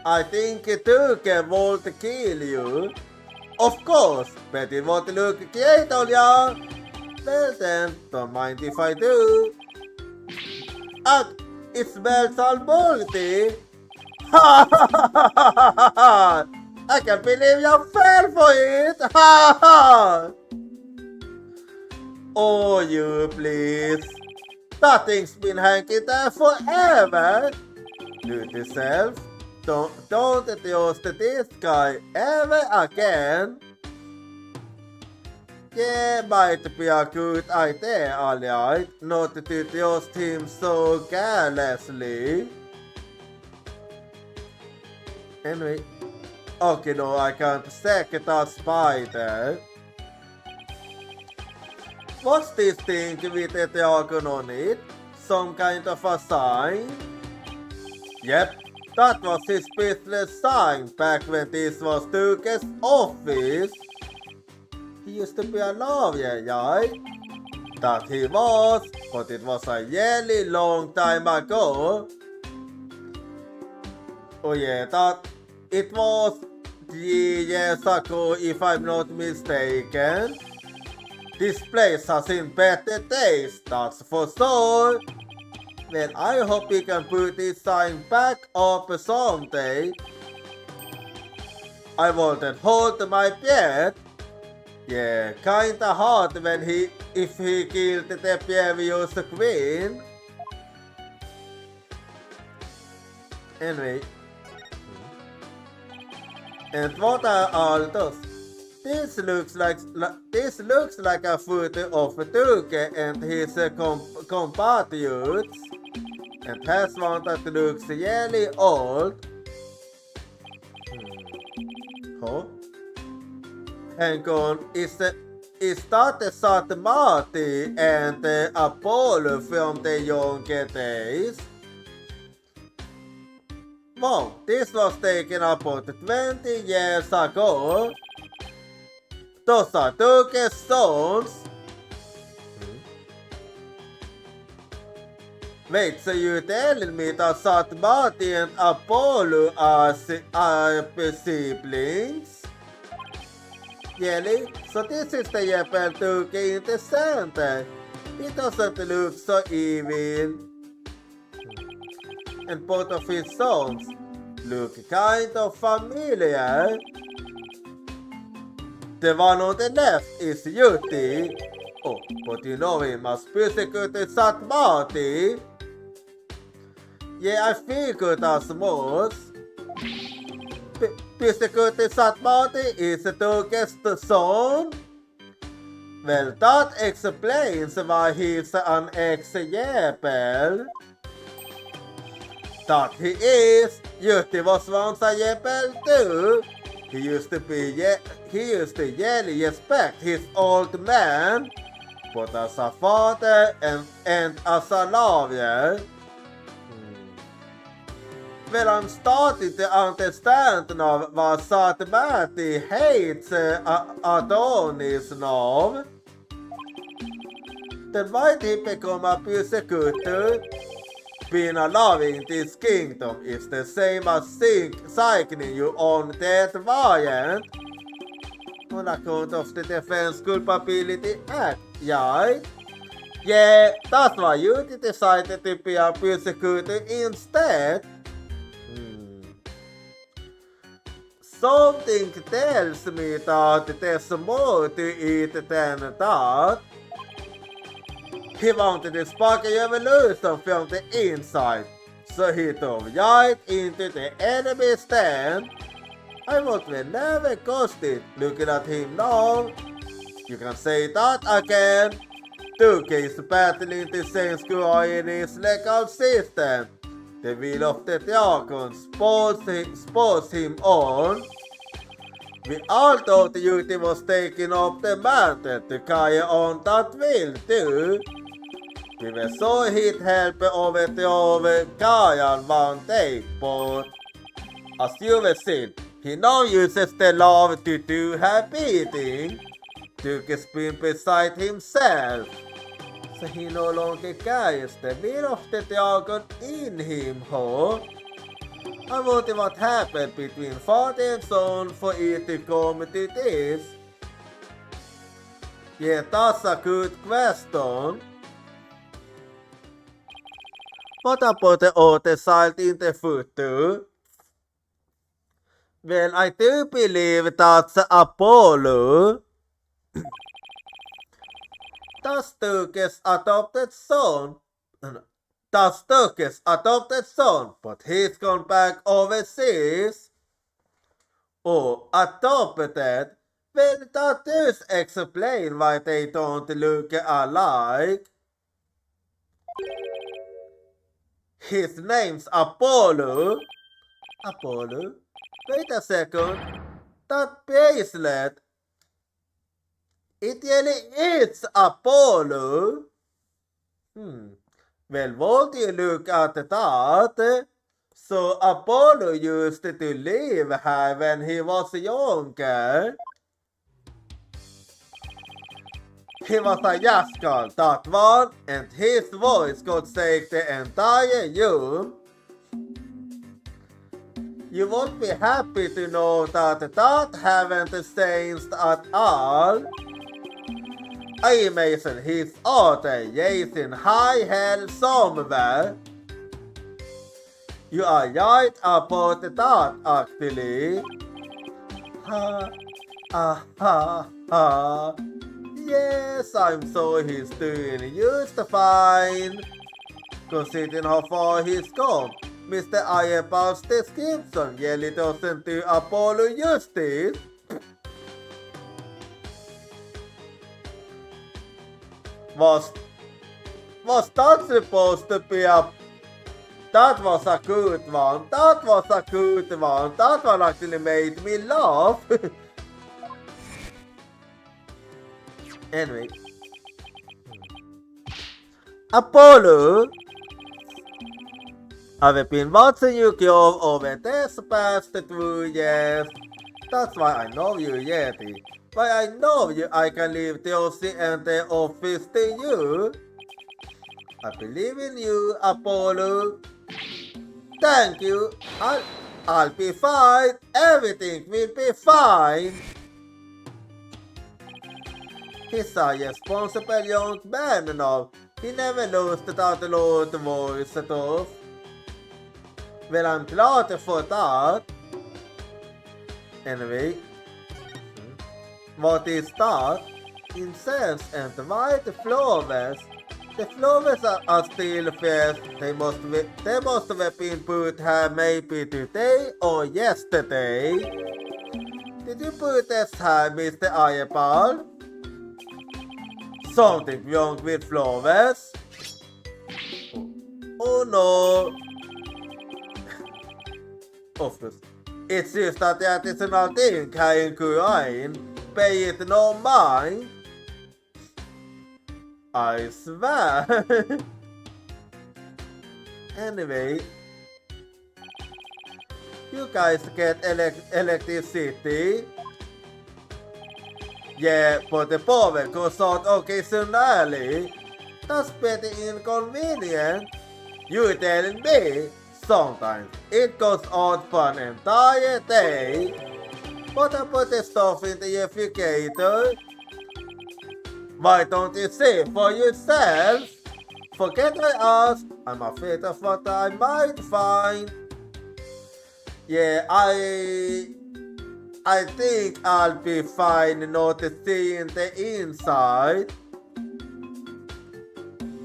I think Tuke won't kill you. Of course, but it won't look great on ya. Well then, don't mind if I do. It smells all moldy. Ha ha ha ha ha! I can't believe you fell for it. Ha ha! Oh, you please. That thing's been hanging there forever. Note yourself. Don't toast this guy ever again. Yeah, might be a good idea, alright, not to toast him so carelessly. Anyway, okay, no, I can't second that spider. What's this thing with a dragon on it? Some kind of a sign? Yep, that was his business sign back when this was Tuke's office. He used to be a lawyer, right? That he was, but it was a really long time ago. Oh yeah, that it was 3 years ago if I'm not mistaken. This place has seen better days, that's for sure. Well, I hope we can put this sign back up someday. I wouldn't hold my breath. Yeah, kinda hard when if he killed the previous queen. Anyway. And what are all those? This looks like a photo of Tuke and his compatriots. And has one that looks really old. Huh? Hang on, is that the Sat Marty and Apollo from the younger days? Wow, this was taken about 20 years ago. Those are Tuke's sons. Wait, so you're telling me that Sat Marty and Apollo are siblings? Really? So this is the Jeppel Tuke in the center. He doesn't look so evil. And both of his sons look kind of familiar. The one on the left is Yuti. Oh, but you know him as persecuted Satmati. Yeah, I figured as much. Persecuted Satmati is the youngest son. Well, that explains why he's an ex-Jäpel. That he is. Yuti was once a Jäpel too. He used to really respect his old man, both as a father and as a lawyer. Well, I'm starting to understand now why Satmati hates Adonis now. Then why did he become a persecutor? Being alive in this kingdom is the same as cycling you on that variant on account of the Defense Culpability Act, right? Yeah, that's why you decided to be a persecutor instead. Something tells me that there's more to it than that. He wanted to spark a revolution from the inside, so he dove right into the enemy stand. I would never cost it looking at him now. You can say that again. Duke is battling the same screw in his legal system. The will of the dragon spurs him on. We all thought Yuti was taking up the mantle to carry on that will too. We were so he'd help overthrow Kayan one day, but as you have seen, he now uses the law to do her bidding. Duke has been beside himself, so he no longer carries the will of the dragon in him, huh? I wonder what happened between father and son for it to come to this. Yeah, that's a good question. What about the other side in the future? Well, I do believe that's Apollo. That's Turkey's adopted son. That's Turkey's adopted son, but he's gone back overseas. Oh, adopted? Well, that does explain why they don't look alike. His name's Apollo. Apollo? Wait a second. That bracelet. It really is Apollo. Well, won't you look at that? So Apollo used to live here when he was younger. He was a Yaskal, that one, and his voice could save the entire room. You would be happy to know that haven't changed at all. I imagine his order is in high hell somewhere. You are right about that, actually. Ha. Yes, I'm sure he's doing just fine. Considering how far he's come, Mr. Ayerbal's description really doesn't do Apollo justice. Was that supposed to be a... That was a good one. That one actually made me laugh. Anyway. Apollo! I've been watching you grow over this past 2 years. That's why I know you, Yeti. Why I know you, I can leave Josie and the office to you. I believe in you, Apollo. Thank you. I'll be fine. Everything will be fine. He's a responsible young man now. He never lost that loud voice at all. Well, I'm glad for that. Anyway. what is that? Incense and white flowers. The flowers are still fresh. They must have been put here maybe today or yesterday. Did you put this here, Mr. Eyeball? Something wrong with flowers? Oh no! Of course. It's just that the artisanal thing can Korean. Pay it no mind. I swear. Anyway, you guys get electricity. Yeah, but the power goes out occasionally. That's pretty inconvenient. You telling me? Sometimes it goes out for an entire day. But I put the stuff in the refrigerator. Why don't you see for yourself? Forget I asked. I'm afraid of what I might find. Yeah, I think I'll be fine noticing the inside.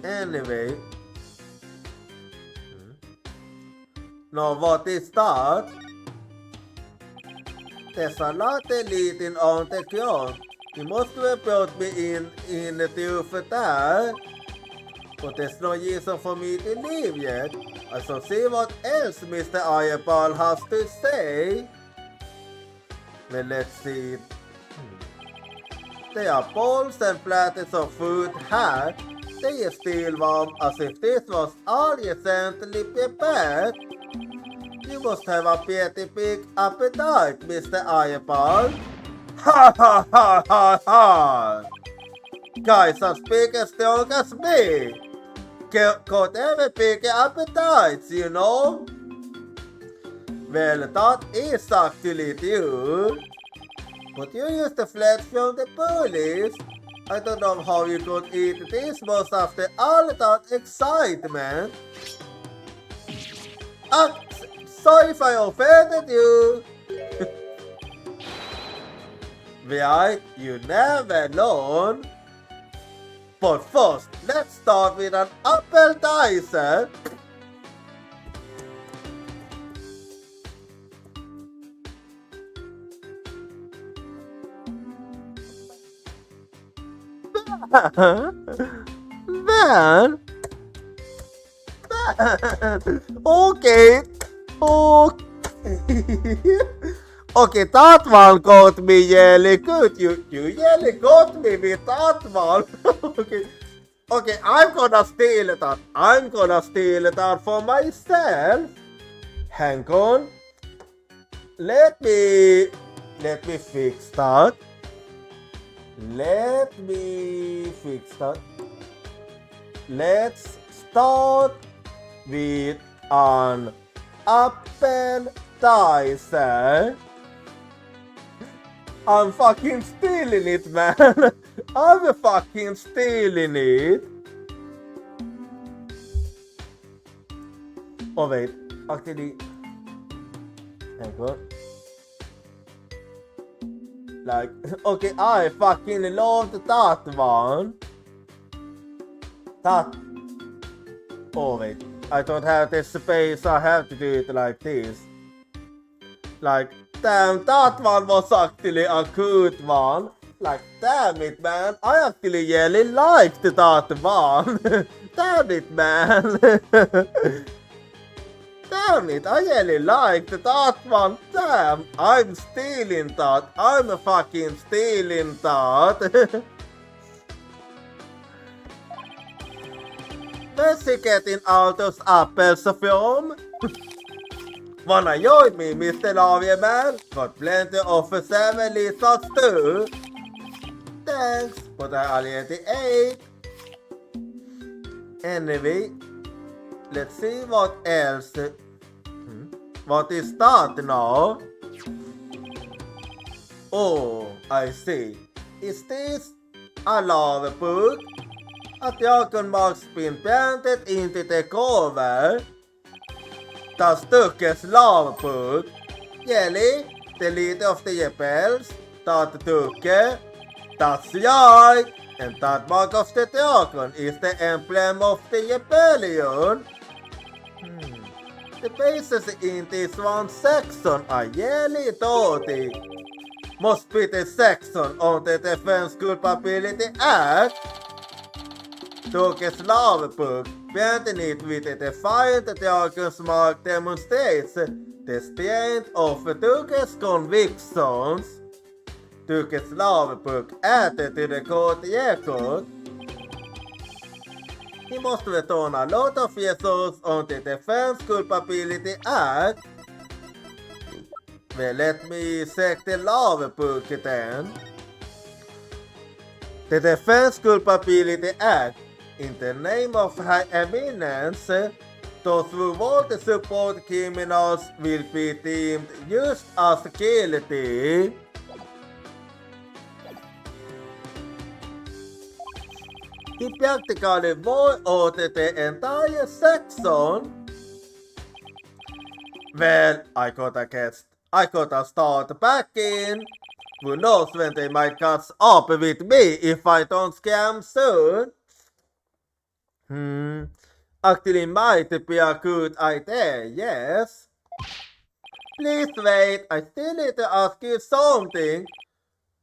Anyway. Now what is that? There's a lot leading on the ground. You must have brought me in the roof there. But there's no reason for me to leave yet. I shall see what else Mr. Eyeball has to say. Well, let's see. There are bowls and platters of food here. They are still warm as if this was all recently prepared. You must have a pretty big appetite, Mr. Eyeball. Ha ha ha ha ha! Guys as big and strong as me. Got every big appetites, you know? Well, that is actually true. But you used to fled from the police. I don't know how you could eat this much after all that excitement. Sorry if I offended you. Right, you never learn. But first, let's start with an apple dicer. Man. Okay. Okay, that one got me really good. You really got me with that one. Okay, I'm gonna steal that. I'm gonna steal that for myself. Hang on. Let me fix that. Let me fix that. Let's start with an apple dicer. I'm fucking stealing it, man. I'm fucking stealing it. Oh wait, actually, hang on. Like, okay, I fucking loved that one. That. Oh wait, I don't have the space. I have to do it like this. Like, damn, that one was actually a good one. Like, damn it, man. I actually really liked that one. Damn it, man. Damn it, I really liked that one. Damn, I'm stealing that. I'm fucking stealing that. Where's he getting all those apples from? Wanna join me, Mr. Lavieman? Got plenty of 7 lizards too. Thanks, but I already ate. Anyway, let's see what else. What is that now? Oh, I see. Is this a lava book? A dragon mark's been planted into the cover. Das styckets lava book. Jelly, the leader of the rebels, that duke, That's right! And that mark of the dragon is the emblem of the rebellion. The bases in this one section are really dirty. Must be the section on the Defense Culpability Act. Turkish lawbook beneath with the defiant dragon's mark demonstrates the strength of Turkish convictions. Turkish lawbook added to the court record. He must return a lot of results on the Defense Culpability Act. Well, let me check the lawbook then. The Defense Culpability Act, in the name of High Eminence, those who want to support criminals will be deemed just as guilty. He practically voted the entire section. Well, I gotta start back in. Who knows when they might catch up with me if I don't scam soon? Actually might be a good idea, yes. Please wait, I still need to ask you something.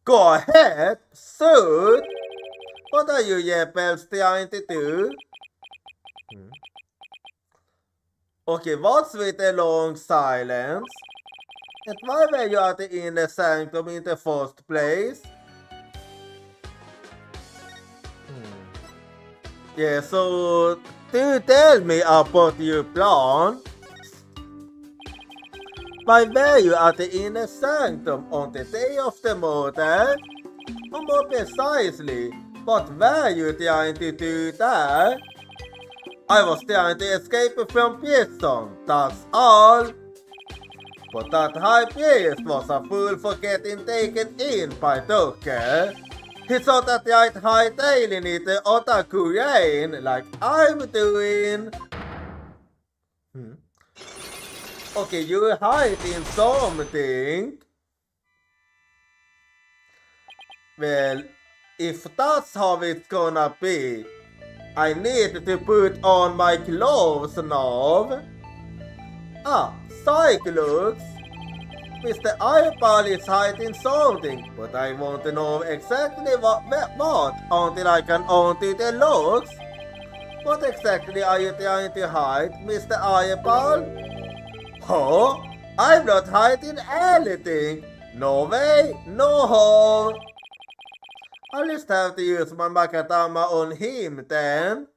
Go ahead, soon. What are you rebels trying to do? Okay, what's with the long silence? And why were you at the inner sanctum in the first place? Yeah, so do tell me about your plan. Why were you at the inner sanctum on the day of the murder? Or more precisely, what were you trying to do there? I was trying to escape from prison, that's all. But that high priest was a fool for getting taken in by Jochira. He thought that I'd hightailing it the otaku rain like I'm doing. Okay, you're hiding something. Well, if that's how it's gonna be, I need to put on my clothes now. Cyclux! Mr. Eyeball is hiding something, but I want to know exactly what until I can undo the looks. What exactly are you trying to hide, Mr. Eyeball? Huh? I'm not hiding anything. No way, no how. I'll just have to use my Makatama on him then.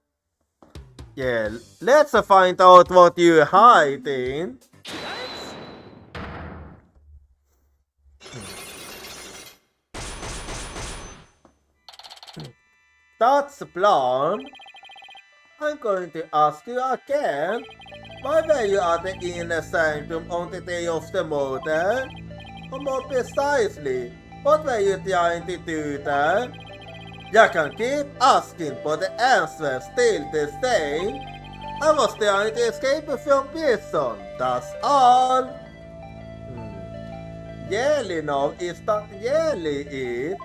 Yeah, let's find out what you're hiding. That's the plan. I'm going to ask you again. Why were you at the inner sanctum on the day of the murder? Or more precisely, what were you trying to do there? You can keep asking, but the answer's still the same. I was trying to escape from prison, that's all. Really now, is that really it?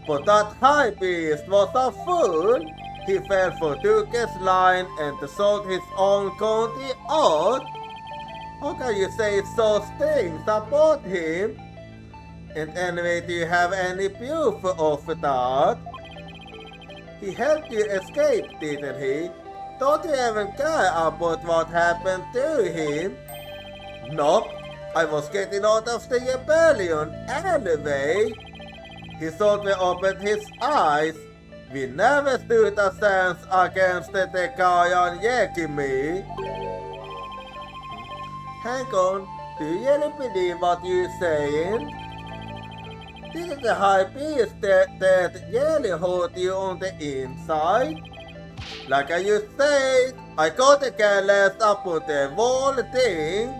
But that high priest was a fool. He fell for Duke's line and sold his own country out. How can you say such things about him? And anyway, do you have any proof of that? He helped you escape, didn't he? Don't you even care about what happened to him? Nope, I was getting out of the rebellion anyway. He thought we opened his eyes. We never stood a chance against the Tekayan Yekimi. Hang on, do you really believe what you're saying? Didn't the high priest that really hurt you on the inside? Like you said, I got to care less about the whole thing.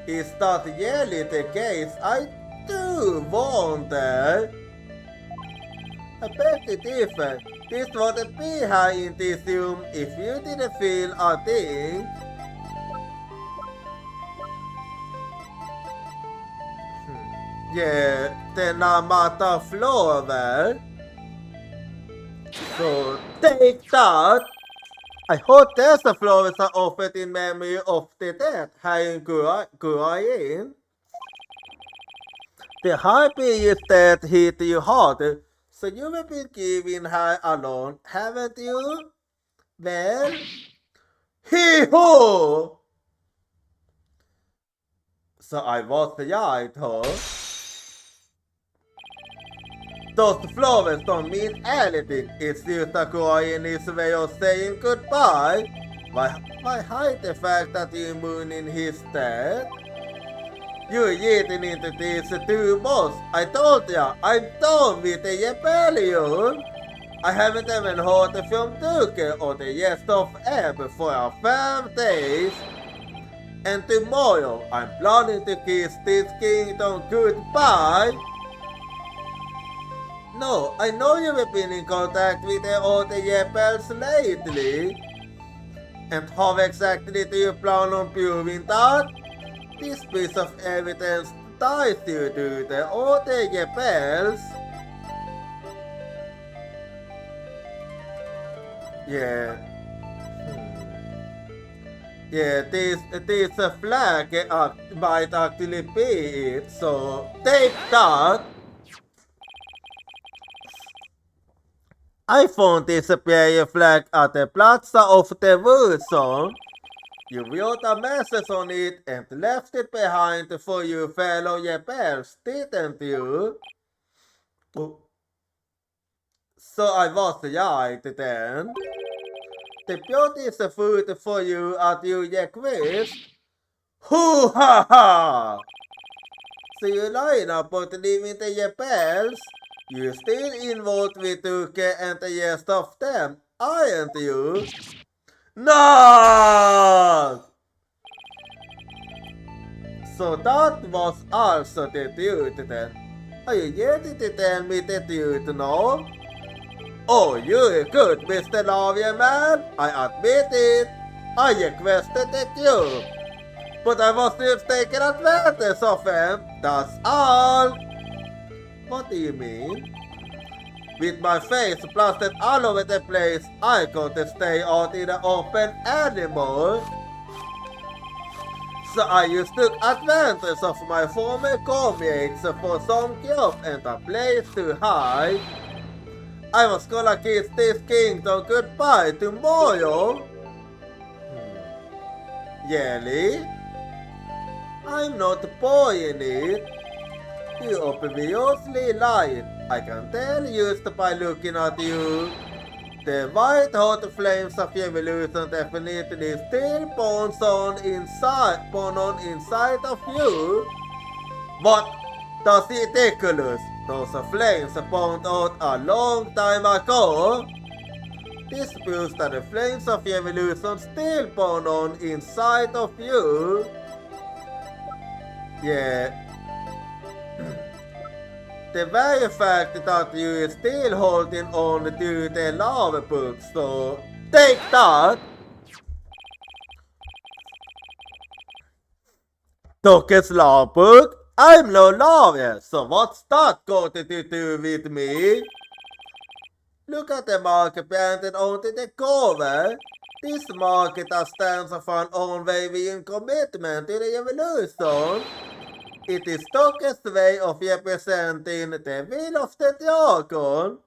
Is that really the case? I do wonder. I beg to differ. This wouldn't be high in this room if you didn't feel a thing. Yeah, denna matta flower. So take that. I hope there's a flowers are offered in memory of the dead här in Gurain. The happy is that hit you hard, so you have been giving her alone, haven't you? Well, hee-ho! So I was the right, huh? Those flowers don't mean anything. It's just a Koreanese way of saying goodbye. Why hide the fact that you're mooning his death? You're getting into this too much. I told ya, I'm done with the rebellion. I haven't even heard from Duke or the rest of Ebb for 5 days. And tomorrow, I'm planning to kiss this kingdom goodbye. No, I know you've been in contact with all the rebels lately. And how exactly do you plan on proving that? This piece of evidence ties you to the other rebels. Yeah. Yeah, this flag might actually be it, so take that. I found this prayer flag at the Plaza of the Wilson. You wrote a message on it and left it behind for your fellow rebels, didn't you? Oh. So I was right then. The beauty is the food for you at your request. Hoo ha ha! So you line up about leaving the rebels? You're still involved with Duke and the rest of them, aren't you? No! So that was also the truth then. Are you ready to tell me the truth now? Oh, you're good, Mr. Lawyer Man. I admit it. I requested the cube. But I was just taking advantage of him. That's all. What do you mean? With my face plastered all over the place, I couldn't stay out in the open anymore. So I just took advantage of my former comrades for some job and a place to hide. I was gonna kiss this kingdom goodbye tomorrow. Really? I'm not buying it. You obviously lied. I can tell just by looking at you. The white hot flames of revolution definitely still burn on inside of you. What? That's ridiculous. Those flames burned out a long time ago. This proves that the flames of revolution still burn on inside of you. Yeah. The very fact that you are still holding on to the lava book, so take that! Duke's law book? I'm no lawyer, so what's that got to do with me? Look at the mark painted onto the cover. This mark stands for an unwavering commitment to the revolution. It is Duke's way of representing the will of the dragon.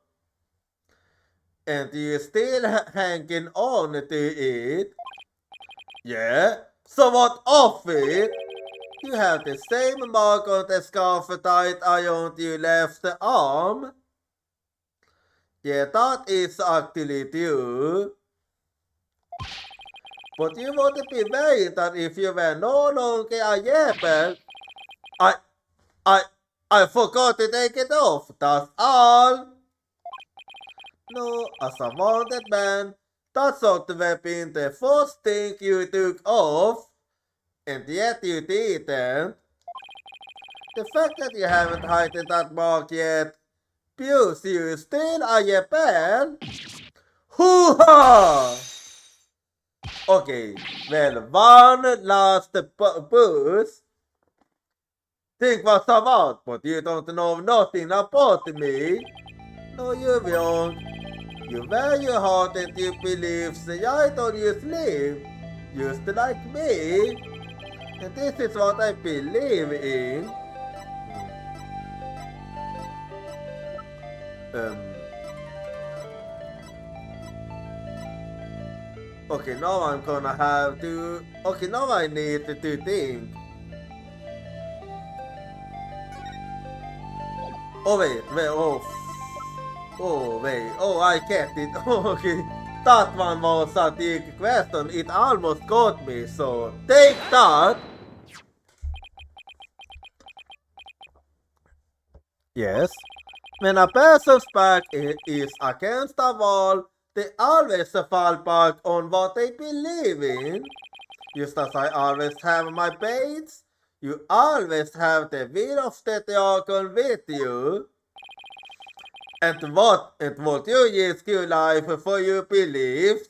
And you're still hanging on to it. Yeah? So what of it? You have the same mark on the scarf tied around your left arm. Yeah, that is actually true. But you would be worried that if you were no longer a rebel, I forgot to take it off, that's all. No, as a wanted man, that's ought to have been the first thing you took off, and yet you didn't. The fact that you haven't hidden that mark yet proves you're still a rebel. Hoo-ha! Okay, well, one last boost. think what's about, but you don't know nothing about me. No, you wrong. You wear your heart and you believe, say I don't use live. Used to like me. And this is what I believe in. Okay, now I'm gonna have to... Okay, now I need to think. Oh wait, oh I get it. Okay, that one was a big question. It almost got me, so take that. Yes. When a person's back is against the wall, they always fall back on what they believe in. Just as I always have my baits, you always have the wheel of the dragon with you. And what you risk your life for your beliefs?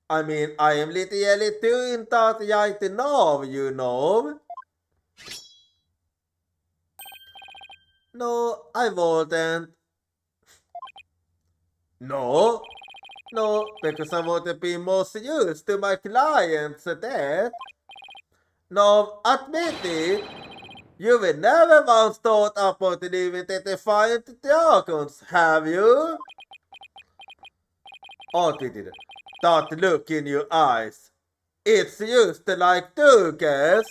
I mean, I am literally doing that right now, you know. No, I wouldn't. No, because I want to be most used to my clients' death. No, admit it. You will never once thought about living the defiant dragons, have you? Oh, did it? That look in your eyes. It's used like Dugas.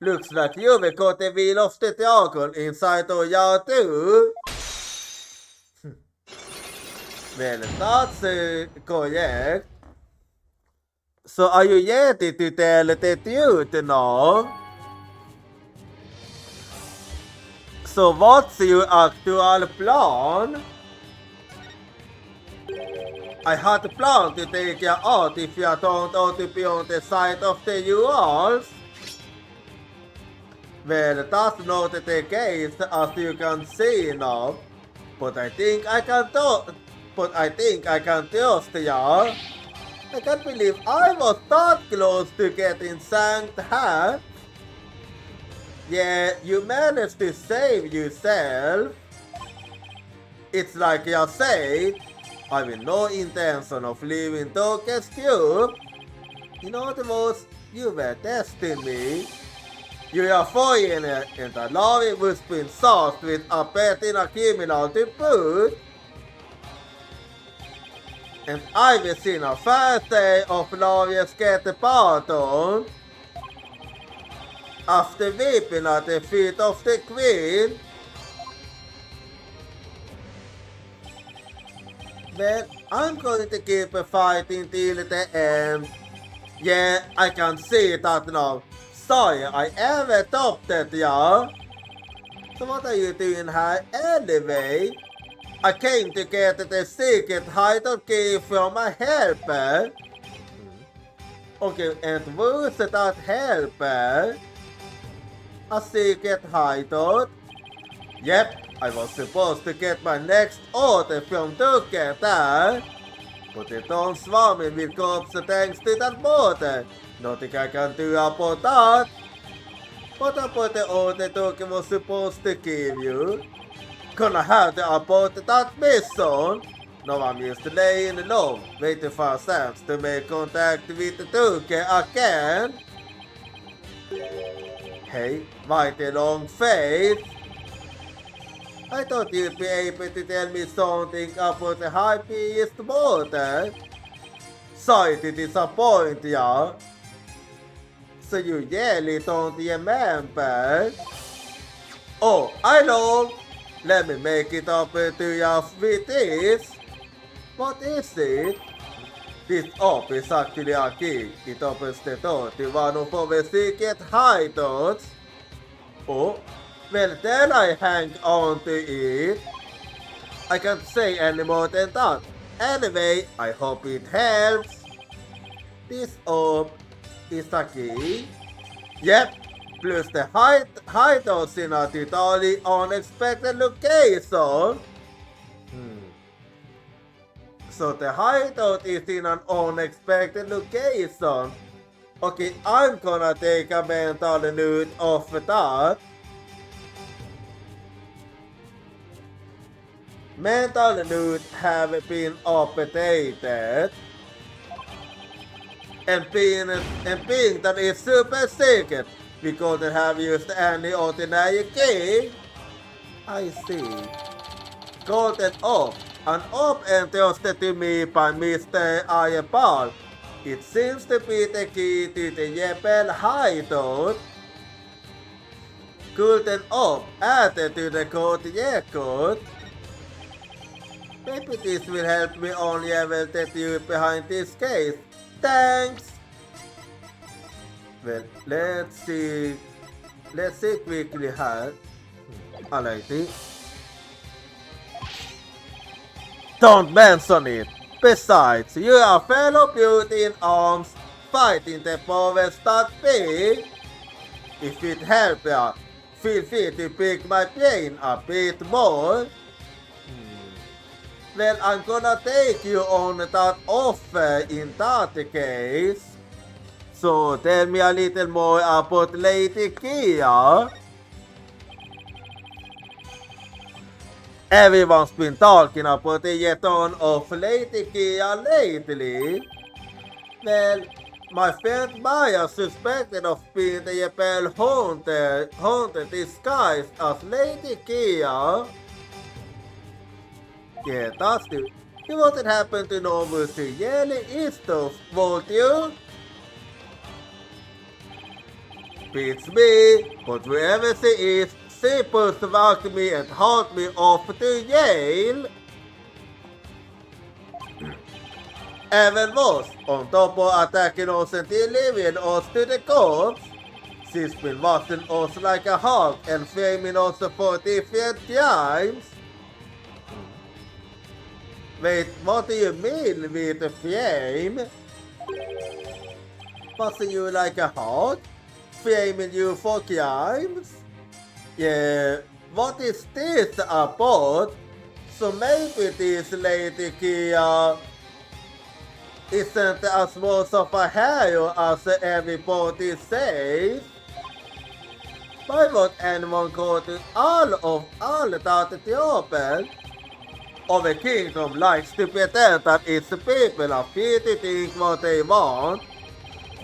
Looks like you've got the wheel of the dragon inside of you too. Well, that's correct. So are you ready to tell the truth now? So what's your actual plan? I had planned to take you out if you don't want to be on the side of the walls. Well, that's not the case as you can see now. But I think I can trust you. I can't believe I was that close to getting sanked hat. Yeah, you managed to save yourself. It's like you said, I have no intention of leaving Tokyo's Cube. In other words, you were testing me. You are foreigner and the love was being sauced with a pet in a criminal to boot. And I've seen a first day of lawyers get pardon. After weeping at the feet of the queen. Well, I'm going to keep fighting till the end. Yeah, I can see that now. Sorry, I ever adopted ya. So what are you doing here anyway? I came to get the secret hideout key from a helper. Okay, and who's that helper? A secret hideout? Yep, I was supposed to get my next order from Jochira. But it don't swarm me with corpse thanks to that border. Nothing I can do about that. What about the order Jochira was supposed to give you? Gonna have to abort that mission. Now I'm used to laying low, waiting for a chance to make contact with Jochira again. Hey, mighty long face. I thought you'd be able to tell me something about the high-paced border. Sorry to disappoint ya. So you really don't remember? Oh, I know. Let me make it up to you with this. What is it? This op is actually a key. It opens the door to one of our secret hideouts. Oh, well then I hang on to it. I can't say any more than that. Anyway, I hope it helps. This op is a key. Yep, plus the hideouts in a totally unexpected location. So the hideout is in an unexpected location. Okay, I'm gonna take a mental note of that. Mental note have been updated. And being that it's super secret, we couldn't have used any ordinary key. I see. Golden orb. An orb entrusted to me by Mr. Ayabal. It seems to be the key to the Yepel hideout. Golden orb added to the code record. Maybe this will help me on level the dude behind this case. Thanks! Well, let's see. Let's see quickly how. Alrighty. Don't mention it! Besides, you are fellow beauty in arms fighting the powers that be. If it helps you, feel free to pick my brain a bit more. Well, I'm gonna take you on that offer in that case. So tell me a little more about Lady Kia. Everyone's been talking about the return of Lady Kia lately. Well, my friend Maya suspected of being the Rebel haunted disguised as Lady Kia. Yeah, that's it. You wouldn't happen to know who she really is though, would you? Beats me, but wherever she is, she pursued me and hauled me off to Yale. Even worse, on top of attacking us and delivering us to the corpse, she's been watching us like a hawk and framing us for different crimes. Wait, what do you mean with the frame? Watching you like a hawk? Framing you for crimes? Yeah, what is this about? So maybe this Lady Kia isn't as much of a hero as everybody says. Why would anyone go to all that trouble? Or the kingdom likes to pretend that its people are free to think what they want.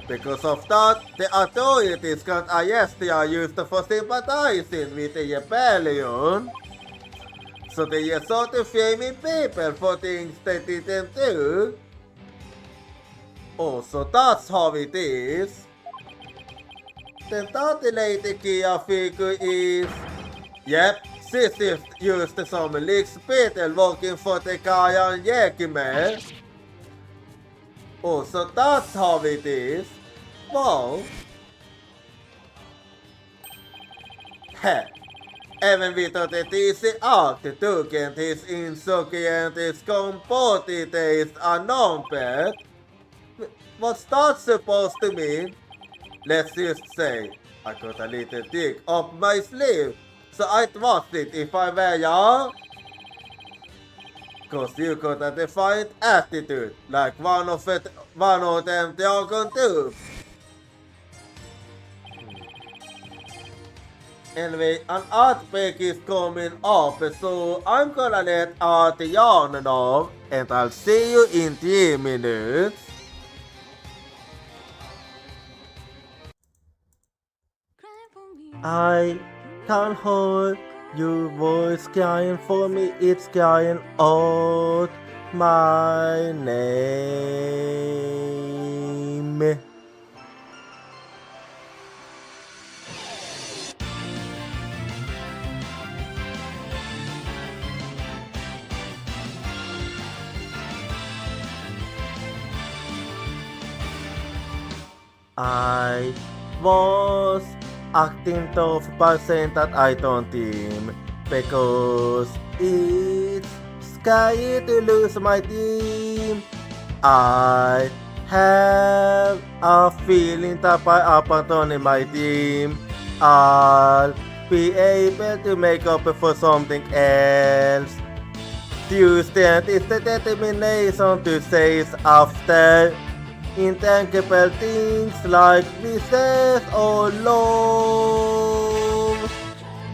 Because of that, the authorities can arrest you used for sympathizing with the rebellion. So they resort to framing people for things they didn't do. Oh, so that's how it is. Then that Lady Kia figure is... Yep, she's used some leaks people working for the Kayan Yakime. Oh, so that's how it is. Wow. Heh. Även without the easy act took and his insurgent is comported is a number. What's that supposed to mean? Let's just say, I got a little dig up my sleeve, so I'd watch it if I were you. Cause you got a defiant attitude, like one of them dragon tubes. Anyway, an outbreak is coming up, so I'm gonna let Artian know, and I'll see you in 3 minutes. I can't hold your voice crying for me, it's crying out my name. I was acting tough by saying that I don't team because it's scary to lose my team. I have a feeling that by abandoning my team, I'll be able to make up for something else. Tuesday is the determination to chase after intangible things like business or love.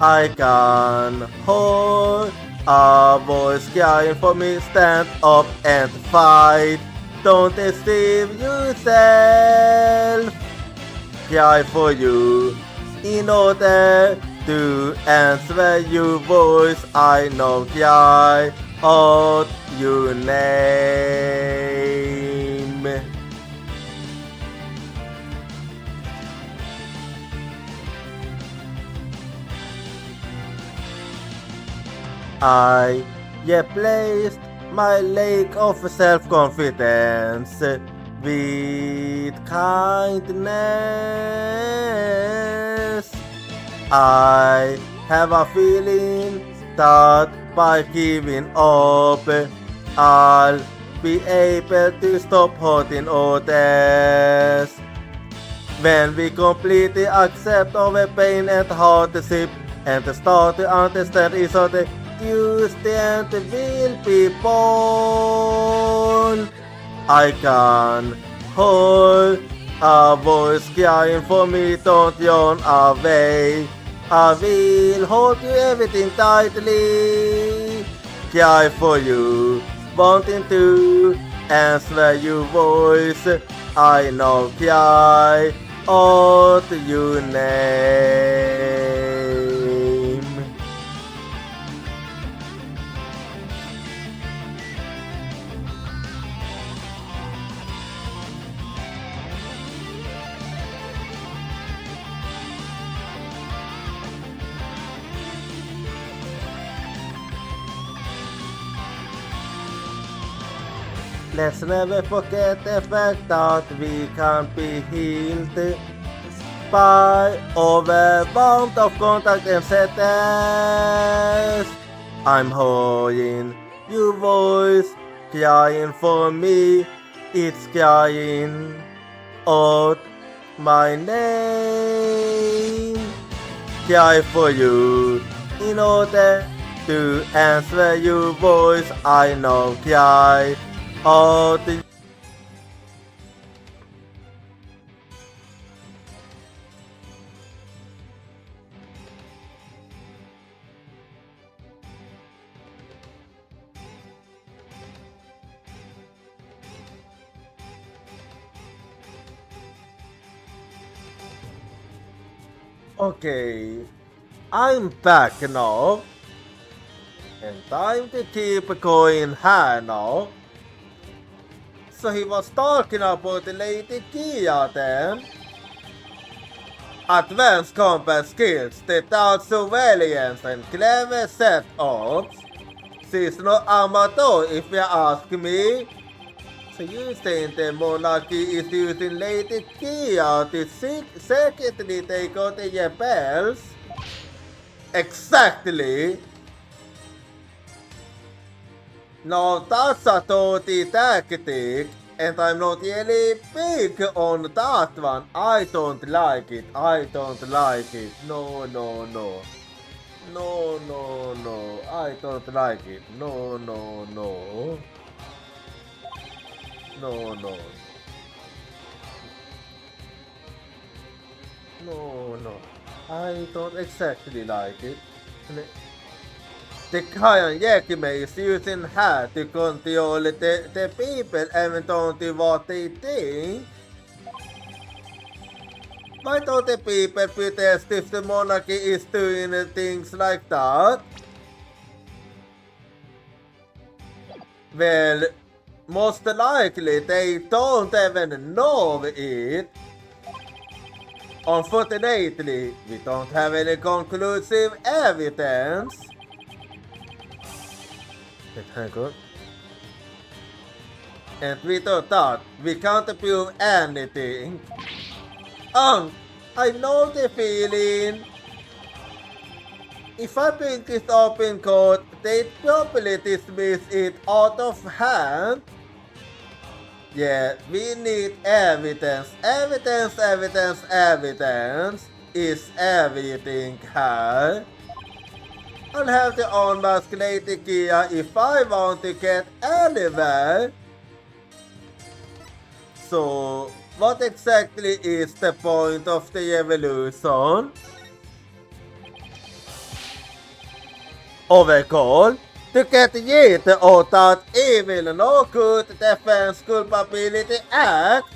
I can hold a voice crying for me, stand up and fight. Don't deceive yourself. Cry for you in order to answer your voice. I know cry out your name. I replaced my lack of self-confidence with kindness. I have a feeling that by giving up, I'll be able to stop hurting others. When we completely accept our pain and hardship and start to understand each other, new strength will be born. I can hold a voice crying for me, don't run away. I will hold you everything tightly. Cry for you, wanting to answer your voice. I know cry out your name. Let's never forget the fact that we can be healed by overwhelmed of contact and sadness. I'm holding your voice, crying for me. It's crying out my name. Cry for you in order to answer your voice. I know cry out. Okay, I'm back now, and time to keep going high now. So he was talking about the Lady Kia then. Advanced combat skills, state-out surveillance and clever setups. She's no amateur if you ask me. So you think the monarchy is using Lady Kia to secretly take out the rebels? Exactly. Now that's a dirty tactic, and I'm not really big on that one. I don't like it. I don't like it. No, no, no. No, no, no. I don't like it. No, no, no. No, no. No, no. I don't exactly like it. The Kayan Yakime is using her to control the people and don't do what they think. Why don't the people protest if the monarchy is doing things like that? Well, most likely they don't even know it. Unfortunately, we don't have any conclusive evidence. And without that, we can't prove anything. I know the feeling. If I bring this open court, they'd probably dismiss it out of hand. Yeah, we need evidence. Evidence, evidence, evidence. Is everything here? I'll have to unmask Lady Kia if I want to get anywhere. So, what exactly is the point of the evolution? Overall, to get rid of that evil no good defense culpability act?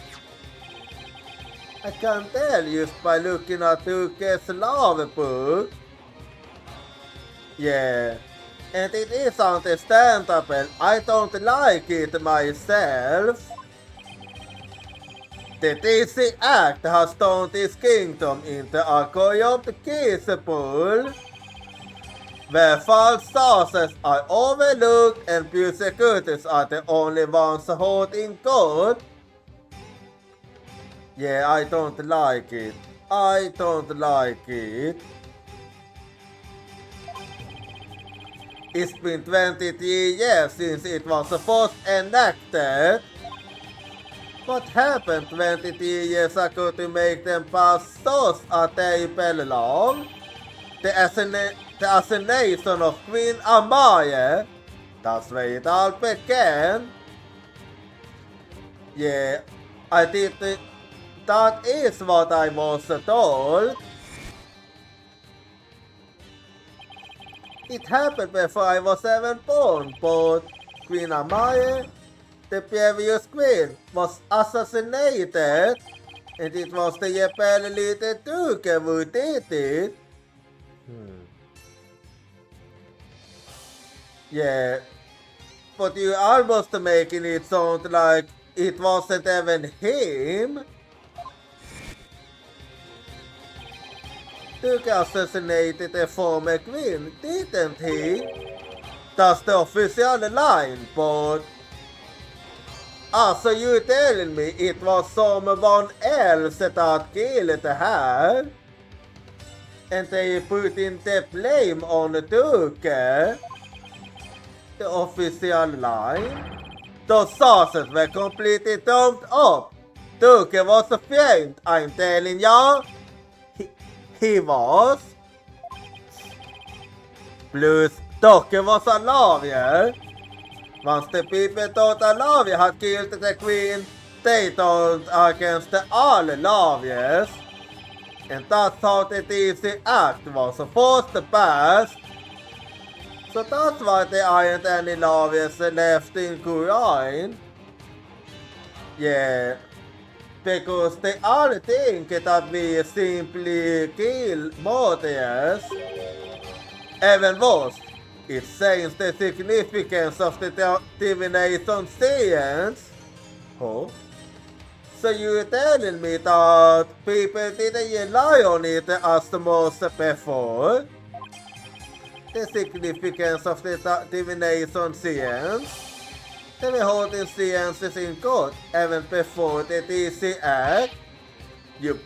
I can tell just by looking at Duke's love book. Yeah, and it is understandable. I don't like it myself. The DC Act has turned this kingdom into a corrupt cesspool, where false sources are overlooked and prosecutors are the only ones holding court. Yeah, I don't like it. I don't like it. It's been 23 years since it was first enacted. What happened 23 years ago to make them pass such a terrible law? The assassination of Queen Amaya. That's where it all began. Yeah, I did it. That is what I was told. It happened before I was even born, but Queen Amaya, the previous queen, was assassinated, and it was the rebel leader Duke who did it. Yeah, but you almost making it sound like it wasn't even him. Duke assassinated the former queen, didn't he? That's the official line, but... so you telling me it was someone else that killed her? And they put in the blame on Duke? The official line? Those sources were completely dumped up. Duke was framed, I'm telling you. He was. Plus, Duke was a lawyer. Once the people thought a lawyer had killed the queen, they turned against all lawyers. And that's how the DC Act was forced to pass. So that's why there aren't any lawyers left in Quran. Yeah. Because they all think that we simply kill murderers. Even worse, it changes the significance of the divination science. Oh? So you're telling me that people didn't rely on it as much before? The significance of the divination science? They were holding sciences in court even before the DC Act. You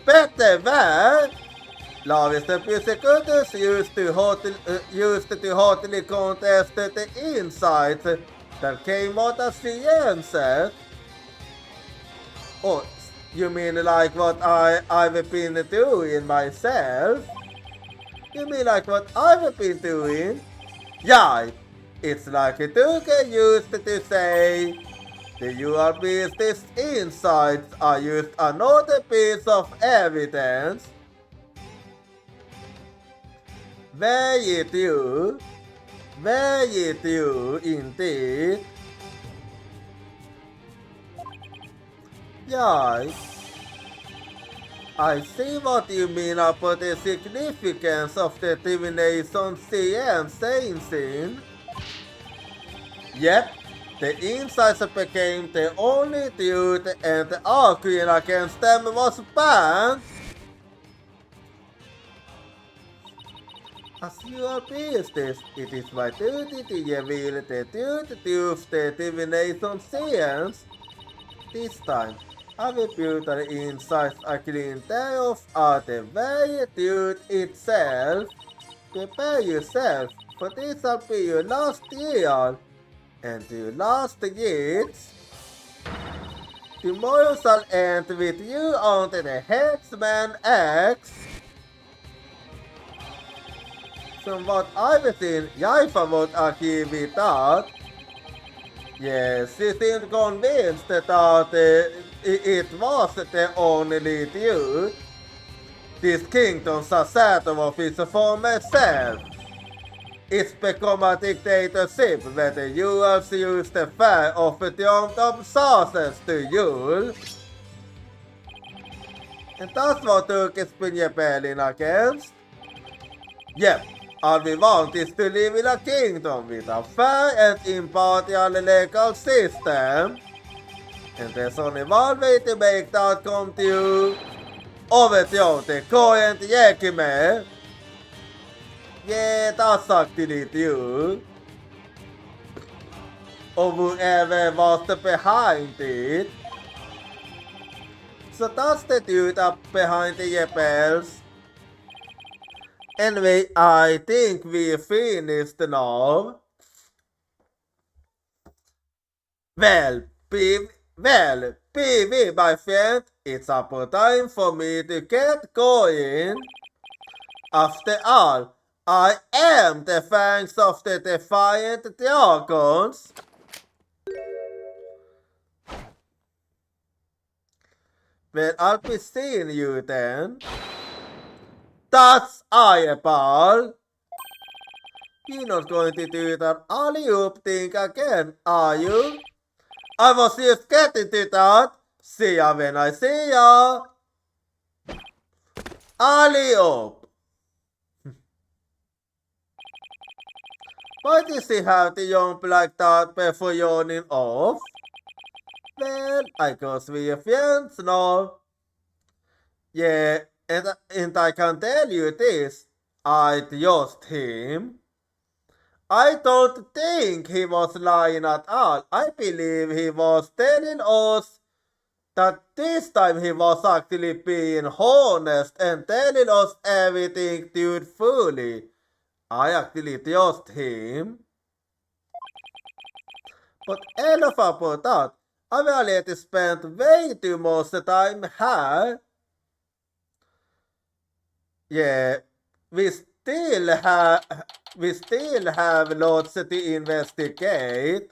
bet they were! Lawyers and prosecutors used to hotly contest the insights that came out of sciences. Oh, you mean like what I've been doing myself? You mean like what I've been doing? Yeah, it's like Duke used to say, the URB's insights are just another piece of evidence. Very true indeed. Yeah, I see what you mean about the significance of the divination science. Yep, the insights became the only truth and the arguing against them was banned. As your business, it is my duty to reveal the truth of the divination science. This time, I will build the insights I claim thereof are the very truth itself. Prepare yourself, for this will be your last year. And your last gifts. Tomorrow shall end with you under the Headsman X. From what I've seen, Jaifa would agree with that. Yes, she seemed convinced that it was the only dude. These kingdoms are settled of its former self. It's become a dictatorship where the Urals use the fire of the armed sources to rule. And that's what Turk is rebelling against. Yep, all we want is to live in a kingdom with a fair and impartial legal system. And there's only one way to make that come to overthrow the current regime. Yeah, that's actually true. Or whoever was behind it. So that's the dude up behind the rebels. Anyway, I think we finished now. Well, PV, my friend, it's about time for me to get going. After all, I am the fangs of the defiant dragons. Well, I'll be seeing you then. That's eyeball. You're not going to do that alley-oop thing again, are you? I was just getting to that. See ya when I see ya. Alley-oop. Why does he have the jump like that before yawning off? Well, I guess we are friends now. Yeah, and I can tell you this. I trust him. I don't think he was lying at all. I believe he was telling us that this time he was actually being honest and telling us everything truthfully. I actually trust him. But enough about that. I've already spent way too much time here. Yeah, we still have lots to investigate.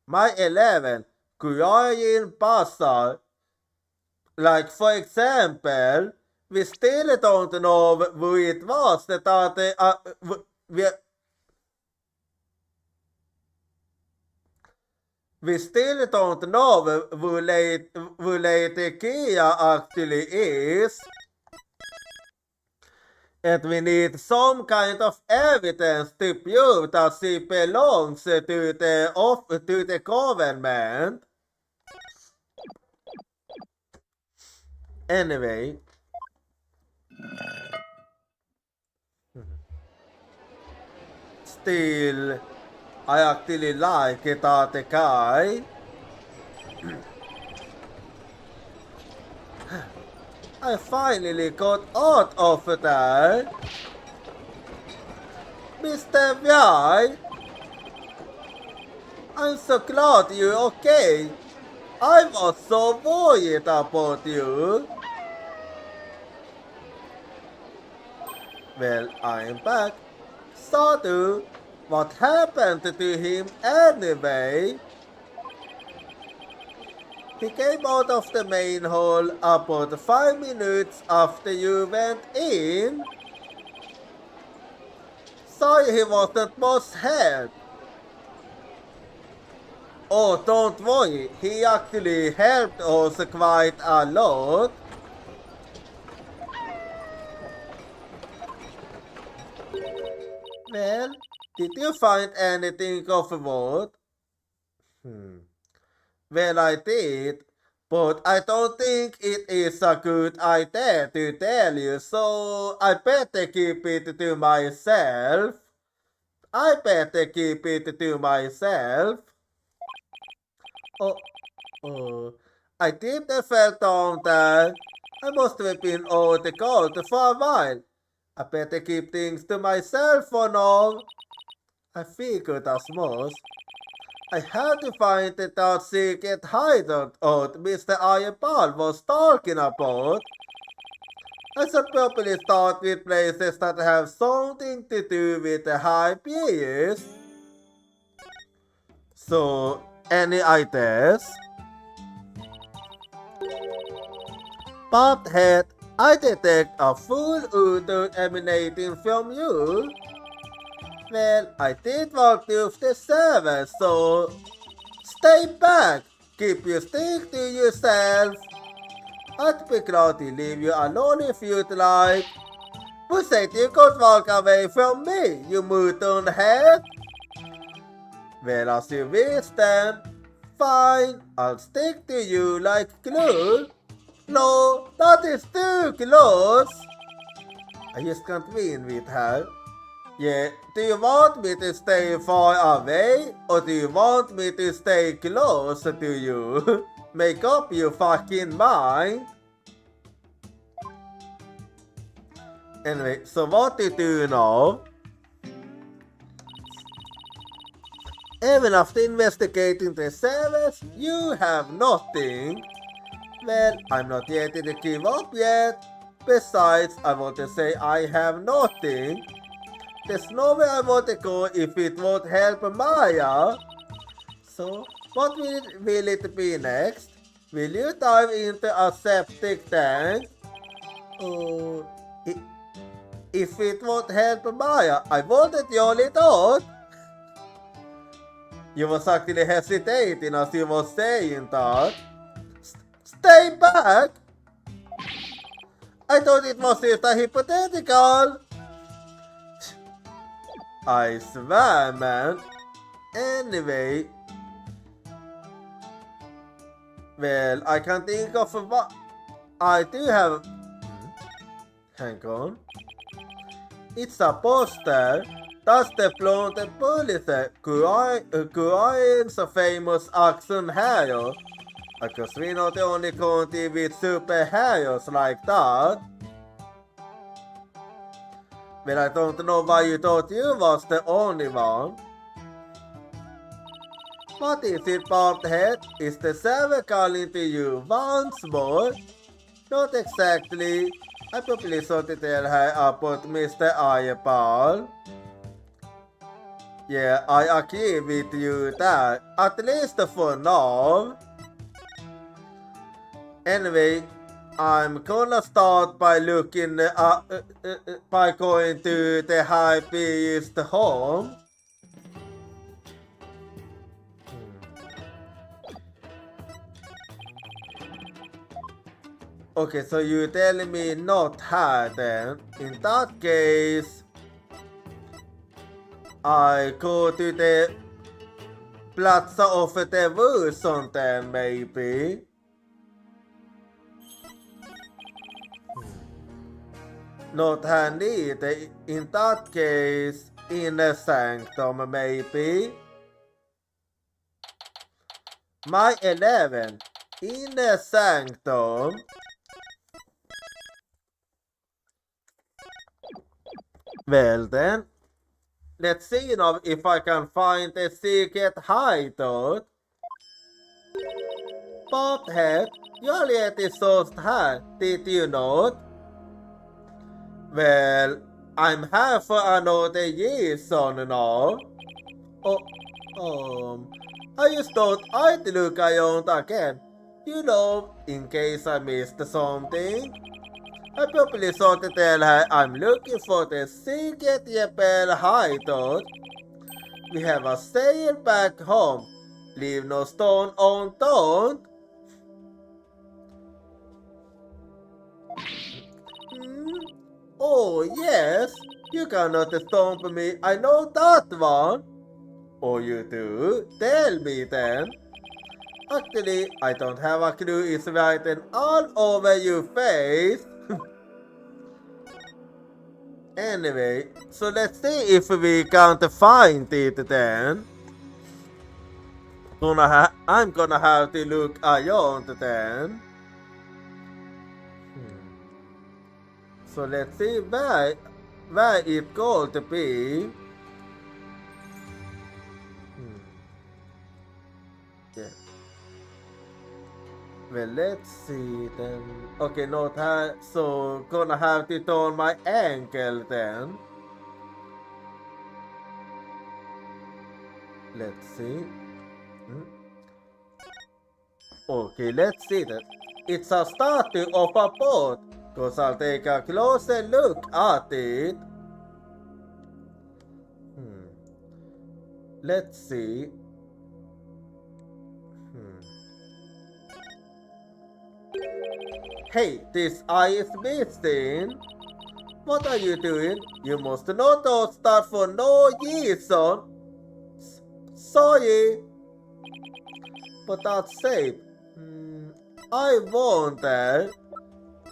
My 11, Kuyayin Bazaar. Like for example, we still don't know who it was that we still don't know who Lady Kia actually is. And we need some kind of evidence to prove that she belongs to the government. Anyway. Still, I actually like that guy. I finally got out of there. Mr. White, I'm so glad you're okay. I was so worried about you. Well, I'm back. So, what happened to him anyway? He came out of the main hall about 5 minutes after you went in. Sorry he wasn't much help. Oh, don't worry, he actually helped us quite a lot. Well, did you find anything of worth? Well, I did, but I don't think it is a good idea to tell you, so I better keep it to myself. I better keep it to myself. Oh, I tipped and fell down there. I must have been over the cold for a while. I better keep things to myself for now. I figured as much. I had to find that secret hideout Mr. Ironball was talking about. I should probably start with places that have something to do with the high periods. So, any ideas? Popped head, I detect a full odor emanating from you. Well, I did walk you the service, so stay back. Keep your stick to yourself. I'd be glad to leave you alone if you'd like. Who said you could walk away from me, you mutton head? Well, as you wish then. Fine, I'll stick to you like glue. No, that is too close. I just can't win with her. Yeah, do you want me to stay far away or do you want me to stay close to you? Make up your fucking mind. Anyway, so what do you do now? Even after investigating the service, you have nothing. Well, I'm not ready to give up yet. Besides, I want to say I have nothing. There's nowhere I want to go if it won't help Maya. So, what will it be next? Will you dive into a septic tank? Oh, if it won't help Maya, I wanted you only thought. You was actually hesitating as you was saying that. Stay back! I thought it was just a hypothetical. I swear, man. Anyway. Well, I can think of what I do have. Hang on. It's a poster. That's the blonde police. Korean's famous action hero. Because we're not the only country with superheroes like that. But I don't know why you thought you was the only one. What is it, Bobbed Head? Is the server calling to you once more? Not exactly. I probably should tell her about Mr. Ayapal. Yeah, I agree with you that, at least for now. Anyway, I'm gonna start by looking by going to the high priest home. Okay, so you're telling me not her then. In that case, I go to the Plaza of the Wilson then maybe. Not handy. In that case, in the sanctum maybe. My 11. In the sanctum. Well then, let's see now if I can find the secret hideout. Bobbed Head, you already sourced her, did you not? Well, I'm here for another reason now. I just thought I'd look around again. You know, in case I missed something. I probably thought to tell her I'm looking for the secret rebel hideout. We have a sail back home. Leave no stone unturned. Oh yes, you cannot stomp me, I know that one. Oh you do? Tell me then. Actually, I don't have a clue, it's written all over your face. Anyway, so let's see if we can't find it then. I'm gonna have to look around then. So let's see where it going to be. Yeah. Well, let's see then. Okay, not her. So gonna have to turn my ankle then. Let's see. Okay, let's see that. It's a statue of a boat, cause I'll take a closer look at it. Let's see. Hey, this eye is missing. What are you doing? You must not start for no reason. Sorry. But that's safe. I wonder.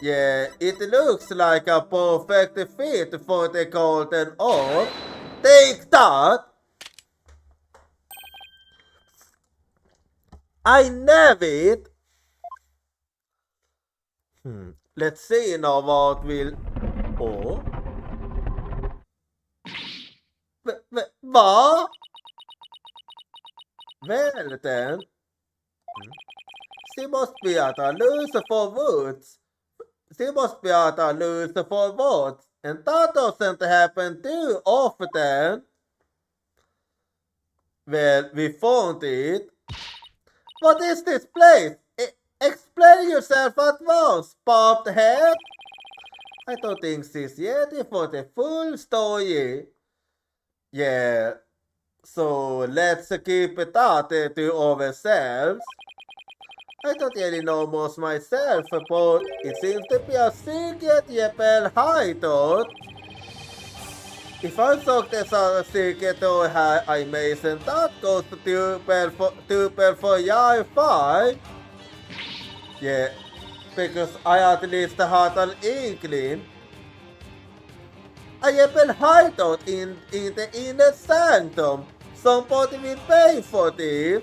Yeah, it looks like a perfect fit for the golden orb. Take that! I never it! Let's see now what will... Oh? What? Well then... She must be at a loose for words. She must be at a loose for words. And that doesn't happen too often. Well, we found it. What is this place? Explain yourself at once, popped head. I don't think she's ready for the full story. Yeah, so let's keep it that to ourselves. I don't really know most myself, but it seems to be a secret Jeppel hideout. If I thought there's a secret or I missed that goes to for year 5. Yeah, because I at least had an inkling. A Jeppel hideout in the inner sanctum. Somebody will pay for this.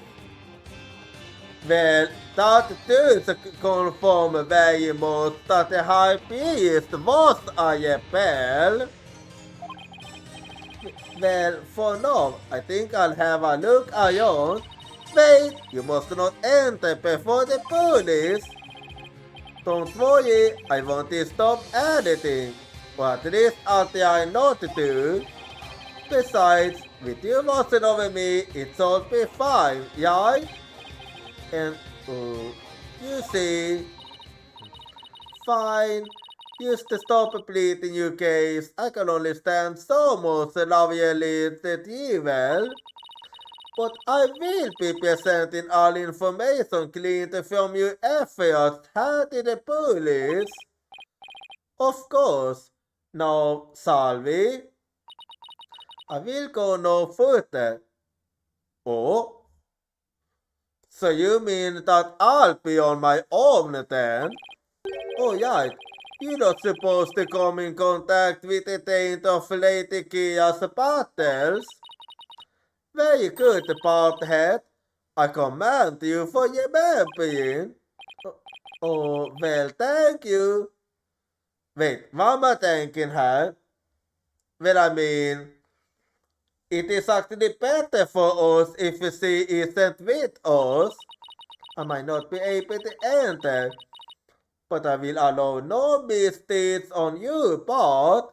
Well, that does confirm very much that the high priest was a Jeppel. Well, for now, I think I'll have a look around. Wait, you must not enter before the police. Don't worry, I won't stop anything. But at least I'll try not to. Besides, with you watching over me, it's all be fine, right? And, you see, fine, just to stop pleading your case, I can only stand so much loyally that evil. But I will be presenting all information gleaned from your efforts handling the police. Of course. Now, shall we? I will go no further. Oh? So you mean that I'll be on my own then? Oh right, you're not supposed to come in contact with the taint of Lady Kia's battles. Very good, Bobhead. I commend you for remembering. Oh, well, thank you. Wait, what am I thanking her? Well, I mean, it is actually better for us if she isn't with us. I might not be able to enter, but I will allow no misdeeds on your part.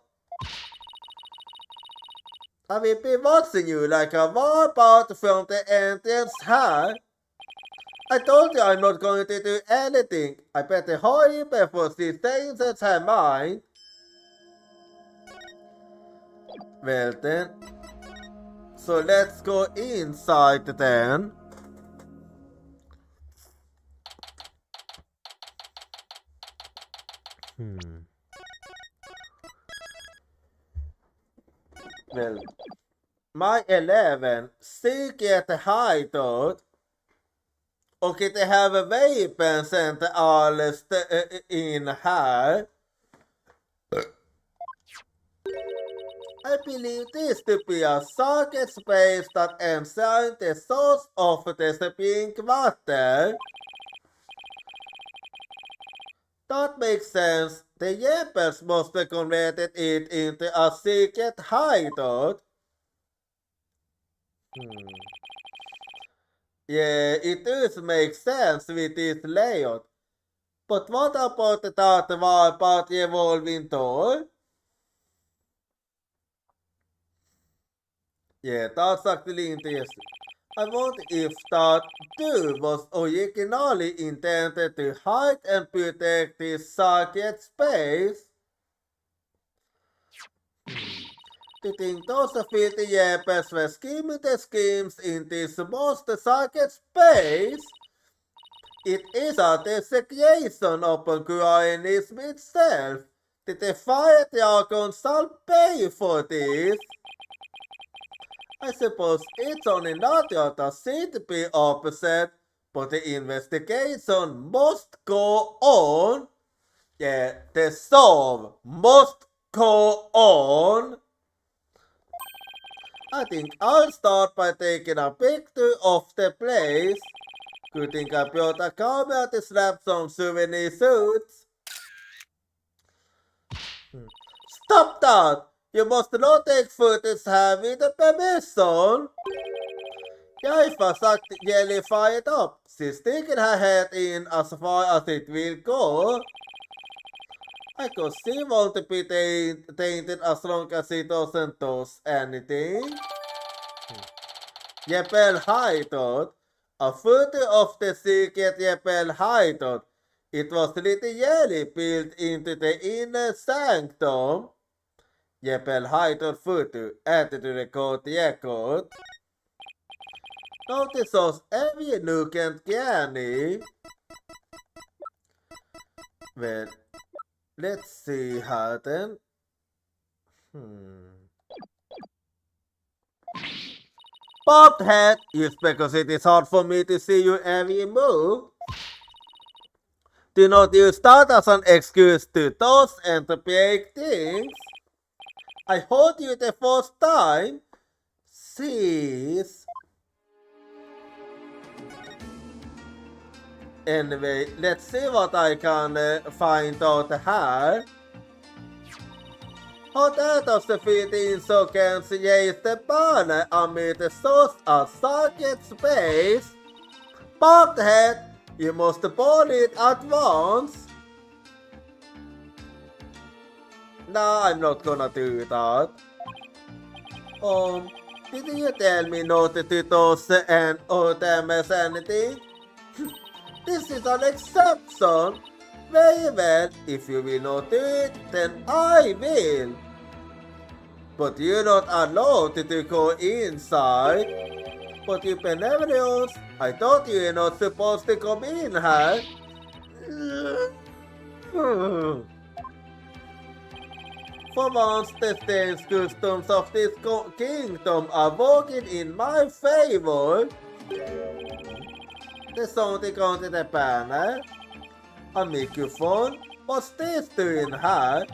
I will be watching you like a warpath from the entrance here. I told you I'm not going to do anything. I better hurry before she changes her mind. Well then, so let's go inside then. Well, my 11 secret hideout. Okay, they have a weapons and all in here. I believe this to be a socket space that ensures the source of the pink water. That makes sense. The Jeppels must have converted it into a secret hideout. Yeah, it does make sense with this layout. But what about that about the evolving door? Yeah, that's actually interesting. I wonder if that too was originally intended to hide and protect the sacred space. Do you think those filthy yappers were scheming the schemes in this most sacred space? It is a desecration upon Christianism itself. Did the fire dragon shall pay for this? I suppose it's only natural that should be opposite, but the investigation must go on. Yeah, the solve must go on. I think I'll start by taking a picture of the place. You think I brought a camera to snap some souvenir suits? Stop that! You must not take footage having the permission. Jaifa sucked Jelly fired up. She's sticking her head in as far as it will go. I guess she won't be tainted as long as she doesn't do anything. Jepel hideout. A photo of the secret Jepel hideout. It was little Jelly built into the inner sanctum. Jepel hideout photo added to the code record. Notice those every nook and cranny. Well, let's see how then. Bobbed head, it's because it is hard for me to see you every move. Do not use that as an excuse to toss and to break things. I heard you the first time. Cease. Anyway, let's see what I can find out here. Hot out of the 15 seconds, yes, the banner amid the source of socket space. Bobbed head, you must burn it at once. Nah, I'm not gonna do that. Did you tell me not to toss and or damage anything? This is an exception. Very well, if you will not do it, then I will. But you're not allowed to go inside. But you benevolence, I thought you were not supposed to come in here. For once, the strange customs of this kingdom are working in my favor. There's something on the banner. A microphone? What's this doing here?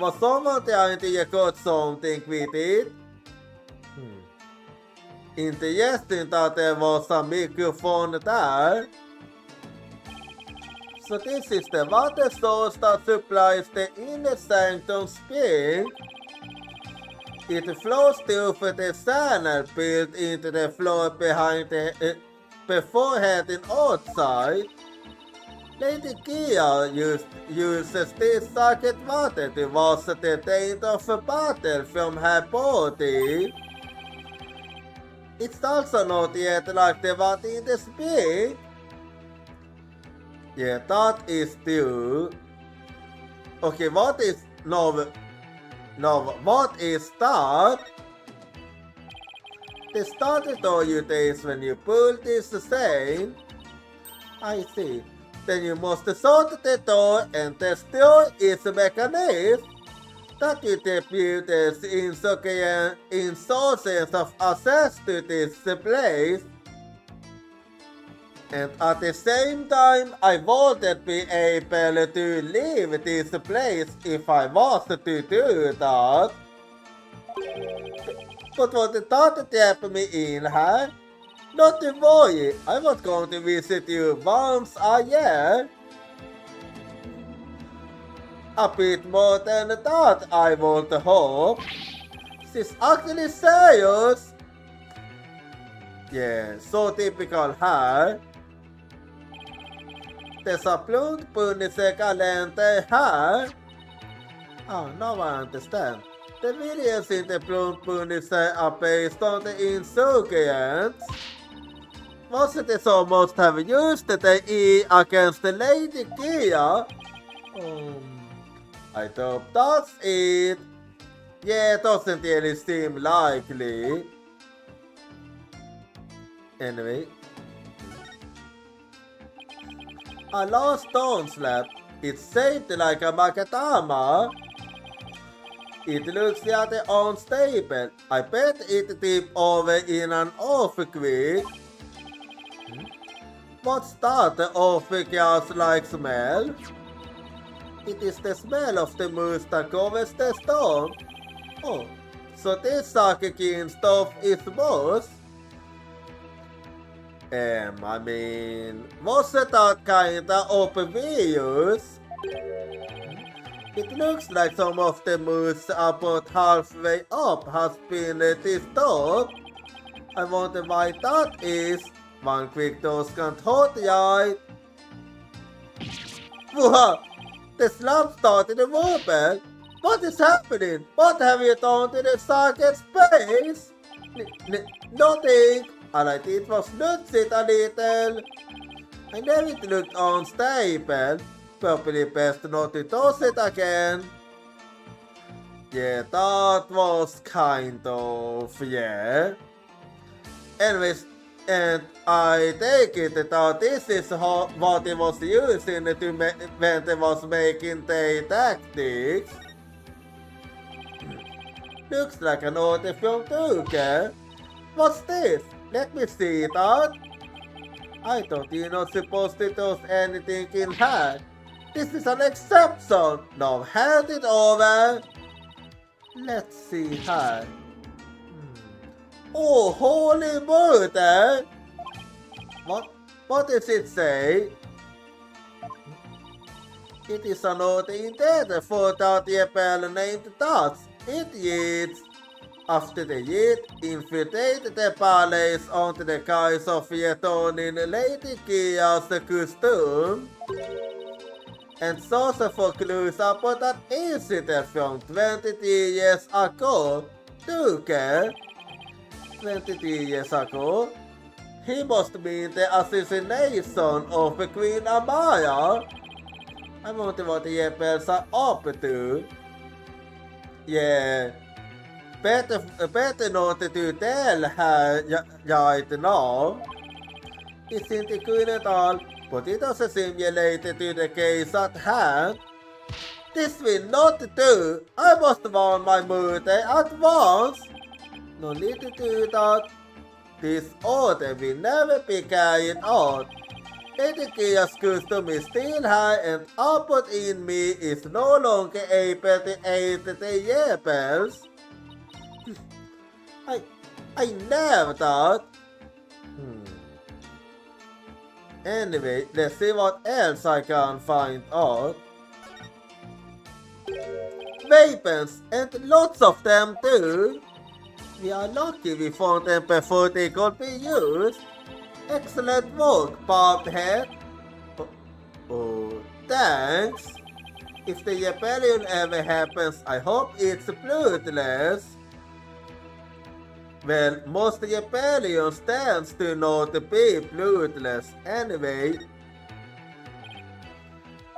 Was someone trying to record something with it? Interesting that there was a microphone there. So this is the water source that supplies the inner sanctum spring. It flows through the channel built into the floor behind the before heading outside. Lady Gia uses this socket water to wash the taint of a battle from her body. It's also not yet like the water in the spring. Yeah, that is true. Okay, what is what is that? The started all you days when you pull this chain. I see. Then you must sort the door and destroy its mechanism. That you deputies in sources of access to this place. And at the same time, I wouldn't be able to leave this place if I was to do that. But what did that trap me in, huh? Not to worry, I was going to visit you once a year. A bit more than that, I would hope. She's actually serious. Yeah, so typical her. There's a blunt punise calente her. Oh, now I understand. The videos in the Punise are based on the insurgents. Wasn't it almost have used the E against the Lady Gia? I hope that's it. Yeah, it doesn't really seem likely. Anyway. A last stone slab. It's shaped like a macadama. It looks like unstable. I bet it tipped over in an earthquake. What's that the earthquake like smell? It is the smell of the moose that covers the stone. Oh, so this sucking stuff is moose? I mean, was it that kind of obvious? It looks like some of the moose about halfway up has been disturbed. I wonder why that is. One quick dose can't hurt yet. Whoa! The slab started moving. What is happening? What have you done to the socket space? Nothing. All I did was nudge it a little. I know it looked unstable. Probably best not to toss it again. Yeah, that was kind of, yeah. Anyways, and I take it that this is what it was using when it was making the tactics. Looks like an order from Turkey. What's this? Let me see that. I thought you're not supposed to toss anything in hand. This is an exception. Now hand it over. Let's see her. Oh, holy murder! What does it say? It is an order intended for that Yepel named Tats. It eats. After the Yit infiltrated the palace onto the guise of Yetonin Lady Kia's costume. And sources for clues about an incident from 23 years ago. Turkey. 23 years ago, he must mean the assassination of Queen Amaya. I wonder what the Yepels are up to. Yeah, better not to tell her right now. Isn't it good at all, but it doesn't seem related to the case at hand. This will not do. I must warn my mother at once. No need to do that. This order will never be carried out. Lady Kia's custom is still high and output in me is no longer able to aid the Yepels. I never thought. Anyway, let's see what else I can find out. Weapons, and lots of them too. We are lucky we found them before they could be used. Excellent work, Bobbed Head. Oh, thanks. If the rebellion ever happens, I hope it's bloodless. Well, most rebellions tends to not be bloodless anyway.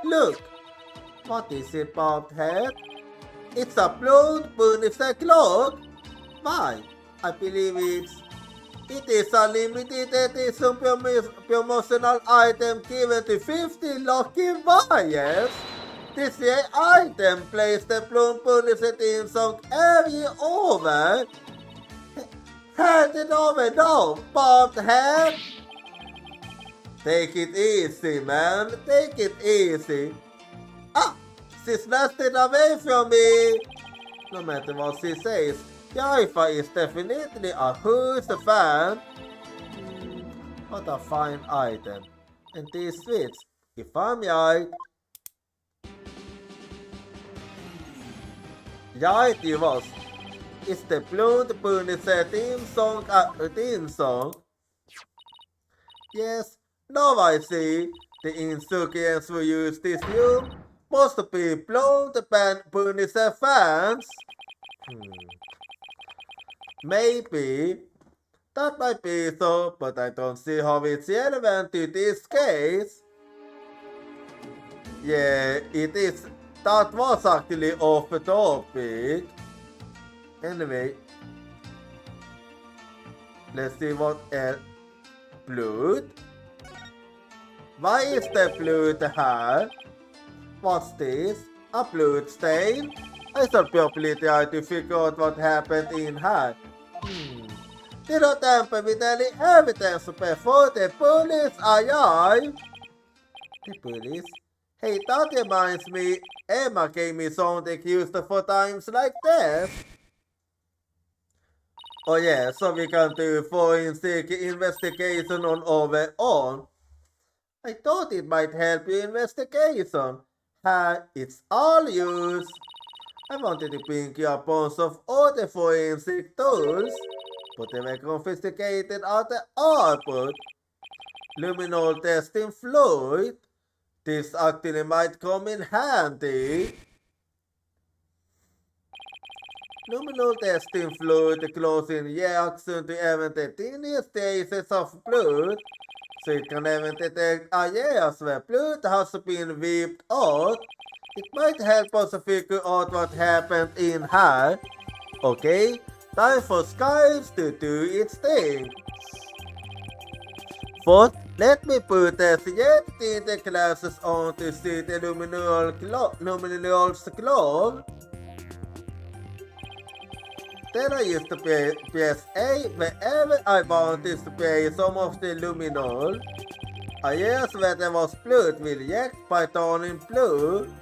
Look! What is it, Bobbed Head? It's a blood Punise cloak. Why? I believe it is a limited edition promotional item given to 50 lucky buyers. This item plays the Punise theme song every over. Hand it over now, Bobbed Head. Take it easy, man. Take it easy. Ah! She snatched it away from me. No matter what she says, Jaifa is definitely a huge fan. What a fine item. And these sweets, if I'm right. Right, it was. It's the Blood Punise theme song. Yes, now I see. The insurgents who use this film must be Blood Punise fans. Maybe. That might be so, but I don't see how it's relevant to this case. Yeah, it is. That was actually off the topic. Anyway, let's see what else. Blood? Why is there blood here? What's this? A blood stain? I should probably try to figure out what happened in here. Did not tamper with any evidence before the police arrived. The police? Hey, that reminds me, Emma gave me something used for times like this. Oh yeah, so we can do forensic investigation on our own. I thought it might help you investigation. It's all yours. I wanted to bring you a bunch of other forensic tools, but they were confiscated at the airport. Luminol testing fluid. This actually might come in handy. Luminol testing fluid closing reaction to even the tiniest traces of blood, so it can even detect areas where blood has been whipped out. It might help us figure out what happened in here. Okay, time for Skiles to do its thing. First, let me put the theater glasses on to see the luminol's glove. Then I used to press A whenever I want to spray some of the luminol. Areas where there was blood will react by turning blue.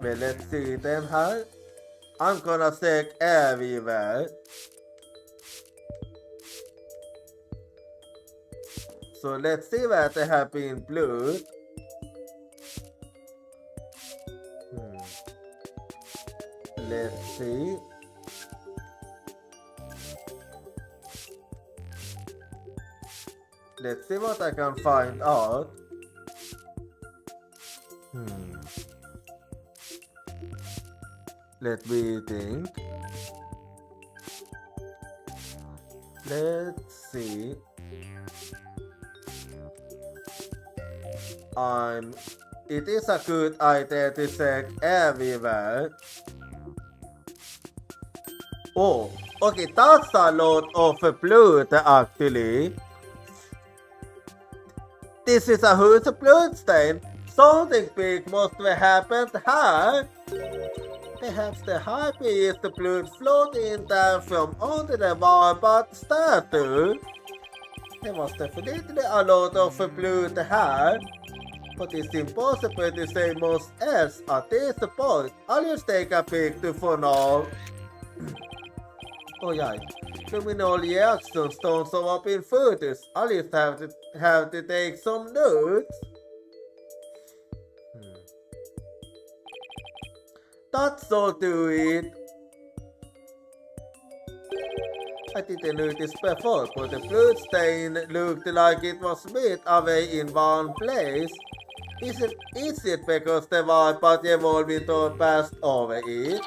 Well, let's see then here. I'm gonna check everywhere. So let's see where there have been blood. Let's see. Let's see what I can find out. Let me think. Let's see. It is a good idea to check everywhere. Oh, okay, that's a lot of blood actually. This is a huge blood stain. Something big must have happened here. Perhaps the hype is the blood floating down from under the marble statue. There was definitely a lot of blood here, but it's impossible to say much else at this point. I'll just take a picture for now. Oh yeah, criminal reactions don't show up in photos. I'll just have to take some notes. That's all to it. I didn't notice before, but the blood stain looked like it was made away in one place. Is it because the wipeout evolved passed over it?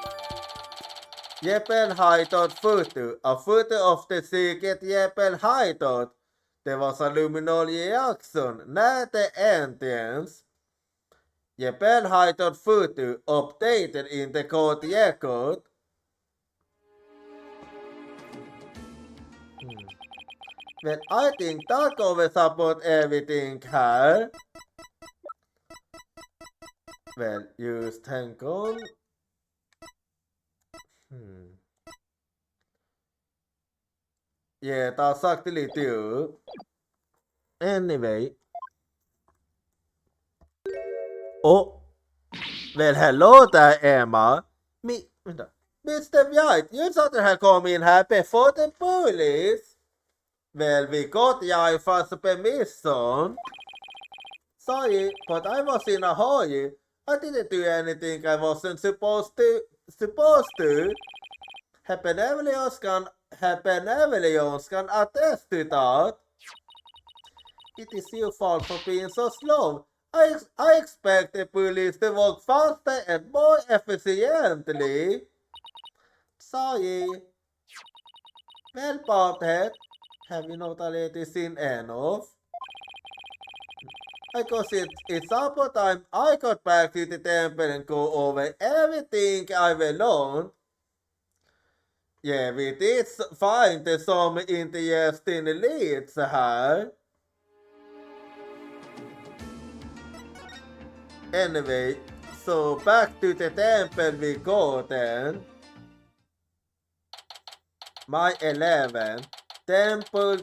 Jeppel hideout photo. A photo of the secret Jeppel hideout. There was a luminol reaction near the entrance. Jeppel hideout photo updated in the court record. Well, I think that covers about everything here. Well, just hang on. Yeah, that's actually true. Anyway. Oh. Well, hello there, Emma. Mr. White, you thought I had come in here before the police? Well, we got your first permission. Sorry, but I was in a hurry. I didn't do anything I wasn't supposed to. Her benevolence can attest to that. It is your fault for being so slow. I expect the police to work faster and more efficiently. Sorry. Well, Bobhead, have you not already seen enough? I guess it's about time I got back to the temple and go over everything I've learned. Yeah, we did find some interesting leads här. Anyway, so back to the temple we go then. My 11. Temple.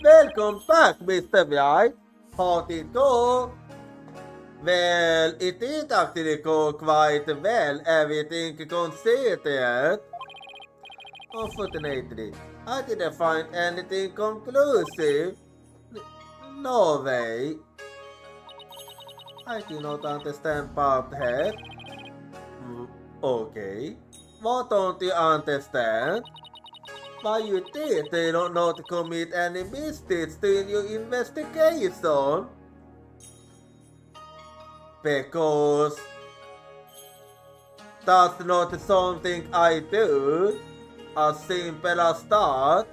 Welcome back, Mr. White. How'd it go? Well, it did actually go quite well, everything considered. Unfortunately, I didn't find anything conclusive. No way. I do not understand Bobhead. Okay. What don't you understand? Why you did not commit any mistakes during your investigation? Because that's not something I do. As simple as that.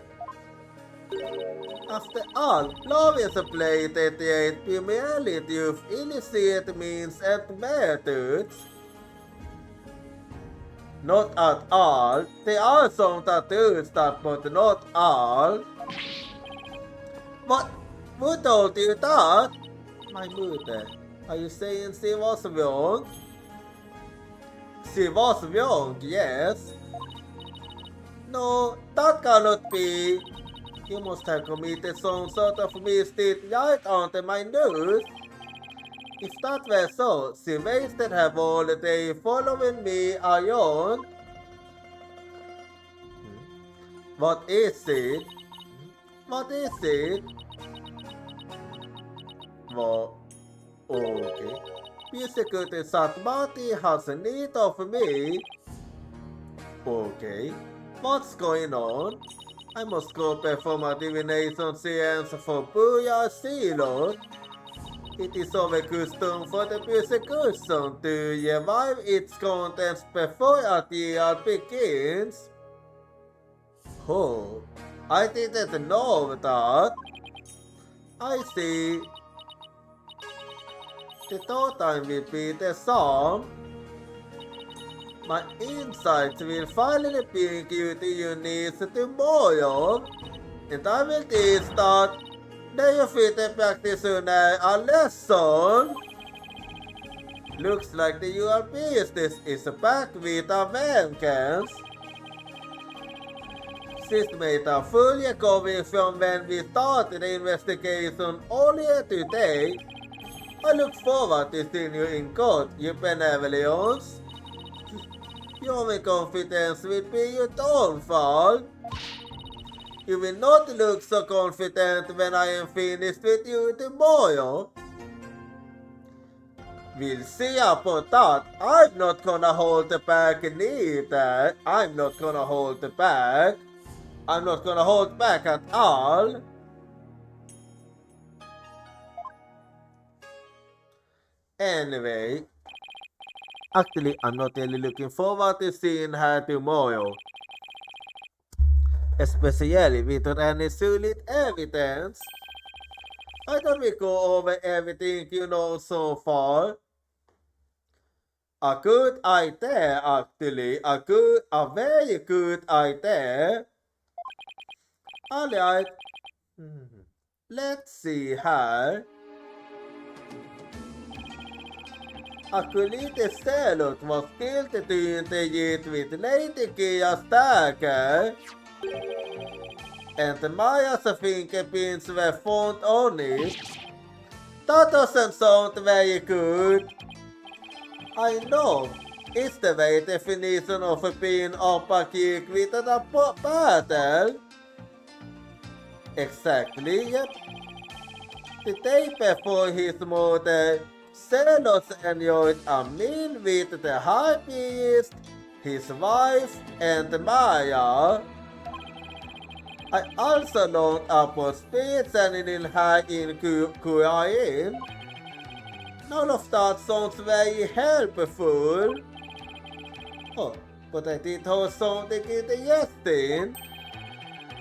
After all, love is a play that creates primarily with illicit means and methods. Not at all. There are some tattoos that, but not all. What? Who told you that? My mother. Are you saying she was wrong? She was wrong, yes. No, that cannot be. You must have committed some sort of mistake right onto my nose. If that were so, she wasted her whole day following me around. What is it? What is it? Well, okay. Basically, Satmati has a need of me. Okay. What's going on? I must go perform a divination seance for Booyah Sealot. It is our custom for the persecution to revive its contents before a year begins. Oh, I didn't know that. I see. The third time will be the song. My insights will finally bring you to your knees tomorrow, and I will teach that neophyte practitioner a lesson. Looks like the your business is back with a vengeance. She's made a full recovery from when we started the investigation earlier today. I look forward to seeing you in court, you benevolence. Your confidence will be your downfall. You will not look so confident when I am finished with you tomorrow. We'll see about that. I'm not gonna hold back neither. I'm not gonna hold back. I'm not gonna hold back at all. Anyway, actually, I'm not really looking forward to seeing her tomorrow. Especially without any solid evidence. Why don't we go over everything you know so far? A good idea, actually. A very good idea. Alright. Let's see her. Acolyte Stellut was killed to integrate with Lady Kia's dagger, and Maya's fingerprints were found on it. That doesn't sound very good. I know, it's the very definition of being up a kick with a battle. Exactly, yep. The day before his murder, Zelos enjoyed a meal with the high priest his wife, and Maya. I also learned upward speeds and in high in Kuain. None of that sounds very helpful. Oh, but I did have something in the yesterday.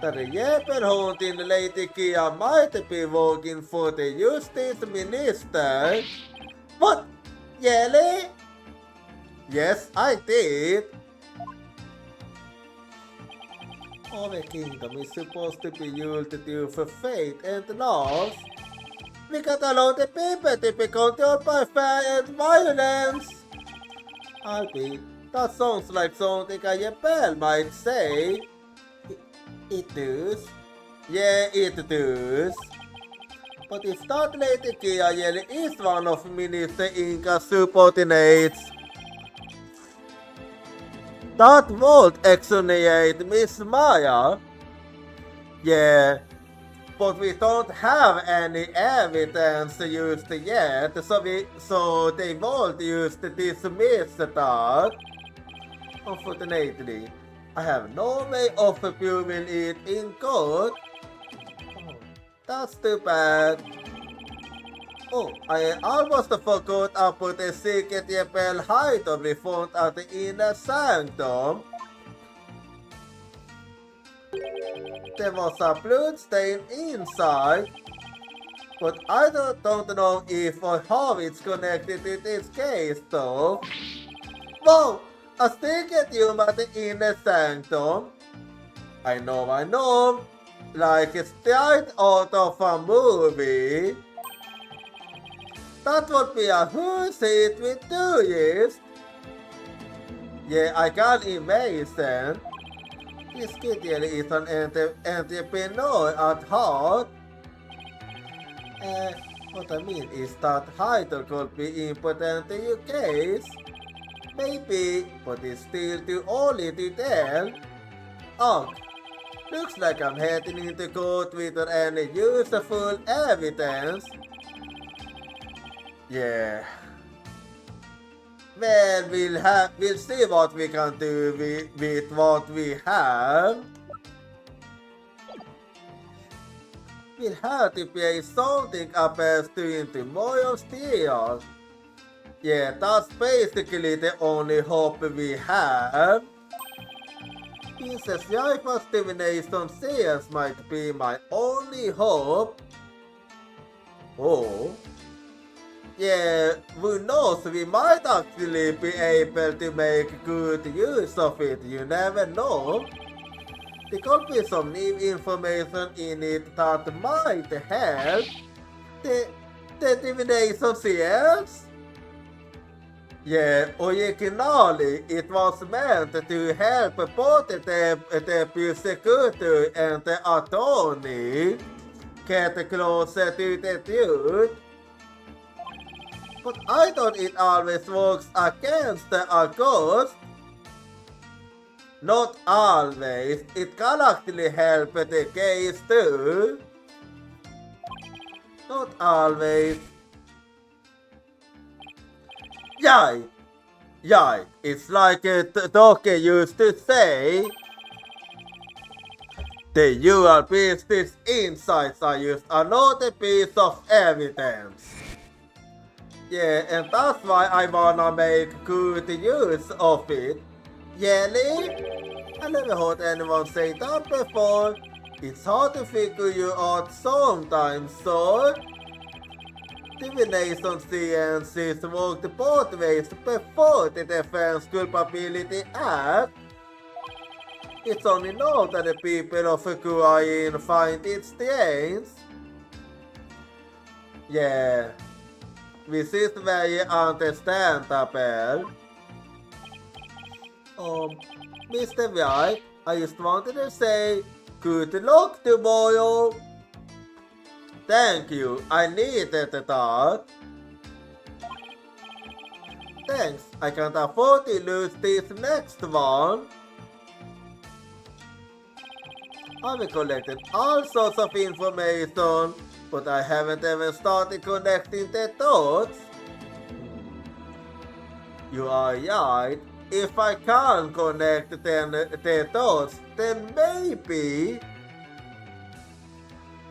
That the Jeppelhund in Lady Kia might be working for the Justice Minister. What? Really? Yes, I did. Our kingdom is supposed to be used for faith and loss. We got allow the people to be controlled by fear and violence. Albi, that sounds like something a Jeppel might say. It does. Yeah, it does. But if that Lady Kia really is one of Minister Inca's subordinates, that won't exonerate Miss Maya. Yeah, but we don't have any evidence used yet, so they won't use to dismiss that. Unfortunately, I have no way of proving it in court. Oh, that's too bad. Oh, I almost forgot about the secret Jeppel hideout we found at the inner sanctum. There was a blood stain inside, but I don't know if or how it's connected to this case though. Whoa! A secret room at the inner sanctum? I know. Like it's straight out of a movie. That would be a who's hit with tourists. Yeah, I can imagine. This kid really is an entrepreneur at heart. What I mean is that hideout could be important to your case. Maybe, but it's still too early to tell. Oh, looks like I'm heading into court without any useful evidence. Yeah. Well, we'll see what we can do with what we have. We'll have to pay something up as to tomorrow's deal. Yeah, that's basically the only hope we have. Princess Jaifa's divination seals might be my only hope. Oh. Yeah, who knows, we might actually be able to make good use of it, you never know. There could be some new information in it that might help. The divination seals? Yeah, originally it was meant to help both the prosecutor and the attorney get closer to the truth. But I thought it always works against the accused. Not always, it can actually help the case too. Not always. Yay, it's like a doctor used to say. The usual business insights are just another piece of evidence. Yeah, and that's why I wanna make good use of it. Really? I never heard anyone say that before. It's hard to figure you out sometimes, so. Divination sciences worked both ways before the Defense Culpability Act. It's only now that the people of Kuain find it strange. Yeah. This is very understandable. Mr. White, I just wanted to say good luck tomorrow. Thank you, I needed that. Thanks, I can't afford to lose this next one. I've collected all sorts of information, but I haven't even started connecting the dots. You are right. if I can't connect the dots, then maybe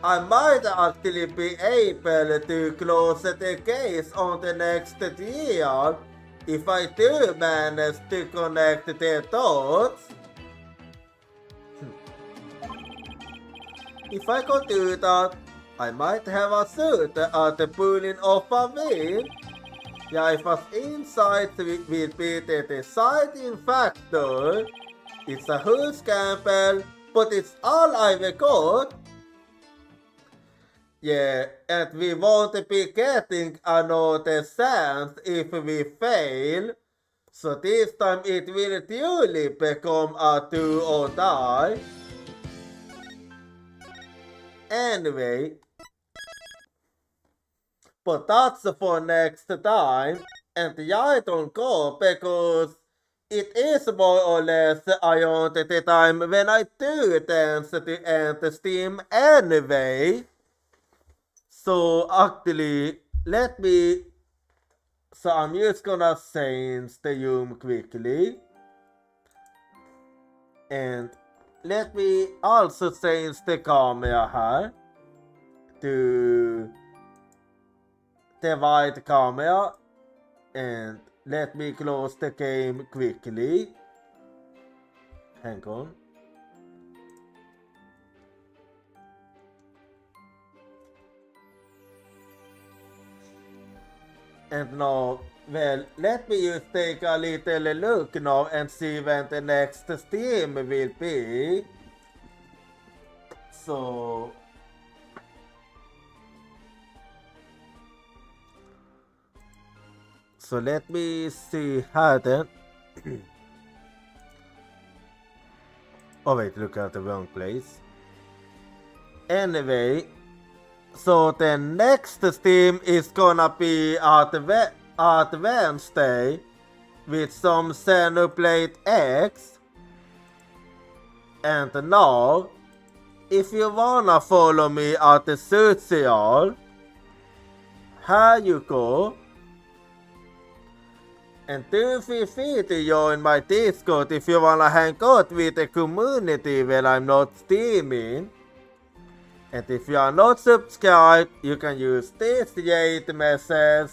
I might actually be able to close the case on the next year if I do manage to connect the dots. If I could do that, I might have a suit at the pulling of a wheel. Yeah, if an insight will be the deciding factor. It's a huge gamble, but it's all I've got. Yeah, and we won't be getting another chance if we fail. So this time it will truly become a do or die. Anyway, but that's for next time. And I don't go because it is more or less around the time when I do dance to end Steam anyway. So actually, so I'm just gonna change the room quickly. And let me also change the camera here to the white camera. And let me close the game quickly. Hang on. And now, well, let me just take a little look now and see when the next stream will be. So let me see how then. Oh wait, look at the wrong place. Anyway, so the next stream is gonna be at Wednesday with some Xenoblade X. And now, if you wanna follow me at the social, here you go. And do feel free to join my Discord if you wanna hang out with the community when I'm not streaming. And if you are not subscribed, you can use this rate message.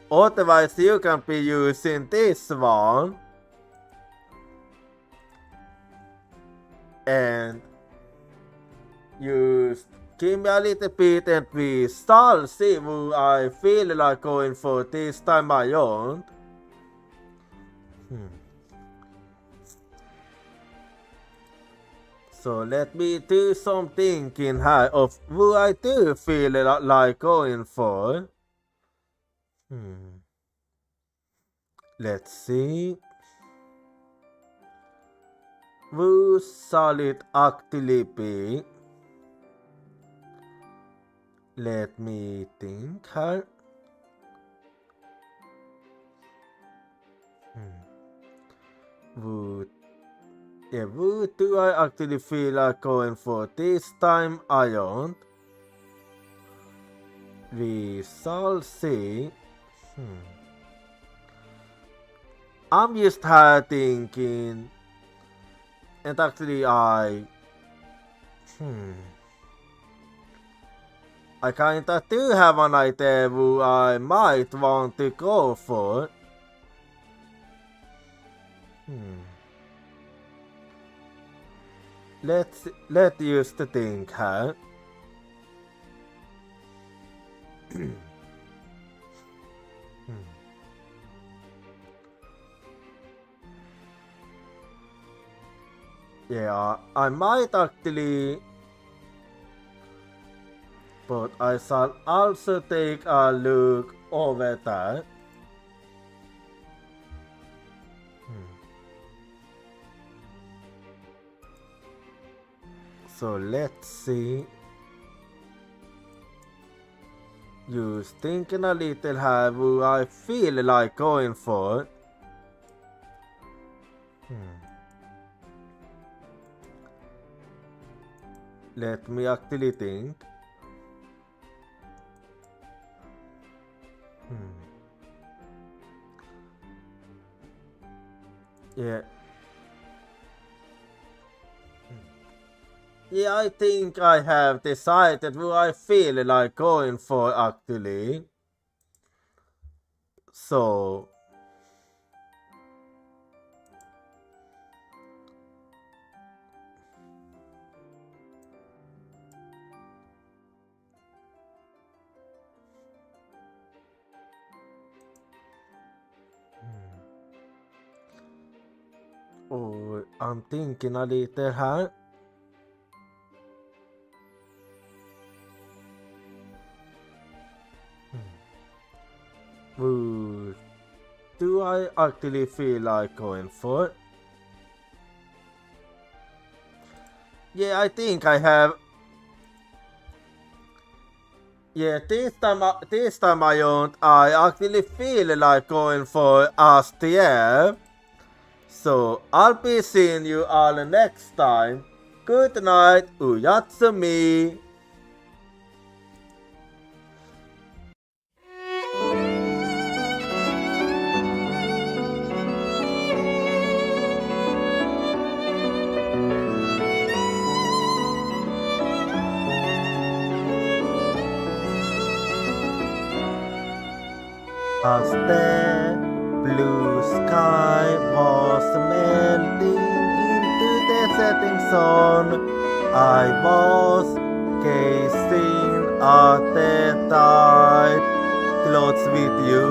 Otherwise, you can be using this one. And just give me a little bit and we shall see who I feel like going for this time around. So let me do some thinking here of who I do feel like going for. Let's see. Who shall it actually be? Let me think here. Who do I actually feel like going for this time around? We shall see. I'm just here thinking, and actually I kinda do have an idea who I might want to go for. Let's use the think here. Yeah, I might actually, but I shall also take a look over that. So let's see. Just thinking a little here who I feel like going for. Let me actually think. Yeah. Yeah, I think I have decided what I feel like going for actually. So oh, I'm thinking a little här. Ooh, do I actually feel like going for? Yeah, I think I have. Yeah, this time I don't. I actually feel like going for STF. So I'll be seeing you all next time. Good night, Uyatsumi. As the blue sky was melting into the setting sun, I was gazing at the tide clothes with you.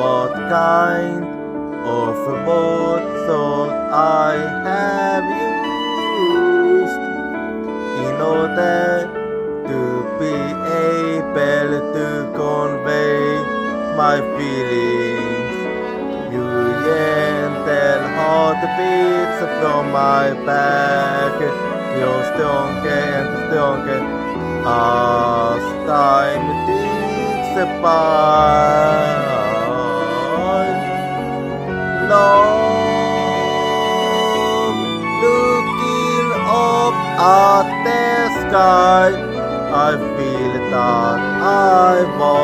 What kind of boat salt I have used in order to be able to convey my feelings. You gentle heartbeats from my back, you're stronger and stronger as time ticks by. Long looking up at the sky, I feel that I was